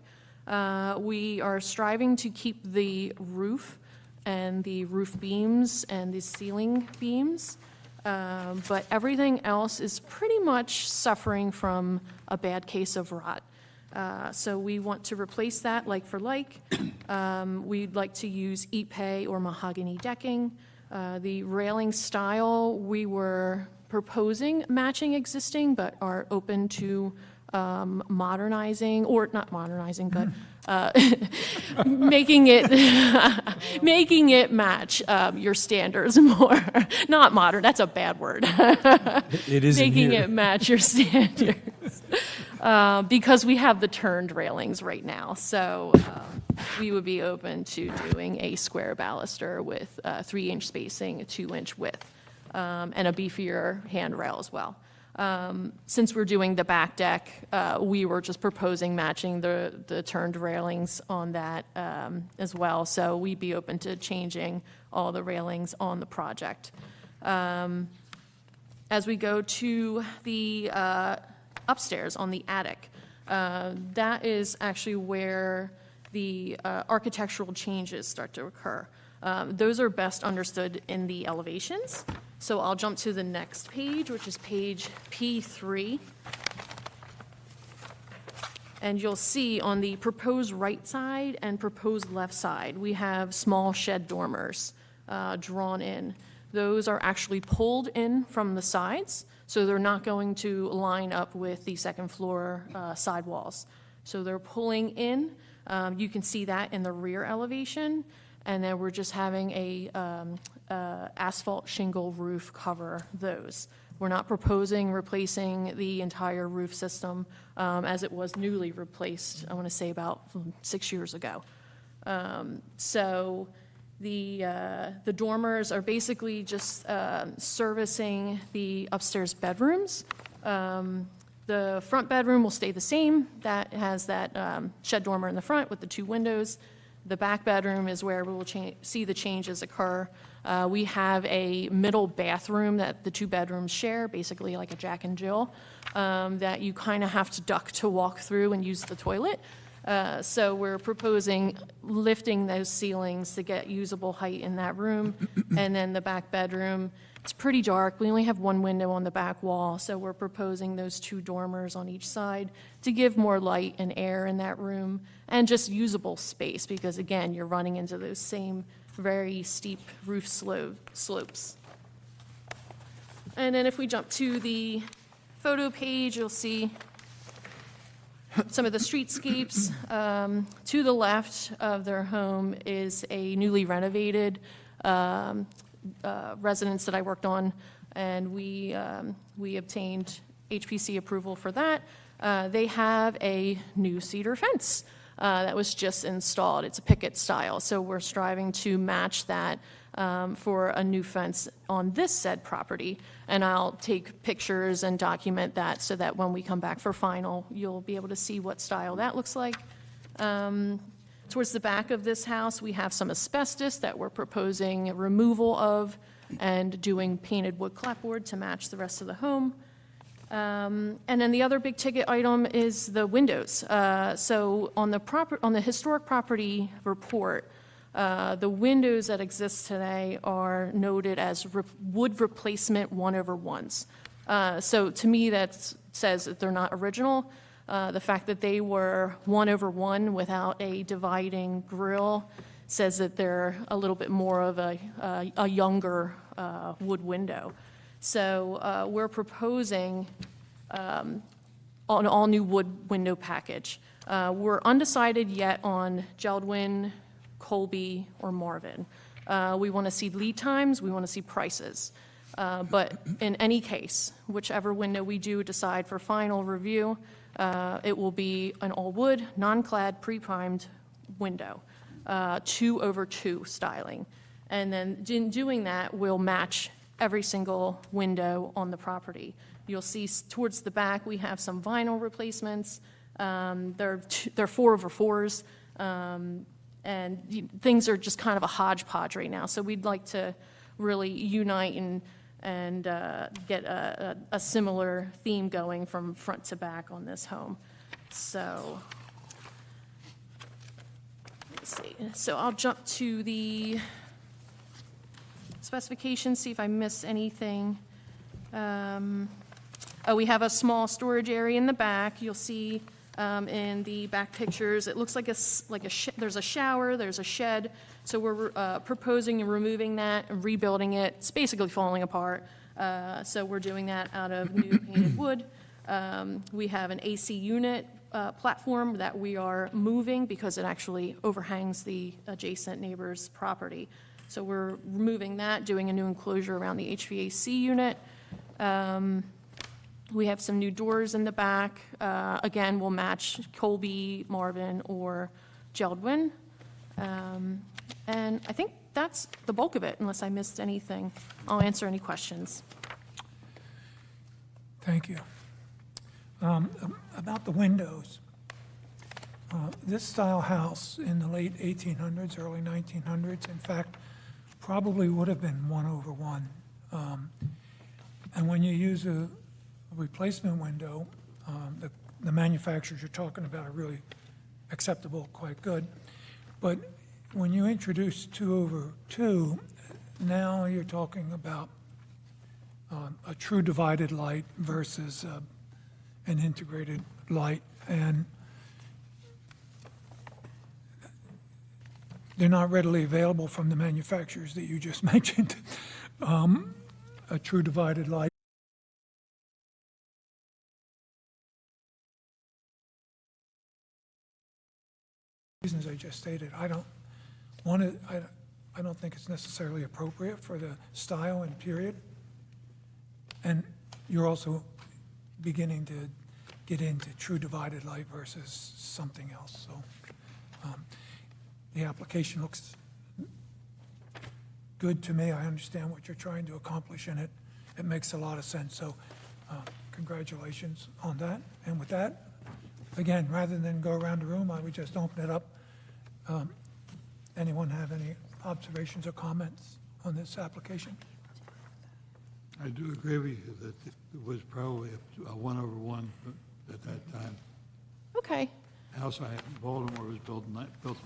We are striving to keep the roof and the roof beams and the ceiling beams, but everything else is pretty much suffering from a bad case of rot. So we want to replace that like for like. We'd like to use ipe or mahogany decking. The railing style, we were proposing matching existing, but are open to modernizing, or not modernizing, but making it match your standards more. Not modern, that's a bad word. It is Making it match your standards. Because we have the turned railings right now, so we would be open to doing a square baluster with 3-inch spacing, a 2-inch width, and a beefier handrail as well. Since we're doing the back deck, we were just proposing matching the turned railings on that as well, so we'd be open to changing all the railings on the project. As we go to the upstairs on the attic, that is actually where the architectural changes start to occur. Those are best understood in the elevations. So I'll jump to the next page, which is page P3. And you'll see on the proposed right side and proposed left side, we have small shed dormers drawn in. Those are actually pulled in from the sides, so they're not going to line up with the second floor sidewalls. So they're pulling in. You can see that in the rear elevation. And then we're just having a asphalt shingle roof cover those. We're not proposing replacing the entire roof system as it was newly replaced, I want to say about 6 years ago. So the dormers are basically just servicing the upstairs bedrooms. The front bedroom will stay the same. That has that shed dormer in the front with the 2 windows. The back bedroom is where we will see the changes occur. We have a middle bathroom that the 2 bedrooms share, basically like a Jack and Jill, that you kind of have to duck to walk through and use the toilet. So we're proposing lifting those ceilings to get usable height in that room. And then the back bedroom, it's pretty dark. We only have 1 window on the back wall, so we're proposing those 2 dormers on each side to give more light and air in that room and just usable space because, again, you're running into those same very steep roof slopes. And then if we jump to the photo page, you'll see some of the streetscapes. To the left of their home is a newly renovated residence that I worked on, and we obtained HPC approval for that. They have a new cedar fence that was just installed. It's a picket style, so we're striving to match that for a new fence on this said property. And I'll take pictures and document that so that when we come back for final, you'll be able to see what style that looks like. Towards the back of this house, we have some asbestos that we're proposing removal of and doing painted wood clapboard to match the rest of the home. And then the other big ticket item is the windows. So on the historic property report, the windows that exist today are noted as wood replacement 1/1s. So to me, that says that they're not original. The fact that they were 1/1 without a dividing grille says that they're a little bit more of a younger wood window. So we're proposing an all-new wood window package. We're undecided yet on Jeld-Wen, Colby, or Marvin. We want to see lead times, we want to see prices. But in any case, whichever window we do decide for final review, it will be an all-wood, non-clad, pre-primed window, 2/2 styling. And then in doing that, we'll match every single window on the property. You'll see towards the back, we have some vinyl replacements. They're 4/4s. And things are just kind of a hodgepodge right now. So we'd like to really unite and get a similar theme going from front to back on this home. So, let's see. So I'll jump to the specifications, see if I missed anything. We have a small storage area in the back. You'll see in the back pictures, it looks like there's a shower, there's a shed. So we're proposing removing that and rebuilding it. It's basically falling apart. So we're doing that out of new painted wood. We have an AC unit platform that we are moving because it actually overhangs the adjacent neighbor's property. So we're removing that, doing a new enclosure around the HVAC unit. We have some new doors in the back. Again, we'll match Colby, Marvin, or Jeld-Wen. And I think that's the bulk of it, unless I missed anything. I'll answer any questions. Thank you. About the windows, this style house in the late 1800s, early 1900s, in fact, probably would have been 1/1. And when you use a replacement window, the manufacturers you're talking about are really acceptable, quite good. But when you introduce 2/2, now you're talking about a true divided light versus an integrated light, and they're not readily available from the manufacturers that you just mentioned. A true divided light. Reasons I just stated, I don't think it's necessarily appropriate for the style and period. And you're also beginning to get into true divided light versus something else. So the application looks good to me. I understand what you're trying to accomplish in it. It makes a lot of sense. So congratulations on that. And with that, again, rather than go around the room, I would just open it up. Anyone have any observations or comments on this application? I do agree with you that it was probably a 1/1 at that time. Okay. The house I had in Baltimore was built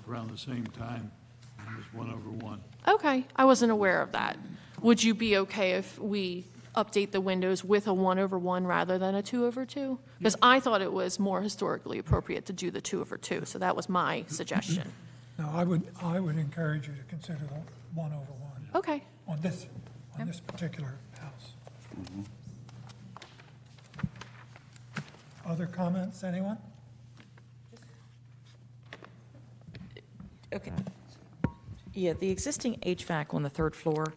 around the same time, and it was 1/1. Okay, I wasn't aware of that. Would you be okay if we update the windows with a 1/1 rather than a 2/2? Because I thought it was more historically appropriate to do the 2/2, so that was my suggestion. No, I would encourage you to consider the 1/1. Okay. On this particular house. Other comments, anyone? Okay. Yeah, the existing HVAC on the third floor,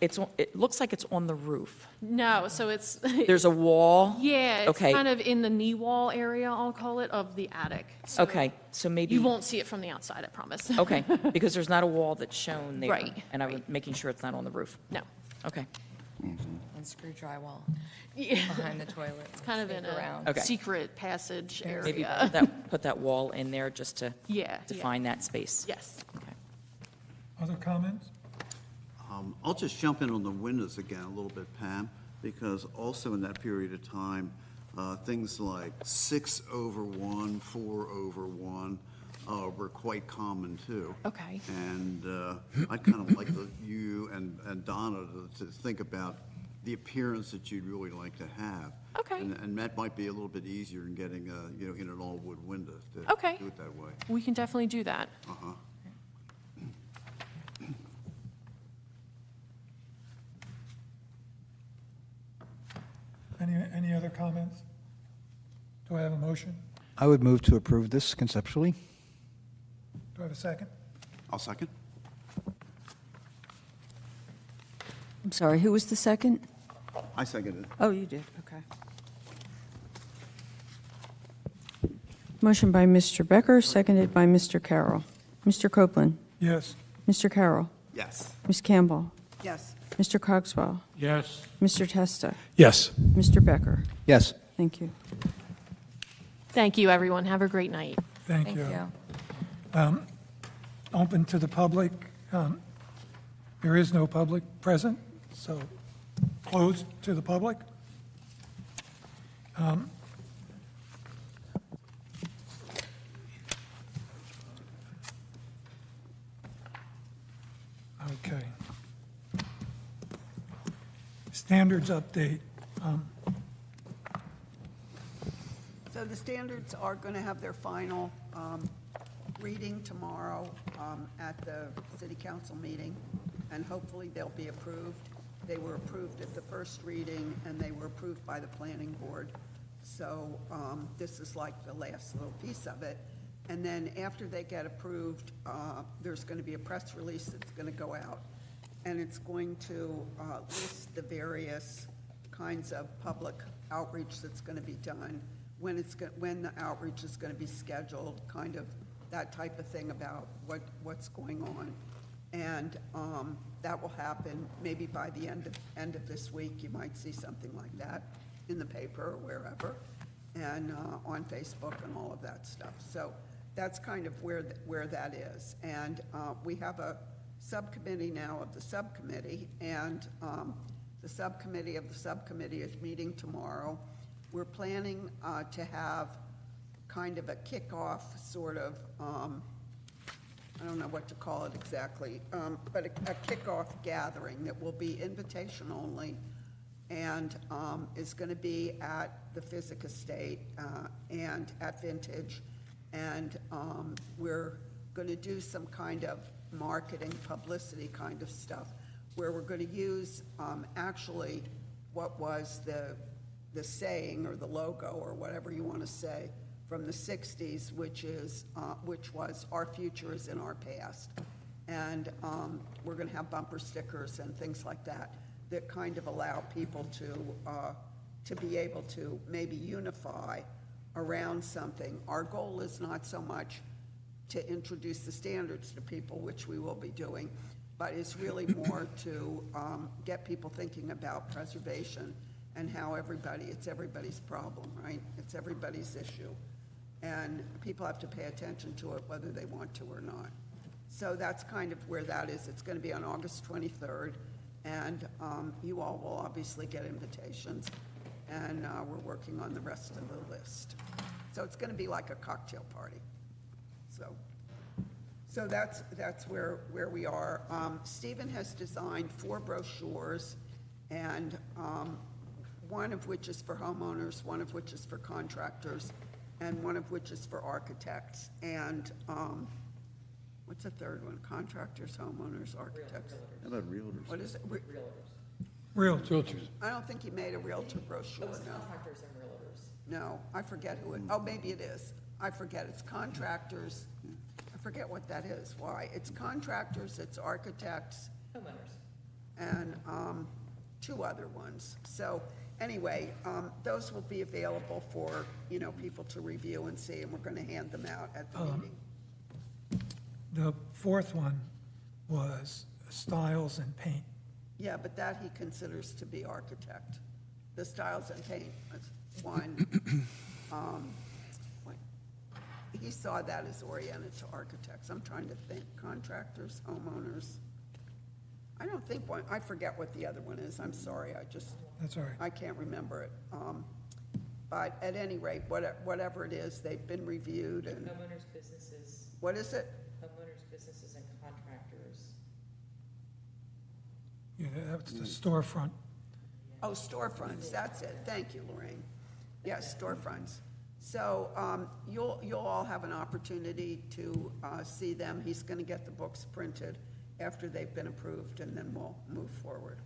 it looks like it's on the roof. No, so it's. There's a wall? Yeah, it's Okay. kind of in the knee wall area, I'll call it, of the attic. So Okay, so maybe. You won't see it from the outside, I promise. Okay, because there's not a wall that's shown there. Right, And I'm making sure it's not on the roof. No. Okay. And unscrew drywall Yeah. behind the toilet. It's kind of in around. a Okay. secret passage Maybe area. put that wall in there just to Yeah, define that space. Yes. Other comments? I'll just jump in on the windows again a little bit, Pam, because also in that period of time, things like 6/1, 4/1 were quite common too. Okay. And I kind of like you and Donna to think about the appearance that you'd really like to have. Okay. And that might be a little bit easier in getting, in an all-wood window to Okay. do it that way. We can definitely do that. Uh-huh. Any other comments? Do I have a motion? I would move to approve this conceptually. Do I have a second? I'll second. I'm sorry, who was the second? I seconded it. Oh, you did, okay. Motion by Mr. Becker, seconded by Mr. Carroll. Mr. Copeland? Yes. Mr. Carroll? Yes. Ms. Campbell? Yes. Mr. Cogswell? Yes. Mr. Testa? Yes. Mr. Becker? Yes. Thank you. Thank you, everyone. Have a great night. Thank you. Open to the public. There is no public present, so closed to the public. Okay. Standards update. So the standards are going to have their final reading tomorrow at the city council meeting, and hopefully they'll be approved. They were approved at the first reading, and they were approved by the planning board. So this is like the last little piece of it. And then after they get approved, there's going to be a press release that's going to go out, and it's going to list the various kinds of public outreach that's going to be done, when the outreach is going to be scheduled, kind of that type of thing about what's going on. And that will happen maybe by the end of this week. You might see something like that in the paper or wherever, and on Facebook and all of that stuff. So that's kind of where that is. And we have a subcommittee now of the subcommittee, and the subcommittee of the subcommittee is meeting tomorrow. We're planning to have kind of a kickoff sort of, I don't know what to call it exactly, but a kickoff gathering that will be invitation only, and is going to be at the Physic Estate and at Vintage. And we're going to do some kind of marketing, publicity kind of stuff, where we're going to use actually what was the saying or the logo or whatever you want to say from the 60s, which was "Our future is in our past." And we're going to have bumper stickers and things like that that kind of allow people to be able to maybe unify around something. Our goal is not so much to introduce the standards to people, which we will be doing, but it's really more to get people thinking about preservation and how it's everybody's problem, right? It's everybody's issue. And people have to pay attention to it whether they want to or not. So that's kind of where that is. It's going to be on August 23rd, and you all will obviously get invitations, and we're working on the rest of the list. So it's going to be like a cocktail party. So that's where we are. Stephen has designed 4 brochures, and one of which is for homeowners, one of which is for contractors, and one of which is for architects. And what's the third one? Contractors, homeowners, architects. How about realtors? What is it? Realtors. I don't think he made a realtor brochure, no. Contractors and realtors. No, I forget who it, oh, maybe it is. I forget, it's contractors. I forget what that is, why. It's contractors, it's architects. Homeowners. And 2 other ones. So anyway, those will be available for, people to review and see, and we're going to hand them out at the meeting. The 4th one was styles and paint. Yeah, but that he considers to be architect. The styles and paint is one. Wait. He saw that as oriented to architects. I'm trying to think, contractors, homeowners. I don't think one, I forget what the other one is. I'm sorry, That's all right. I can't remember it. But at any rate, whatever it is, they've been reviewed and, Homeowners, businesses, what is it? homeowners, businesses, and contractors. Yeah, that's the storefront. Oh, storefronts, that's it. Thank you, Lorraine. Yes, storefronts. So you'll all have an opportunity to see them. He's going to get the books printed after they've been approved, and then we'll move forward.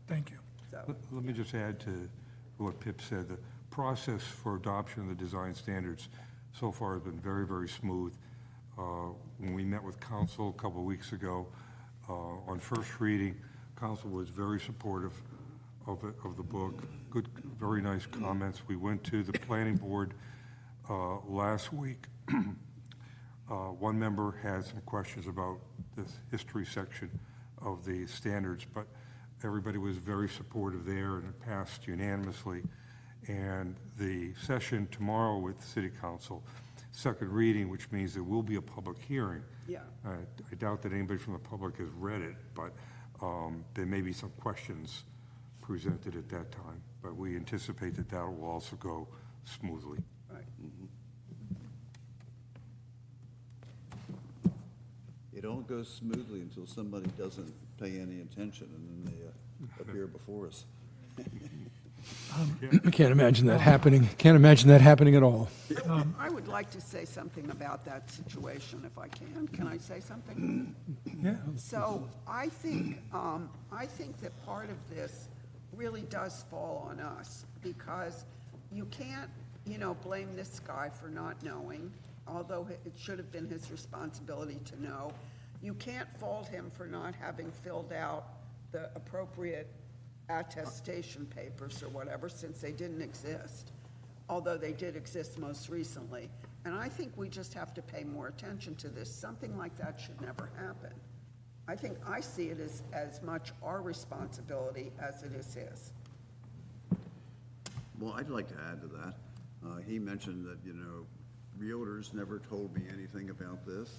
Thank you. So, Let me just add to what Pip said. The process for adoption of the design standards so far has been very, very smooth. When we met with council a couple of weeks ago, on first reading, council was very supportive of the book. Good, very nice comments. We went to the planning board last week. One member had some questions about the history section of the standards, but everybody was very supportive there, and it passed unanimously. And the session tomorrow with City Council, second reading, which means there will be a public hearing. yeah. I doubt that anybody from the public has read it, but there may be some questions presented at that time. But we anticipate that that will also go smoothly. Right. It all goes smoothly until somebody doesn't pay any attention, and then they appear before us. I can't imagine that happening. Can't imagine that happening at all. I would like to say something about that situation, if I can. Can I say something? Yeah. So I think that part of this really does fall on us, because you can't, blame this guy for not knowing, although it should have been his responsibility to know. You can't fault him for not having filled out the appropriate attestation papers or whatever, since they didn't exist, although they did exist most recently. And I think we just have to pay more attention to this. Something like that should never happen. I see it as much our responsibility as it is his. Well, I'd like to add to that. He mentioned that, realtors never told me anything about this,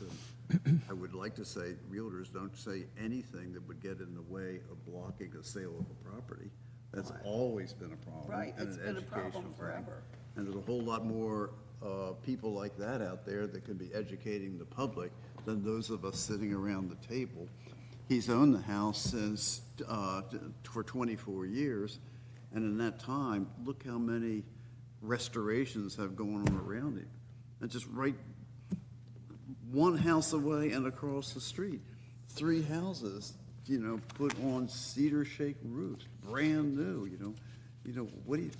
and I would like to say realtors don't say anything that would get in the way of blocking a sale of a property. That's always been a problem. Right, and it's an been a educational problem thing. forever. And there's a whole lot more people like that out there that could be educating the public than those of us sitting around the table. He's owned the house since, for 24 years, and in that time, look how many restorations have gone on around him. And just right one house away and across the street, 3 houses, put on cedar shake roofs, brand new, what do you,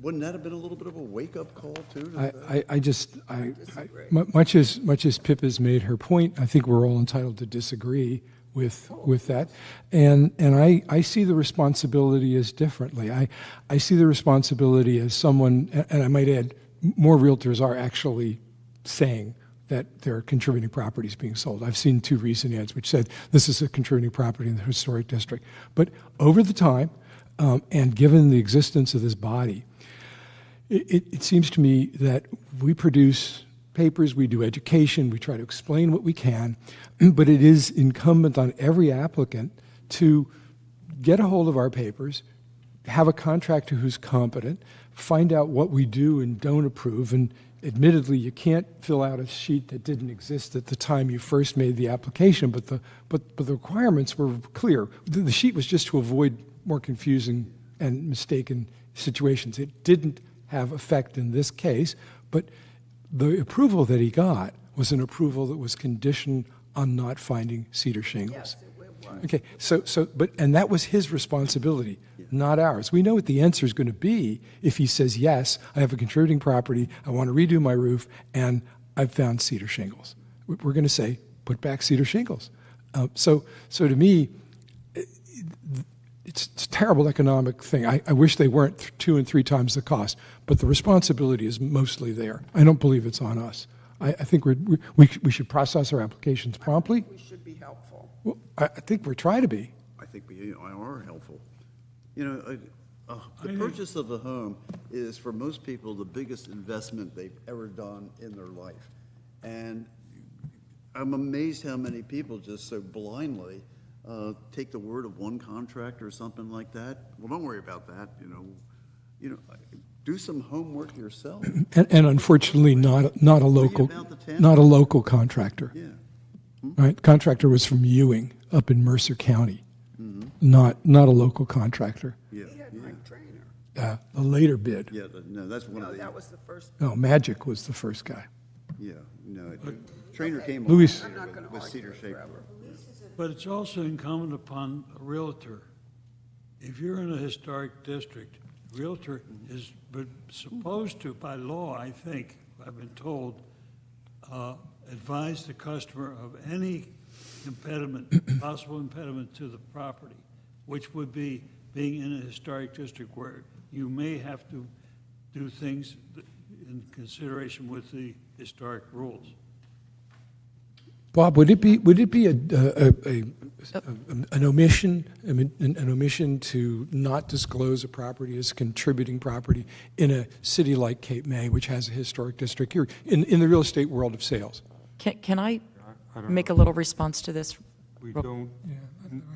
wouldn't that have been a little bit of a wake-up call, too? Much as Pip has made her point, I think we're all entitled to disagree with that. And I see the responsibility as differently. I see the responsibility as someone, and I might add, more realtors are actually saying that there are contributing properties being sold. I've seen 2 recent ads which said this is a contributing property in the historic district. But over the time, and given the existence of this body, it seems to me that we produce papers, we do education, we try to explain what we can, but it is incumbent on every applicant to get a hold of our papers, have a contractor who's competent, find out what we do and don't approve, and admittedly, you can't fill out a sheet that didn't exist at the time you first made the application, but the requirements were clear. The sheet was just to avoid more confusing and mistaken situations. It didn't have effect in this case, but the approval that he got was an approval that was conditioned on not finding cedar shingles. Yes, it was. Okay, and that was his responsibility, not ours. We know what the answer is going to be if he says, yes, I have a contributing property, I want to redo my roof, and I've found cedar shingles. We're going to say, put back cedar shingles. So to me, it's a terrible economic thing. I wish they weren't 2 and 3 times the cost, but the responsibility is mostly there. I don't believe it's on us. I think we should process our applications promptly. We should be helpful. I think we're trying to be. I think we are helpful. You know, the purchase of a home is, for most people, the biggest investment they've ever done in their life. And I'm amazed how many people just so blindly take the word of one contractor or something like that. Well, don't worry about that, you know, do some homework yourself. And unfortunately, not a local contractor. Yeah. Right? Contractor was from Ewing up in Mercer County, not a local contractor. Yeah. A later bid. Yeah, no, that's one of the. That was the first. No, Magic was the first guy. Yeah, no, Trainer came Louis- with Cedar Shaker. But it's also incumbent upon a realtor. If you're in a historic district, realtor is supposed to, by law, I think, I've been told, advise the customer of any impediment, possible impediment to the property, which would be being in a historic district where you may have to do things in consideration with the historic rules. Bob, would it be an omission to not disclose a property as contributing property in a city like Cape May, which has a historic district here in the real estate world of sales? Can I don't make a know. little response to this? We don't,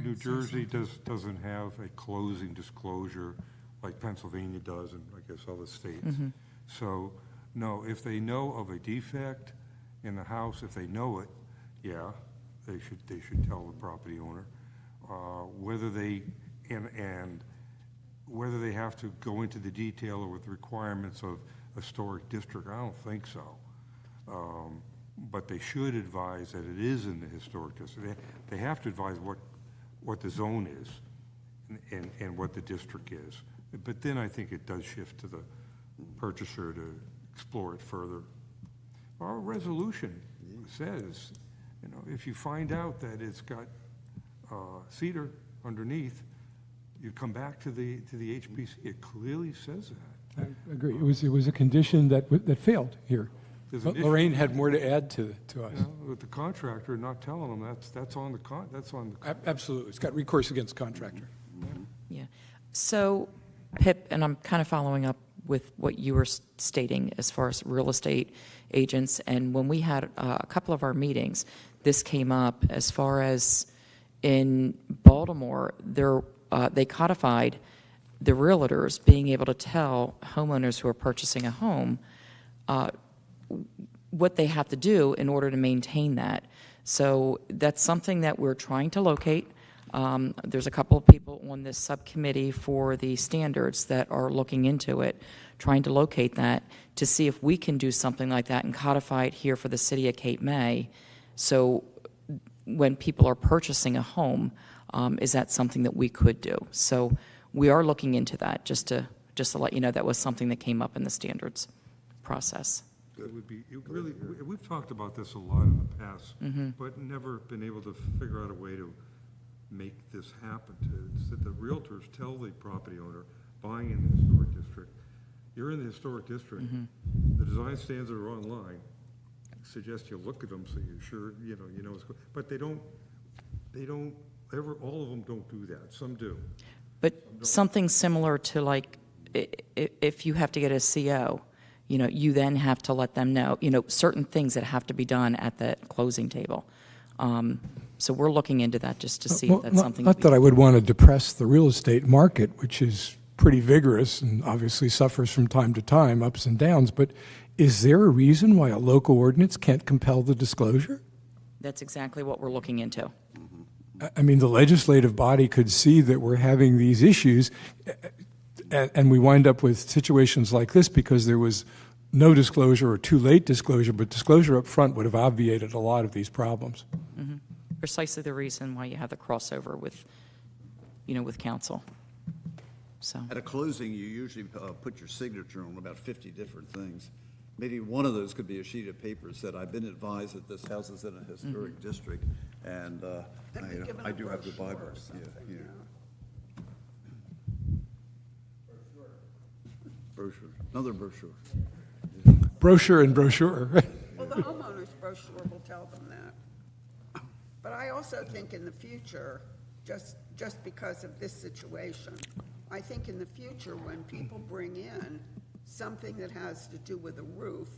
New Jersey doesn't have a closing disclosure like Pennsylvania does, and I guess other states. So, no, if they know of a defect in the house, if they know it, yeah, they should tell the property owner. Whether they, and whether they have to go into the detail or with requirements of a historic district, I don't think so. But they should advise that it is in the historic district. They have to advise what the zone is and what the district is. But then I think it does shift to the purchaser to explore it further. Our resolution says, if you find out that it's got cedar underneath, you come back to the HPC. It clearly says that. I agree. It was a condition that failed here. There's an issue. Lorraine had more to add to us. With the contractor not telling them, that's on the Absolutely. It's got recourse against contractor. Yeah. So, Pip, and I'm kind of following up with what you were stating as far as real estate agents, and when we had a couple of our meetings, this came up as far as in Baltimore, they codified the realtors being able to tell homeowners who are purchasing a home what they have to do in order to maintain that. So that's something that we're trying to locate. There's a couple of people on this subcommittee for the standards that are looking into it, trying to locate that to see if we can do something like that and codify it here for the city of Cape May. So when people are purchasing a home, is that something that we could do? So we are looking into that, just to let you know that was something that came up in the standards process. It would be, we've talked about this a lot in the past, but never been able to figure out a way to make this happen. That the realtors tell the property owner buying in the historic district, you're in the historic district, the design standards are online, suggest you look at them so you're sure, you know what's going, but they don't ever, all of them don't do that. Some do. But something similar to like, if you have to get a CO, you then have to let them know, certain things that have to be done at the closing table. So we're looking into that just to see if that's something. Not that I would want to depress the real estate market, which is pretty vigorous and obviously suffers from time to time, ups and downs, but is there a reason why a local ordinance can't compel the disclosure? That's exactly what we're looking into. I mean, the legislative body could see that we're having these issues, and we wind up with situations like this because there was no disclosure or too late disclosure, but disclosure up front would have obviated a lot of these problems. Precisely the reason why you have the crossover with, with council. So At a closing, you usually put your signature on about 50 different things. Maybe one of those could be a sheet of paper that said, I've been advised that this house is in a historic district, and I do have the Bibles. Yeah. Brochure, another brochure. Brochure and brochure. Well, the homeowner's brochure will tell them that. But I also think in the future, just because of this situation, I think in the future, when people bring in something that has to do with a roof,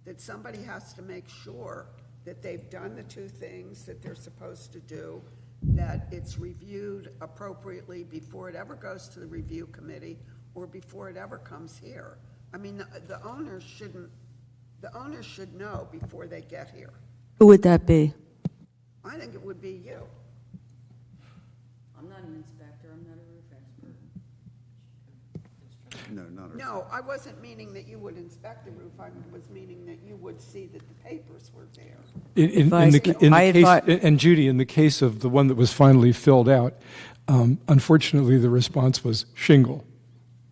that somebody has to make sure that they've done the two things that they're supposed to do, that it's reviewed appropriately before it ever goes to the review committee or before it ever comes here. I mean, the owners should know before they get here. Who would that be? I think it would be you. I'm not an inspector, I'm not a roof expert. No, not No, I wasn't meaning that you would inspect the roof. I was meaning that you would see that the papers were there. And Judy, in the case of the one that was finally filled out, unfortunately, the response was shingle.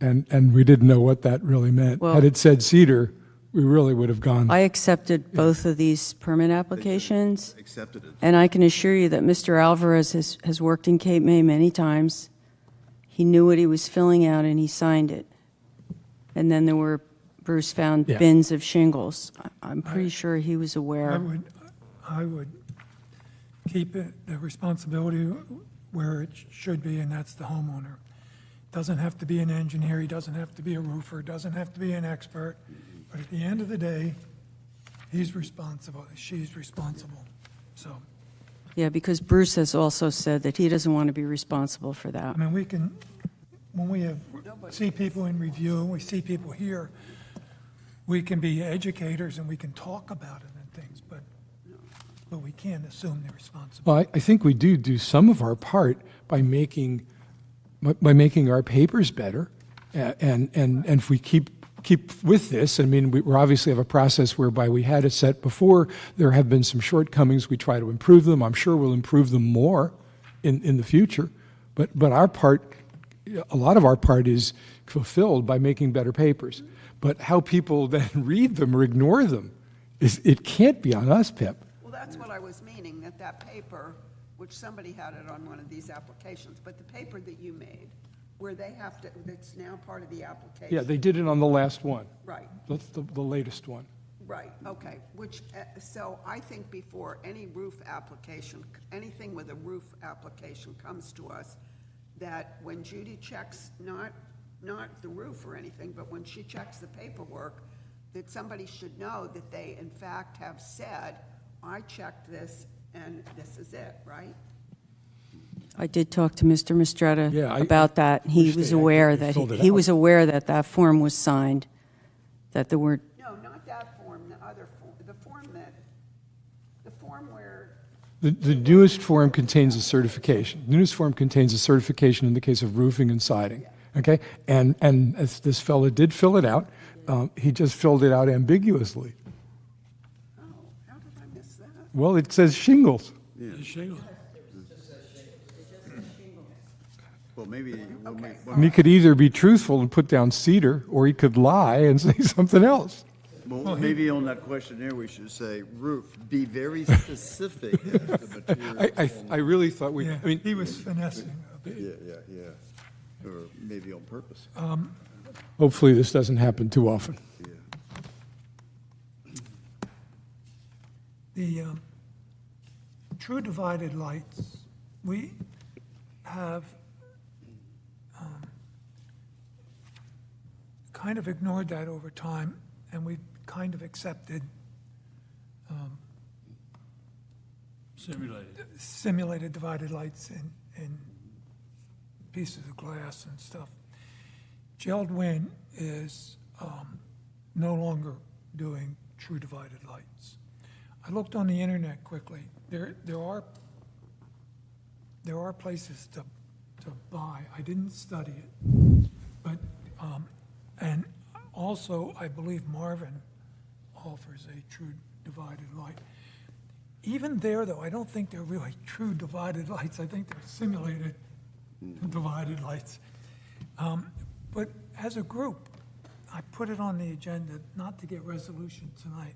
And we didn't know what that really meant. Well- Had it said cedar, we really would have gone. I accepted both of these permit applications, accepted it. and I can assure you that Mr. Alvarez has worked in Cape May many times. He knew what he was filling out, and he signed it. And then Bruce found Yeah. bins of shingles. I'm pretty sure he was aware. I would keep it, the responsibility where it should be, and that's the homeowner. Doesn't have to be an engineer, he doesn't have to be a roofer, doesn't have to be an expert, but at the end of the day, he's responsible, she's responsible, so. Yeah, because Bruce has also said that he doesn't want to be responsible for that. I mean, we can, when we see people in review, we see people here, we can be educators and we can talk about it and things, but we can't assume they're responsible. Well, I think we do some of our part by making our papers better. And if we keep with this, I mean, we obviously have a process whereby we had it set before. There have been some shortcomings. We try to improve them. I'm sure we'll improve them more in the future. But our part, a lot of our part is fulfilled by making better papers. But how people then read them or ignore them, it can't be on us, Pip. Well, that's what I was meaning, that paper, which somebody had it on one of these applications, but the paper that you made, where they have to, that's now part of the application. Yeah, they did it on the last one. Right. That's the latest one. Right, okay, so I think before any roof application, anything with a roof application comes to us, that when Judy checks, not the roof or anything, but when she checks the paperwork, that somebody should know that they in fact have said, I checked this and this is it, right? I did talk to Mr. Mistretta Yeah, about that. He wish was they had aware that, filled it he out. was aware that that form was signed, that there were, No, not that form, the other form, the form where, The newest form contains a certification. The newest form contains a certification in the case of roofing and siding, okay? And as this fellow did fill it out, he just filled it out ambiguously. oh, how did I miss that? Well, it says shingles. The shingle. Well, maybe we'll make, And he could either be truthful and put down cedar, or he could lie and say something else. well, maybe on that questionnaire, we should say roof, be very specific as to the material. I really thought Yeah, I mean, he was finessing a bit. Yeah. Or maybe on purpose. hopefully this doesn't happen too often. The true divided lights, we have kind of ignored that over time, and we've kind of accepted simulated divided lights in pieces of glass and stuff. Geldwin is no longer doing true divided lights. I looked on the internet quickly. There are places to buy. I didn't study it, but and also I believe Marvin offers a true divided light. Even there, though, I don't think they're really true divided lights. I think they're simulated divided lights. But as a group, I put it on the agenda not to get resolution tonight,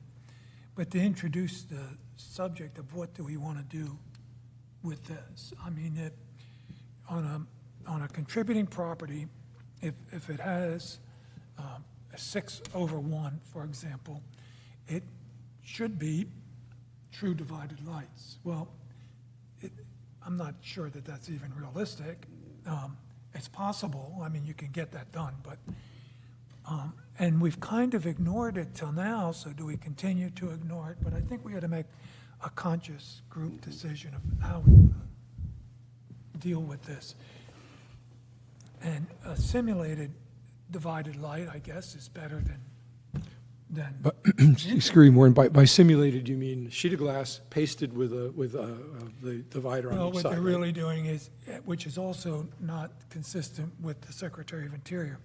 but to introduce the subject of what do we want to do with this. I mean, on a contributing property, if it has a 6/1, for example, it should be true divided lights. Well, I'm not sure that that's even realistic. It's possible, I mean, you can get that done, but, and we've kind of ignored it till now, so do we continue to ignore it? But I think we ought to make a conscious group decision of how we want to deal with this. And a simulated divided light, I guess, is better than But, excuse me, Warren, by simulated, you mean sheet of glass pasted with the divider on Well, each what side, they're right? really doing is, which is also not consistent with the Secretary of Interior,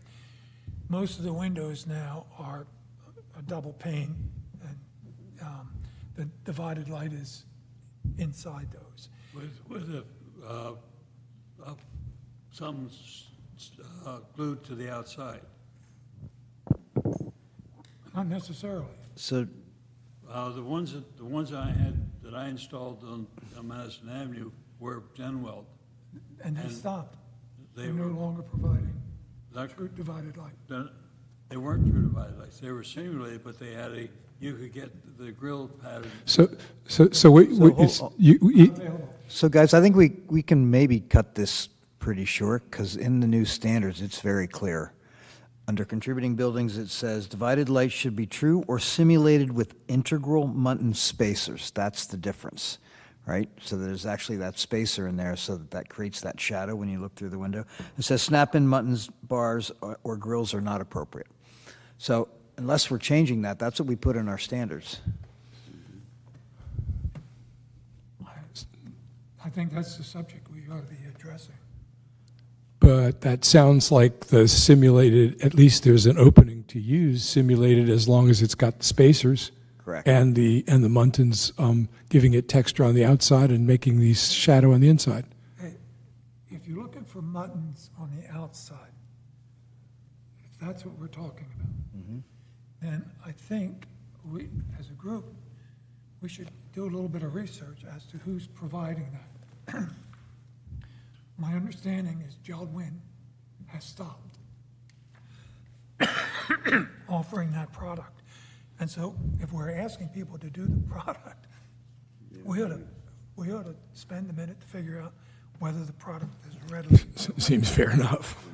most of the windows now are a double pane, and the divided light is inside those. With something glued to the outside. Not necessarily. So, The ones that I installed on Madison Avenue were Genweld. And they And stopped. they They're no were- longer providing That- true divided light. They weren't true divided lights. They were simulated, but they had you could get the grill pattern. So So guys, I think we can maybe cut this pretty short, because in the new standards, it's very clear. Under contributing buildings, it says divided light should be true or simulated with integral Munton spacers. That's the difference, right? So there's actually that spacer in there, so that creates that shadow when you look through the window. It says snap-in Muntons bars or grills are not appropriate. So unless we're changing that, that's what we put in our standards. I think that's the subject we ought to be addressing. But that sounds like the simulated, at least there's an opening to use simulated as long as it's got the spacers. Correct. And the Muntons giving it texture on the outside and making the shadow on the inside. Hey, if you're looking for muttons on the outside, if that's what we're talking about, then I think we, as a group, we should do a little bit of research as to who's providing that. My understanding is Jeld-Wen has stopped offering that product. And so if we're asking people to do the product, we ought to spend a minute to figure out whether the product is readily. Seems fair enough.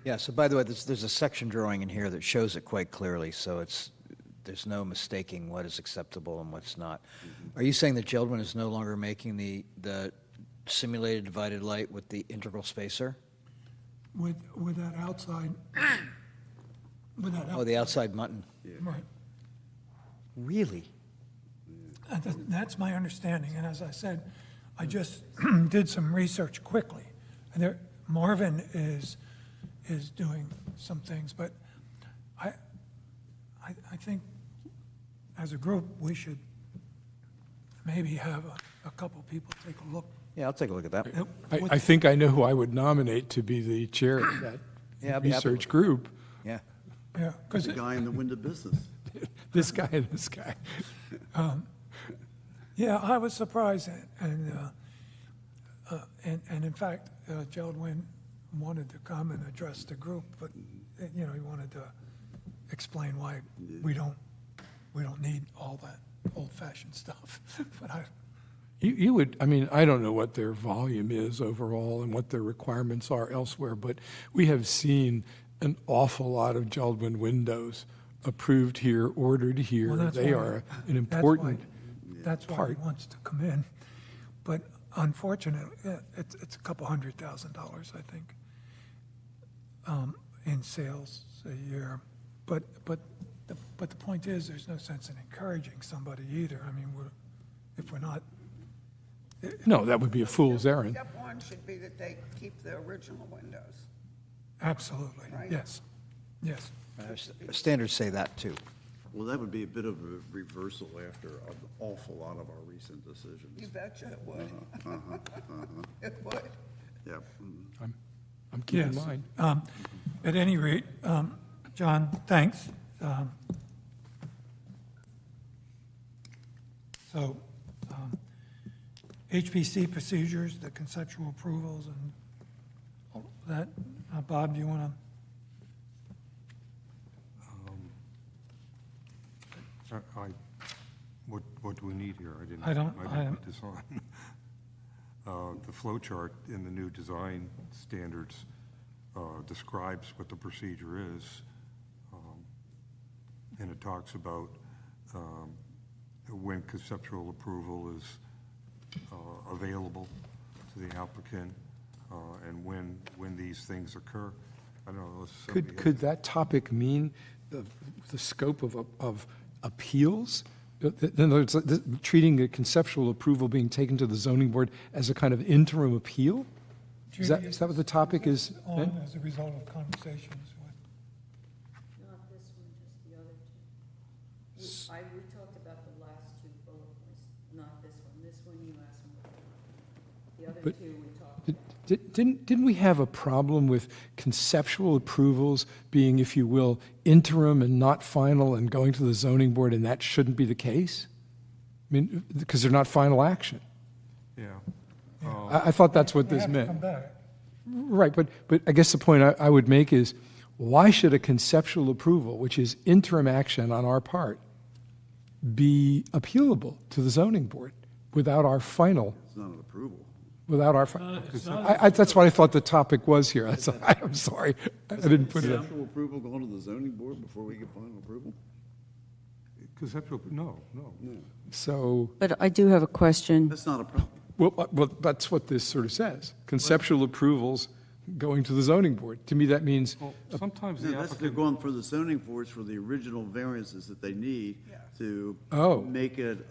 Yeah, so by the way, there's a section drawing in here that shows it quite clearly, so there's no mistaking what is acceptable and what's not. Are you saying that Jeld-Wen is no longer making the simulated divided light with the integral spacer? With that outside, Oh, the outside Munton. right. Really? And that's my understanding, and as I said, I just did some research quickly. And there, Marvin is doing some things, but I think as a group, we should maybe have a couple people take a look. Yeah, I'll take a look at that. I think I know who I would nominate to be the chair of that Yeah, I'd be happy to research group. Yeah. Yeah, because The guy in the window business. This guy and this guy. yeah, I was surprised, and in fact, Jeld-Wen wanted to come and address the group, but he wanted to explain why we don't need all that old-fashioned stuff. But You would, I mean, I don't know what their volume is overall and what their requirements are elsewhere, but we have seen an awful lot of Jeld-Wen windows approved here, ordered here. Well, that's They why- are an important That's why he part. wants to come in. But unfortunately, it's a couple $100,000, I think, in sales a year. But the point is, there's no sense in encouraging somebody either. I mean, if we're not. No, that would be a fool's errand. Step one should be that they keep the original windows. Absolutely, Right. yes, yes. Standards say that, too. Well, that would be a bit of a reversal after an awful lot of our recent decisions. You betcha it would. It would. Yep. I'm keeping Yes. mine. At any rate, John, thanks. So, HPC procedures, the conceptual approvals and all that. Bob, do you want What do we need here? I don't- put this on. the flow chart in the new design standards describes what the procedure is. And it talks about when conceptual approval is available to the applicant, and when these things occur. I don't know. Could that topic mean the scope of appeals? In other words, treating a conceptual approval being taken to the zoning board as a kind of interim appeal? Is that what the topic is? On as a result of conversations with. Not this one, just the other two. We talked about the last two bullet points, not this one. This one you asked me about. The other But- two we talked about. Didn't we have a problem with conceptual approvals being, if you will, interim and not final and going to the zoning board, and that shouldn't be the case? I mean, because they're not final action. Yeah. I thought that's what They this have to meant. come back. Right, but I guess the point I would make is, why should a conceptual approval, which is interim action on our part, be appealable to the zoning board without our final? It's not an approval. Without our, that's what I thought the topic was here. I'm sorry, I didn't put it up. Conceptual approval going to the zoning board before we get final approval? Conceptual, no. So, But I do have a question. That's not a problem. well, that's what this sort of says. Conceptual approvals going to the zoning board. To me, that means, Well, sometimes No, the they're applicant, going for the zoning boards for the original variances that they need to Oh. make it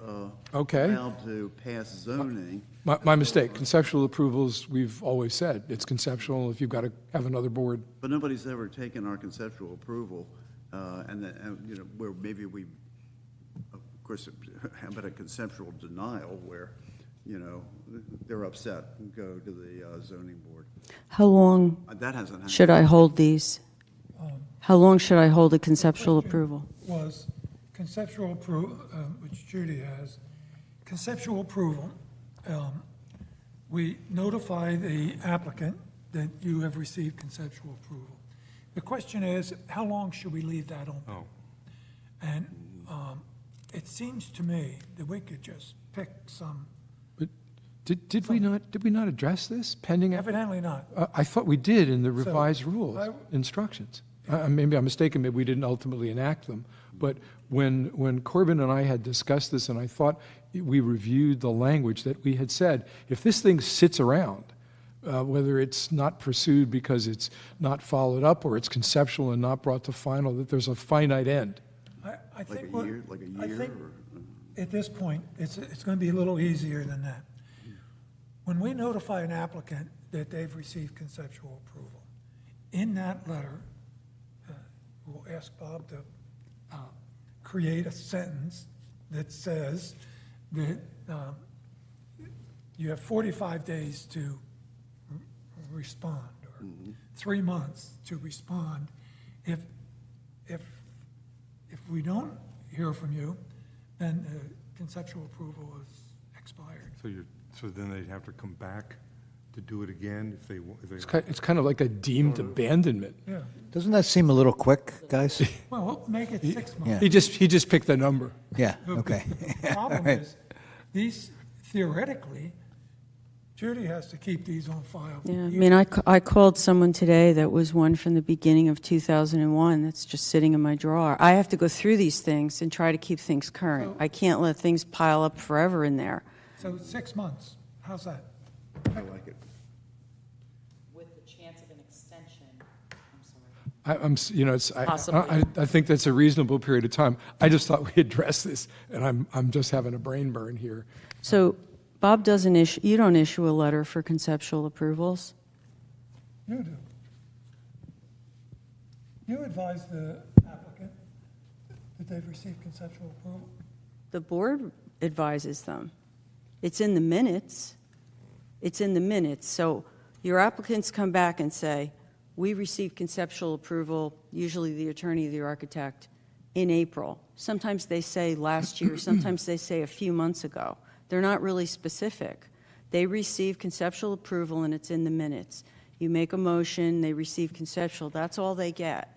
Okay. allowed to pass zoning. my mistake, conceptual approvals, we've always said, it's conceptual if you've got to have another board. But nobody's ever taken our conceptual approval, and where maybe we, of course, how about a conceptual denial where, they're upset and go to the zoning board. How long That hasn't happened. should I hold these? How long should I hold a conceptual approval? Was conceptual approval, which Judy has, conceptual approval, we notify the applicant that you have received conceptual approval. The question is, how long should we leave that open? oh, And it seems to me that we could just pick some, But did we not address this pending? evidently not. I thought we did in the So, revised rules, instructions. Maybe I'm mistaken, maybe we didn't ultimately enact them. But when Corbin and I had discussed this, and I thought we reviewed the language that we had said, if this thing sits around, whether it's not pursued because it's not followed up or it's conceptual and not brought to final, that there's a finite end. I Like think a what- year, like a I year? think or- at this point, it's going to be a little easier than that. When we notify an applicant that they've received conceptual approval, in that letter, we'll ask Bob to create a sentence that says that you have 45 days to respond, or 3 months to respond. If we don't hear from you, then conceptual approval is expired. so then they'd have to come back to do it again if they. It's kind of like a deemed abandonment. Yeah. Doesn't that seem a little quick, guys? Well, we'll make it 6 months. He just picked the number. Yeah, okay. The problem All right. is, these, theoretically, Judy has to keep these on file. Yeah, I mean, I called someone today that was one from the beginning of 2001 that's just sitting in my drawer. I have to go through these things and try to keep things current. I can't let things pile up forever in there. So 6 months, how's that? I like it. With the chance of an extension, I'm sorry. I think that's a reasonable period of time. I just thought we addressed this, and I'm just having a brain burn here. So Bob doesn't issue, you don't issue a letter for conceptual approvals? You do. You advise the applicant that they've received conceptual approval. The board advises them. It's in the minutes. It's in the minutes. So your applicants come back and say, we received conceptual approval, usually the attorney, the architect, in April. Sometimes they say last year, sometimes they say a few months ago. They're not really specific. They receive conceptual approval and it's in the minutes. You make a motion, they receive conceptual, that's all they get.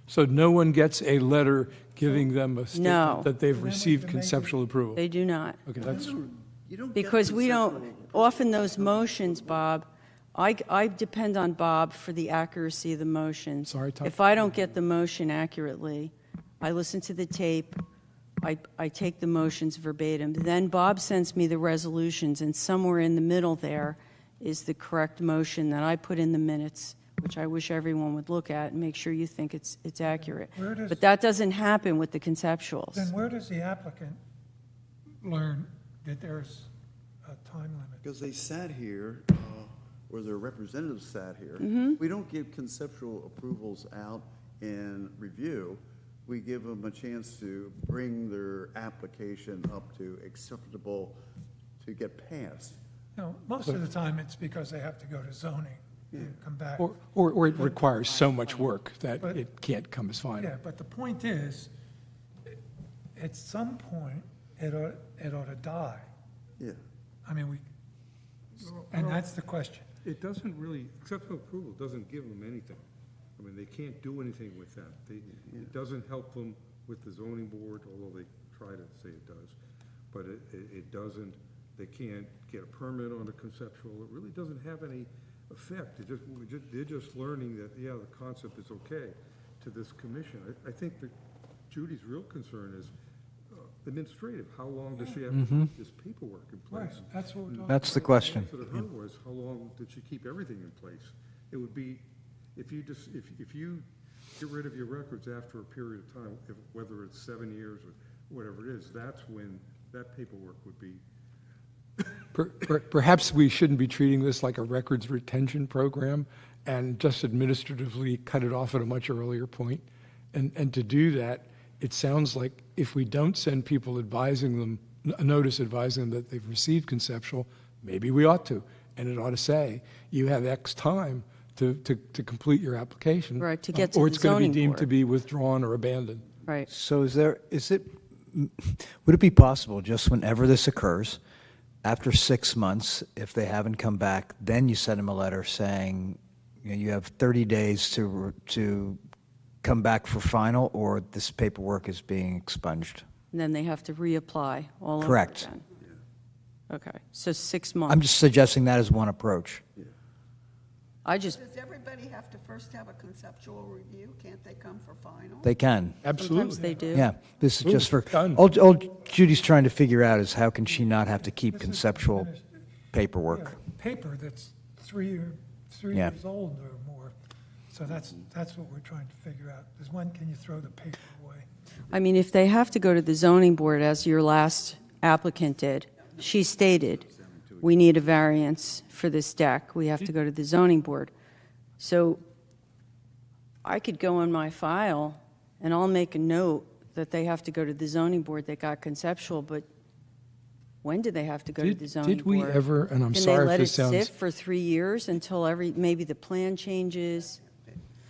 So no one gets a letter giving them a No. statement that they've received conceptual approval? They do not. Okay, that's, Because we don't, often those motions, Bob, I depend on Bob for the accuracy of the motions. Sorry, Tom. If I don't get the motion accurately, I listen to the tape, I take the motions verbatim, then Bob sends me the resolutions, and somewhere in the middle there is the correct motion that I put in the minutes, which I wish everyone would look at and make sure you think it's accurate. Where does- But that doesn't happen with the conceptuals. Then where does the applicant learn that there's a time limit? Because they sat here, or their representatives sat here. Mm-hmm. We don't give conceptual approvals out in review. We give them a chance to bring their application up to acceptable, to get passed. You know, most of the time, it's because they have to go to zoning and come back. Or it requires so much work that But- it can't come as final. Yeah, but the point is, at some point, it ought to die. Yeah. I mean, and that's the question. It doesn't really, acceptable approval doesn't give them anything. I mean, they can't do anything with that. It doesn't help them with the zoning board, although they try to say it does. But it doesn't, they can't get a permit on a conceptual. It really doesn't have any effect. They're just learning that, yeah, the concept is okay to this commission. I think that Judy's real concern is administrative. How long does she have to keep this paperwork in place? Right, that's what we're talking That's the question. The answer to her was, how long did she keep everything in place? It would be, if you get rid of your records after a period of time, whether it's 7 years or whatever it is, that's when that paperwork would be. Perhaps we shouldn't be treating this like a records retention program and just administratively cut it off at a much earlier point. And to do that, it sounds like if we don't send people advising them, a notice advising them that they've received conceptual, maybe we ought to. And it ought to say, you have X time to complete your application. Right, to get to Or the it's going to zoning be deemed board. to be withdrawn or abandoned. Right. So would it be possible, just whenever this occurs, after 6 months, if they haven't come back, then you send them a letter saying, you have 30 days to come back for final, or this paperwork is being expunged? And then they have to reapply all over Correct. again. Okay, so 6 months. I'm just suggesting that as one approach. Does everybody have to first have a conceptual review? Can't they come for final? They can. Sometimes they do. Yeah, this is just for, done. all Judy's trying to figure out is how can she not have to keep conceptual paperwork? Paper that's 3 Yeah. years old or more. So that's what we're trying to figure out, is when can you throw the paper away? I mean, if they have to go to the zoning board, as your last applicant did, she stated, we need a variance for this deck. We have to go to the zoning board. So I could go in my file and I'll make a note that they have to go to the zoning board. They got conceptual, but when do they have to go to the zoning board? Did we ever, and I'm Can sorry they if let it this sounds... sit for 3 years until maybe the plan changes?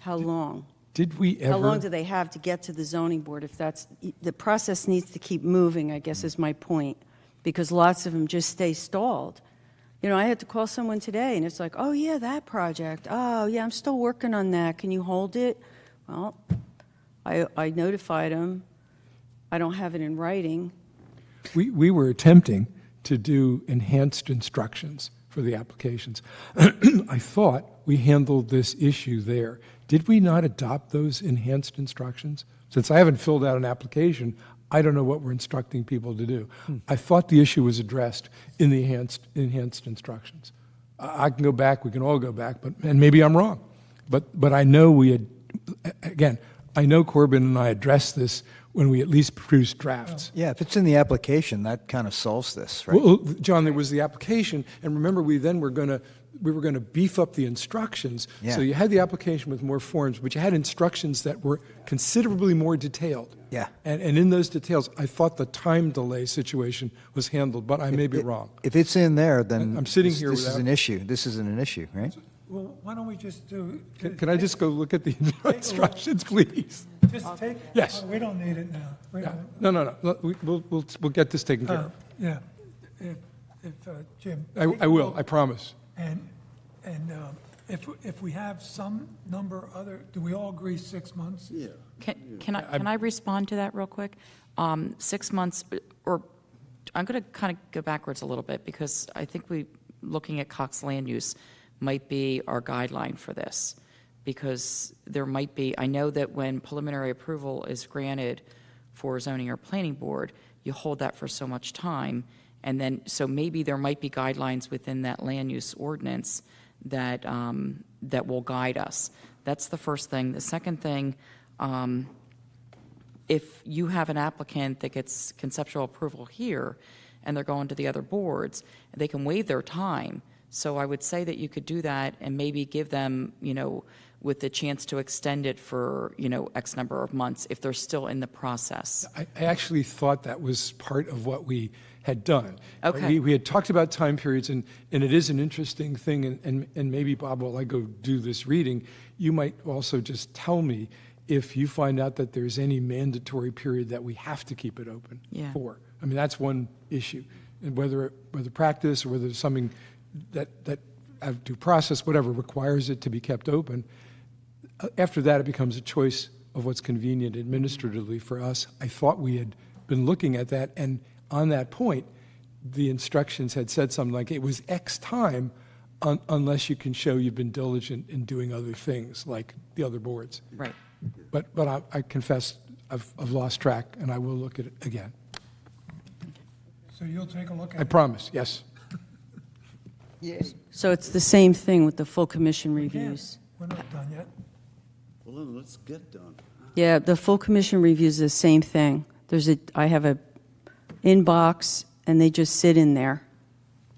How long? Did we ever... How long do they have to get to the zoning board if that's, the process needs to keep moving, I guess is my point, because lots of them just stay stalled. You know, I had to call someone today and it's like, oh yeah, that project. Oh yeah, I'm still working on that. Can you hold it? Well, I notified them. I don't have it in writing. We were attempting to do enhanced instructions for the applications. I thought we handled this issue there. Did we not adopt those enhanced instructions? Since I haven't filled out an application, I don't know what we're instructing people to do. I thought the issue was addressed in the enhanced instructions. I can go back, we can all go back, and maybe I'm wrong. But I know we had, again, I know Corbin and I addressed this when we at least produced drafts. Yeah, if it's in the application, that kind of solves this, right? Well, John, there was the application, and remember, we were going to beef up the instructions. Yeah. So you had the application with more forms, but you had instructions that were considerably more detailed. Yeah. And in those details, I thought the time delay situation was handled, but I may be wrong. If it's in there, then I'm sitting this here this is without- an issue. This isn't an issue, right? Well, why don't we just do? Can I just go look at the instructions, please? Just take? Yes. We don't need it now. Wait a Yeah. minute. No. We'll get this taken care of. Yeah. If Jim. I will, I promise. And if we have some number other, do we all agree 6 months? Yeah. Can I respond to that real quick? 6 months, or I'm going to kind of go backwards a little bit, because I think looking at Cox land use might be our guideline for this, because there might be, I know that when preliminary approval is granted for zoning or planning board, you hold that for so much time, and then, so maybe there might be guidelines within that land use ordinance that, that will guide us. That's the first thing. The second thing, if you have an applicant that gets conceptual approval here, and they're going to the other boards, they can waive their time. So I would say that you could do that and maybe give them, with the chance to extend it for, X number of months if they're still in the process. I actually thought that was part of what we had done. Okay. We had talked about time periods, and it is an interesting thing, and maybe, Bob, while I go do this reading, you might also just tell me if you find out that there's any mandatory period that we have to keep it open for. I mean, that's one issue. And whether practice or whether there's something that due process, whatever, requires it to be kept open, after that, it becomes a choice of what's convenient administratively for us. I thought we had been looking at that, and on that point, the instructions had said something like it was X time unless you can show you've been diligent in doing other things like the other boards. Right. But I confess I've lost track, and I will look at it again. So you'll take a look at I it? promise, yes. So it's the same thing with the full commission reviews. We're not done yet. Well, then let's get done. Yeah, the full commission reviews the same thing. I have a inbox, and they just sit in there,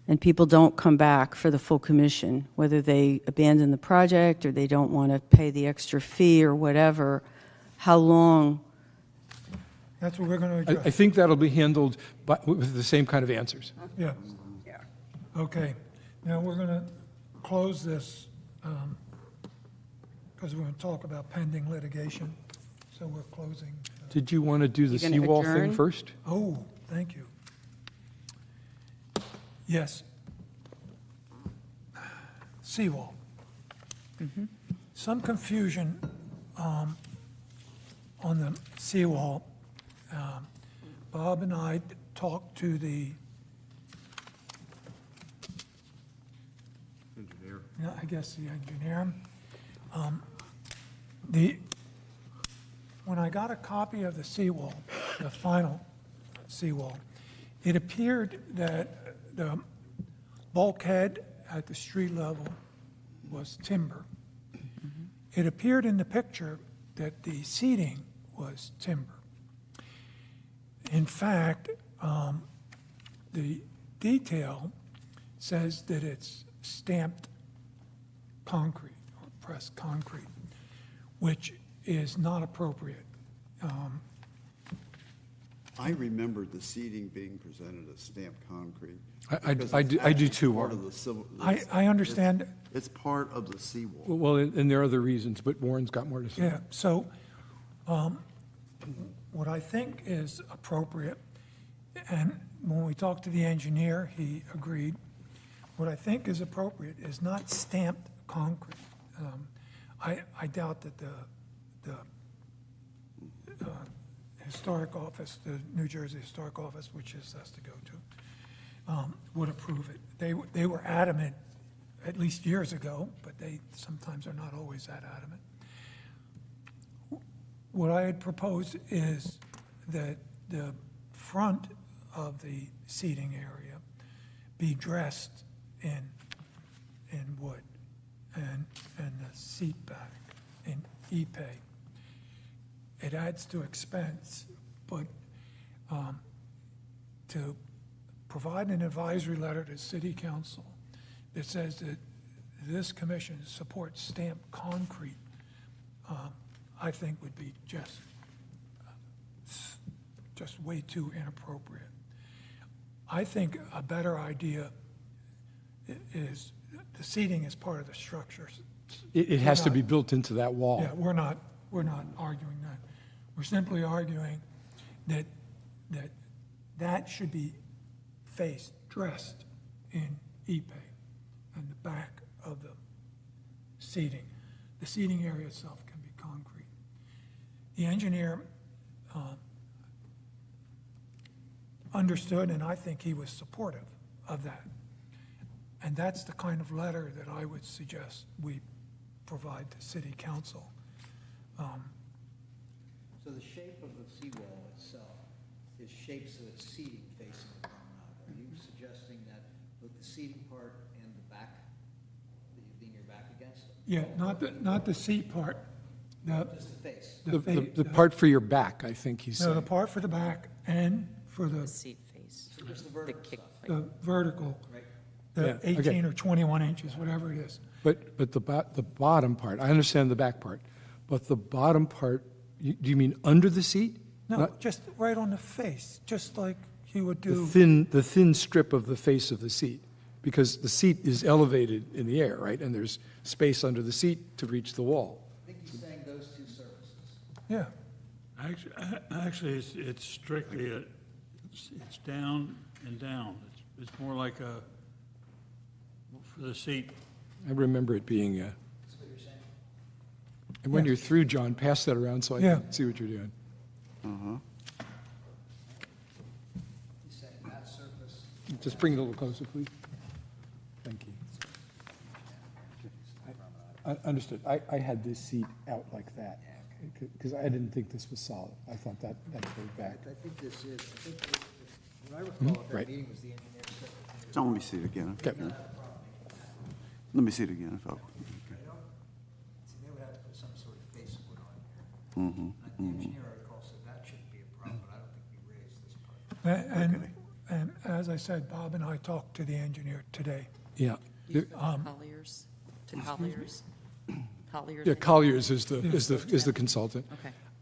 and people don't come back for the full commission, whether they abandon the project or they don't want to pay the extra fee or whatever. How long? That's what we're going to I address. think that'll be handled with the same kind of answers. Yeah. Okay. Now, we're going to close this, because we're going to talk about pending litigation, so we're closing. Did you want to do the You gonna seawall adjourn? thing first? Oh, thank you. Yes. Seawall. Some confusion on the seawall. Bob and I talked to the Engineer. I guess the engineer. When I got a copy of the seawall, the final seawall, it appeared that the bulkhead at the street level was timber. It appeared in the picture that the seating was timber. In fact, the detail says that it's stamped concrete or pressed concrete, which is not appropriate. I remembered the seating being presented as stamped concrete. I because do- it's I do actually too, part Warren. of the civil- I understand. It's part of the seawall. Well, and there are other reasons, but Warren's got more to say. Yeah, so what I think is appropriate, and when we talked to the engineer, he agreed, what I think is appropriate is not stamped concrete. I doubt that the historic office, the New Jersey Historic Office, which this has to go to, would approve it. They were adamant, at least years ago, but they sometimes are not always that adamant. What I had proposed is that the front of the seating area be dressed in wood and the seat back in Ipe. It adds to expense, but to provide an advisory letter to City Council that says that this commission supports stamped concrete, I think would be just way too inappropriate. I think a better idea is the seating is part of the structure. It has to be built into that wall. Yeah, we're not arguing that. We're simply arguing that that should be dressed in Ipe and the back of the seating. The seating area itself can be concrete. The engineer understood, and I think he was supportive of that. And that's the kind of letter that I would suggest we provide to city council. So the shape of the seawall itself is shaped so it's seating facing the promenade. Are you suggesting that both the seating part and the back, that you lean your back against? Yeah, not the seat part, Just the face? The part for your back, I think he's no, the saying. part for the back and for The the seat face, So just the the vertical kick stuff? plate. vertical, the Yeah, 18 okay. or 21 inches, whatever it is. But the bottom part, I understand the back part, but the bottom part, do you mean under the seat? No, Not- just right on the face, just like you would The do. thin strip of the face of the seat, because the seat is elevated in the air, right? And there's space under the seat to reach the wall. I think he's saying those two surfaces. Yeah, Actually, it's strictly, it's down and down. It's more like a, for the seat. I remember it being, That's what you're saying? and when you're through, John, pass that around so I Yeah. can see what you're doing. He's saying that surface. Just bring it a little closer, please. Thank you. Understood. I had this seat out like that, because I didn't think this was solid. I thought that goes back. I think this is, I think, what I recall at that right. meeting was the engineer said. So let me see it again. Okay. Let me see it again. See, they would have to put some sort of face wood on here. The engineer, I recall, said that shouldn't be a problem, but I don't think we raised this part. and as I said, Bob and I talked to the engineer today. Yeah. There- Colliers, to Colliers? Colliers? Yeah, Colliers is the consultant.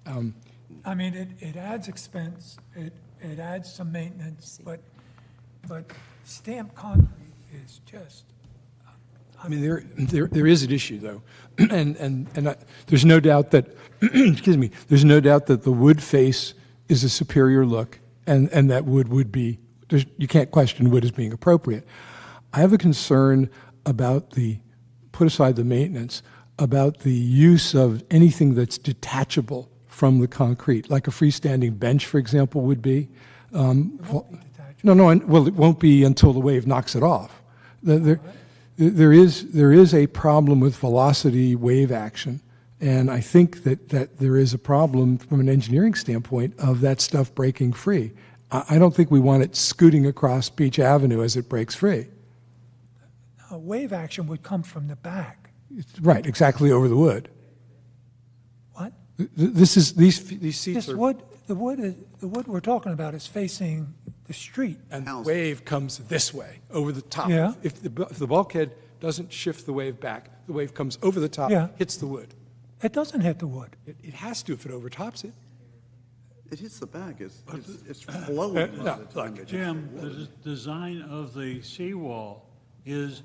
Okay. I mean, it adds expense, it adds some maintenance, but stamped concrete is just, I mean, there is an issue, though, and there's no doubt that, excuse me, there's no doubt that the wood face is a superior look, and that wood would be, you can't question wood as being appropriate. I have a concern about put aside the maintenance, about the use of anything that's detachable from the concrete, like a freestanding bench, for example, would be. Well, it won't be until the wave knocks it off. There is a problem with velocity wave action, and I think that there is a problem from an engineering standpoint of that stuff breaking free. I don't think we want it scooting across Beach Avenue as it breaks free. wave action would come from the back. Right, exactly over the wood. What? These seats This are. wood, the wood we're talking about is facing the street. And the wave comes this way, over the top. Yeah. If the bulkhead doesn't shift the wave back, the wave comes over the top, Yeah. hits the wood. It doesn't hit the wood. It has to if it overtops it. It hits the back, it's flowing. No, look, Jim, the design of the seawall is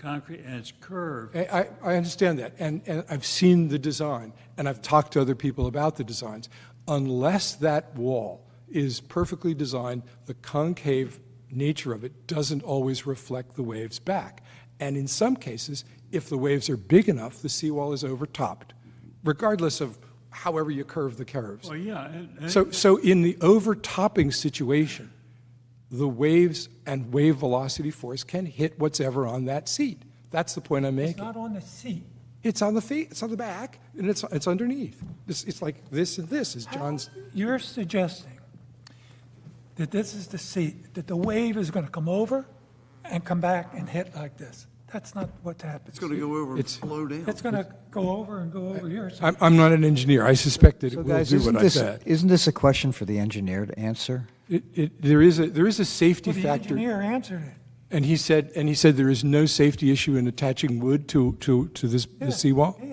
concrete and it's curved. I understand that, and I've seen the design, and I've talked to other people about the designs. Unless that wall is perfectly designed, the concave nature of it doesn't always reflect the waves back. And in some cases, if the waves are big enough, the seawall is overtopped, regardless of however you curve the curves. Well, yeah. So in the overtopping situation, the waves and wave velocity force can hit what's ever on that seat. That's the point I'm It's making. not on the seat. It's on the feet, it's on the back, and it's underneath. It's like this and this is John's. You're suggesting that this is the seat, that the wave is going to come over and come back and hit like this. That's not what happens. It's going to go over and flow down. It's going to go over and go over here. So I'm not an engineer. I suspect that it So will guys, do what I said. isn't this a question for the engineer to answer? There is a safety Well, the factor. engineer answered it. And he said there is no safety issue in attaching wood to this Yeah, the seawall. He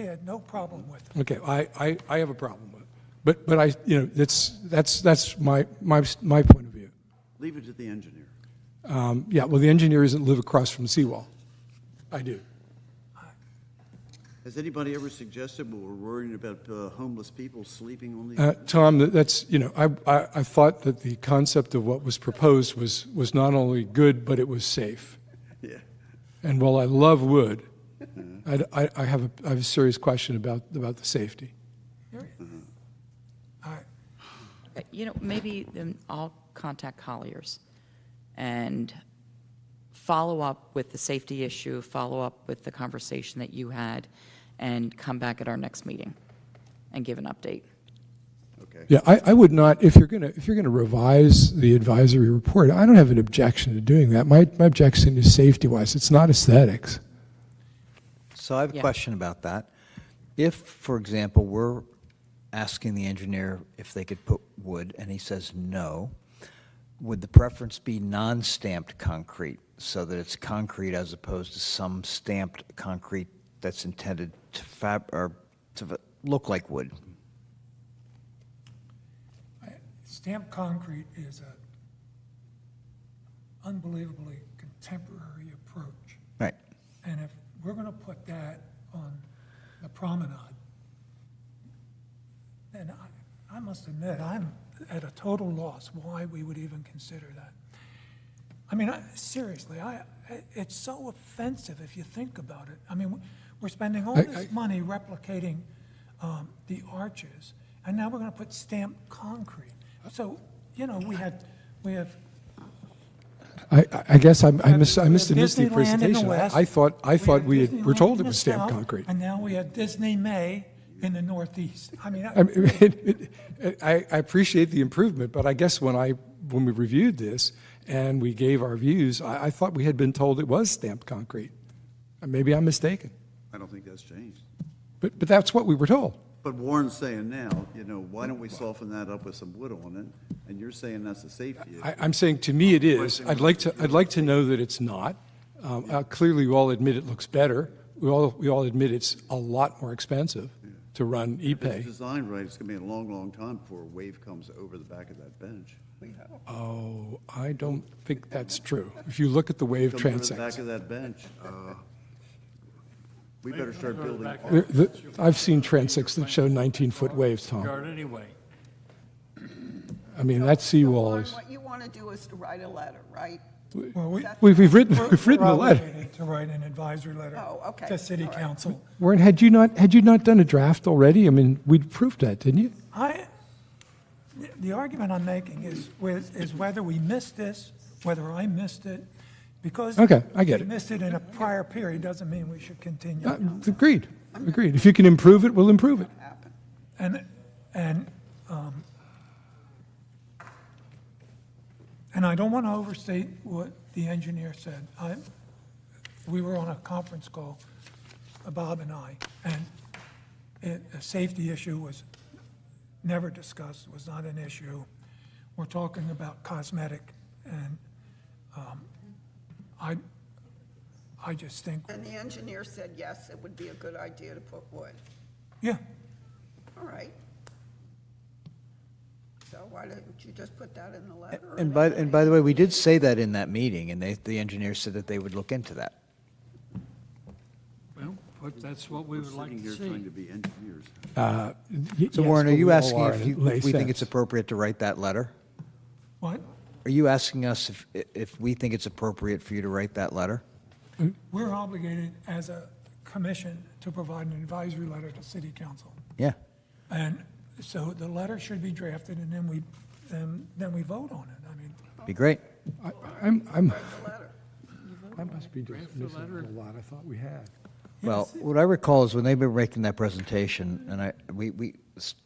had no problem with it. Okay, I have a problem with it, but I that's my point of view. Leave it to the engineer. Yeah, well, the engineer doesn't live across from the seawall. I do. Has anybody ever suggested, well, we're worrying about homeless people sleeping on the... Tom, that's I thought that the concept of what was proposed was not only good, but it was safe. Yeah. And while I love wood, I have a serious question about the safety. Maybe then I'll contact Colliers and follow up with the safety issue, follow up with the conversation that you had, and come back at our next meeting and give an update. Okay. Yeah, I would not, if you're gonna revise the advisory report, I don't have an objection to doing that. My objection is safety-wise. It's not aesthetics. So I have a Yeah. question about that. If, for example, we're asking the engineer if they could put wood, and he says no, would the preference be non-stamped concrete, so that it's concrete as opposed to some stamped concrete that's intended to look like wood? Stamped concrete is an unbelievably contemporary approach. Right. And if we're going to put that on the promenade, then I must admit, I'm at a total loss why we would even consider that. I mean, seriously, it's so offensive if you think about it. I mean, we're spending all this money replicating the arches, and now we're going to put stamped concrete. So, we have I guess I missed the Disneyland in the presentation. west. I thought we have were told Disneyland it in was the stamped south, concrete. And now we have Disney May in the northeast. I mean, I appreciate the improvement, but I guess when we reviewed this and we gave our views, I thought we had been told it was stamped concrete. Maybe I'm mistaken, I don't think that's changed. but that's what we were told. But Warren's saying now, why don't we soften that up with some wood on it? And you're saying that's a safety issue. I'm saying, to me, it is. I'd like to know that it's not. Clearly, we all admit it looks better. We all admit it's a lot more expensive to run If it's ePay. designed right, it's going to be a long, long time before a wave comes over the back of that bench. Oh, I don't think that's true. If you look at the wave Comes over the transects. back of that bench. We better start building. I've seen transects that show 19-foot waves, Tom. Yard anyway. I mean, that seawall Warren, is, what you want to do is to write a letter, right? well, we've written we're a letter. obligated to write an advisory letter Oh, okay. to city All right. council. Warren, had you not done a draft already? I mean, we'd proved that, didn't you? The argument I'm making is whether we missed this, whether I missed it, because Okay, I get we it. missed it in a prior period doesn't mean we should continue. Agreed. If you can improve it, we'll improve it. And I don't want to overstate what the engineer said. We were on a conference call, Bob and I, and a safety issue was never discussed, was not an issue. We're talking about cosmetic, and I just think, And the engineer said, yes, it would be a good idea to put wood. yeah, All right. So why don't you just put that in the letter? or And make by the way, we did say that in that meeting, and the engineer said that they would look into that. Well, but that's what we would like Sitting to here trying see. to be engineers. So Yes, Warren, are but you we all asking are, if and it we makes think sense. it's appropriate to write that letter? what? Are you asking us if we think it's appropriate for you to write that letter? We're obligated as a commission to provide an advisory letter to city council. Yeah. And so the letter should be drafted, and then we vote on it. I mean, Be great. I must be just missing a lot I thought we had. Well, what I recall is when they were making that presentation, and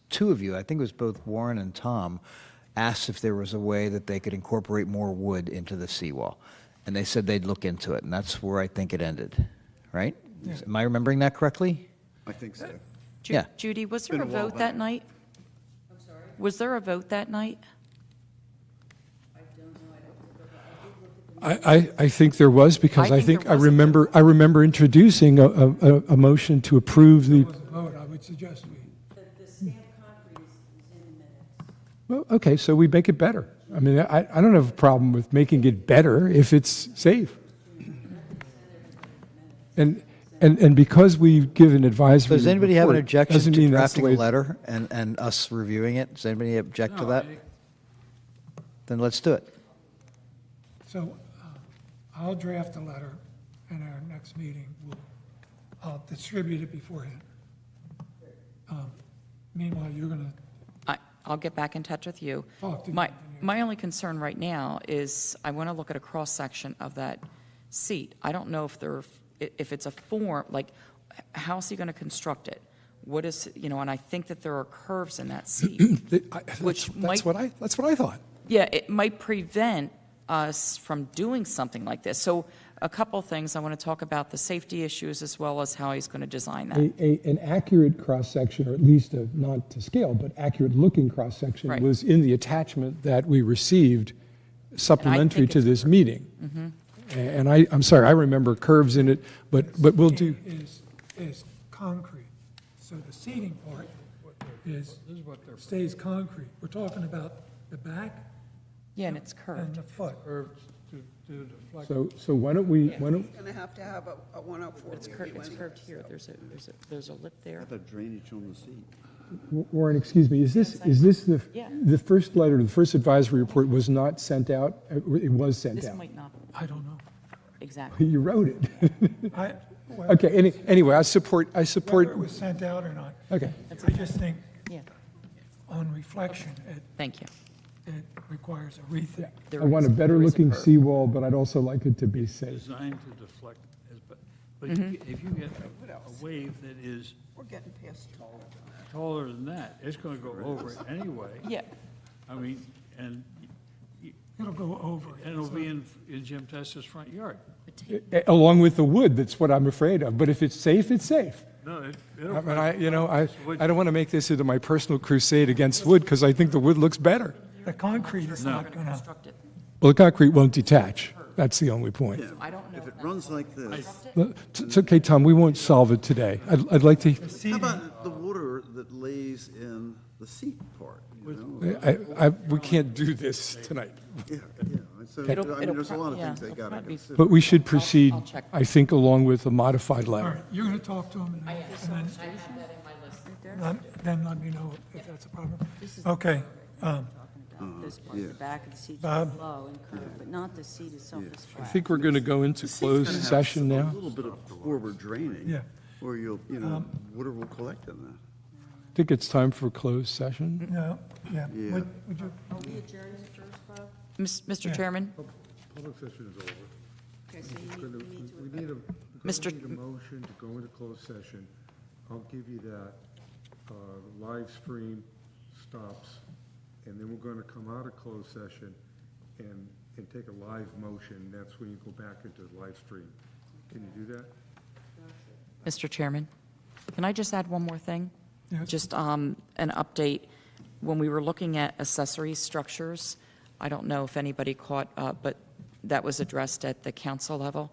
two of you, I think it was both Warren and Tom, asked if there was a way that they could incorporate more wood into the seawall. And they said they'd look into it, and that's where I think it ended, right? Am I remembering that correctly? I think so. Yeah. Judy, was there Been a a while vote that back. night? Was there a vote that night? I think there was, because I I think think there I was a remember introducing a motion to approve the, there was a vote, I would suggest we. well, okay, so we make it better. I mean, I don't have a problem with making it better if it's safe. And because we give an So advisory does anybody have an report, objection doesn't to mean that's the drafting a way. letter and us reviewing it? Does anybody object to No, that? Then let's do it. So I'll draft a letter, and our next meeting, I'll distribute it beforehand. Meanwhile, you're going to, I'll get back in touch with you. Talk to the My only concern right now is I want to look at a cross-section of that seat. I don't know if it's a form, like, how's he going to construct it? What is, and I think that there are curves in that seat, which might. That's what I thought. Yeah, it might prevent us from doing something like this. So a couple things, I want to talk about the safety issues as well as how he's going to design that. An accurate cross-section, or at least not to scale, but accurate-looking cross-section Right. was in the attachment that we received supplementary think to it's this meeting. Mm-hmm. And I'm sorry, I remember curves in it, but we'll do, Is concrete. So the seating part stays concrete. We're talking about the back Yeah, and it's and curved. the foot. To deflect. so why don't we, He's going to have to have a 104 It's review curved, it's anyway. curved here. There's a lip there. How about drainage on the seat? Warren, excuse me, is this Yeah. the first letter, the first advisory report was not sent out? It was sent This out. might not, I don't know. exactly. You wrote it. I, Okay, anyway, I support, whether it was sent out or not, okay. I just think Yeah, on reflection, thank you. it requires a rethink. There I want a is- there is better-looking curve. seawall, but I'd also like it to be safe. Designed to deflect, but Mm-hmm. if you get a wave that is We're getting past taller than that, it's going to go over it anyway. Yeah, I mean, and It'll go over. it. and it'll be in Jim Testa's front yard. Along with the wood, that's what I'm afraid of. But if it's safe, it's safe. No, I mean, I don't want to make this into my personal crusade against wood, because I think the wood looks better. The concrete is not going to, construct it. Well, the concrete won't detach. That's the only point. I don't know If if it runs like this, It's okay, Tom, we won't solve it today. I'd like to, how about the water that lays in the seat part? You know? we can't do this tonight. Yeah, yeah. So, It'll- I mean, it'll there's a lot of yeah, things they it'll got to probably- consider. But we should proceed, I'll check. I think, along with a modified all letter. right, you're going to talk to him and then let me know if that's a problem. Okay, This part, the back of the seat is Bob? low and curved, but not the seat itself is I flat. think we're going to go into closed session A now. little bit of forward draining. Yeah. Where water will collect in that. I think it's time for closed session. no, yeah. Yeah. Would you, Are we adjourning first, Bob? Mr. Chairman, Public session is over. Okay, so you need to. We need Mr. a motion to go into closed session. I'll give you that. The live stream stops, and then we're going to come out of closed session and take a live motion. That's when you go back into the live stream. Can you do that? Mr. Chairman, can I just add one more thing? Yes. Just an update. When we were looking at accessory structures, I don't know if anybody caught, but that was addressed at the council level,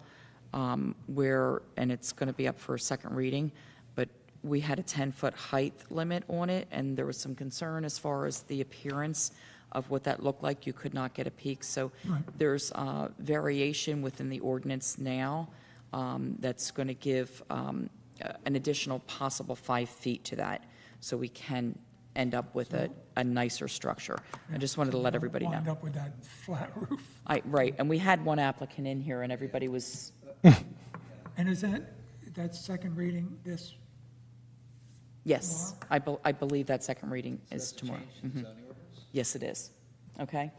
where, and it's going to be up for a second reading, but we had a 10-foot height limit on it, and there was some concern as far as the appearance of what that looked like. You could not get a peak. So there's variation within the ordinance now that's going to give an additional possible 5 feet to that, so we can end up with a nicer structure. I just wanted to let everybody know. wind up with that flat roof? Right, and we had one applicant in here, and everybody was, And is that second reading this? yes, I believe that second reading is tomorrow. Mhm. Yes, it is. Okay?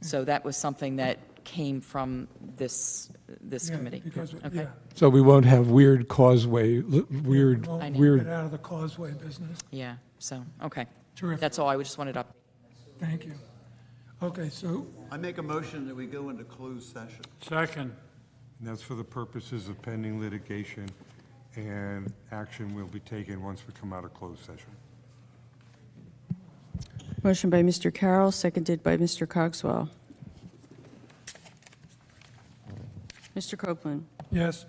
So that was something that came from this Yeah, committee. Because, Okay? yeah. So we won't have weird causeway, weird, Won't I know. Get weird. out of the causeway business. Yeah, so, okay. Terrific. That's all, I just wanted to. Thank you. Okay, so I make a motion that we go into closed session. Second. And that's for the purposes of pending litigation, and action will be taken once we come out of closed session. Motion by Mr. Carroll, seconded by Mr. Cogswell. Mr. Copeland. yes.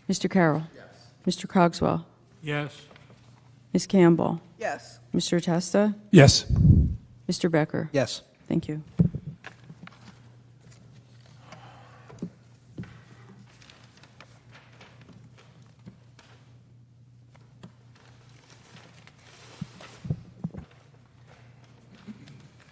Mr. Carroll. Yes. Mr. Cogswell. Yes. Ms. Campbell. Yes. Mr. Testa. Yes. Mr. Becker. Yes. Thank you.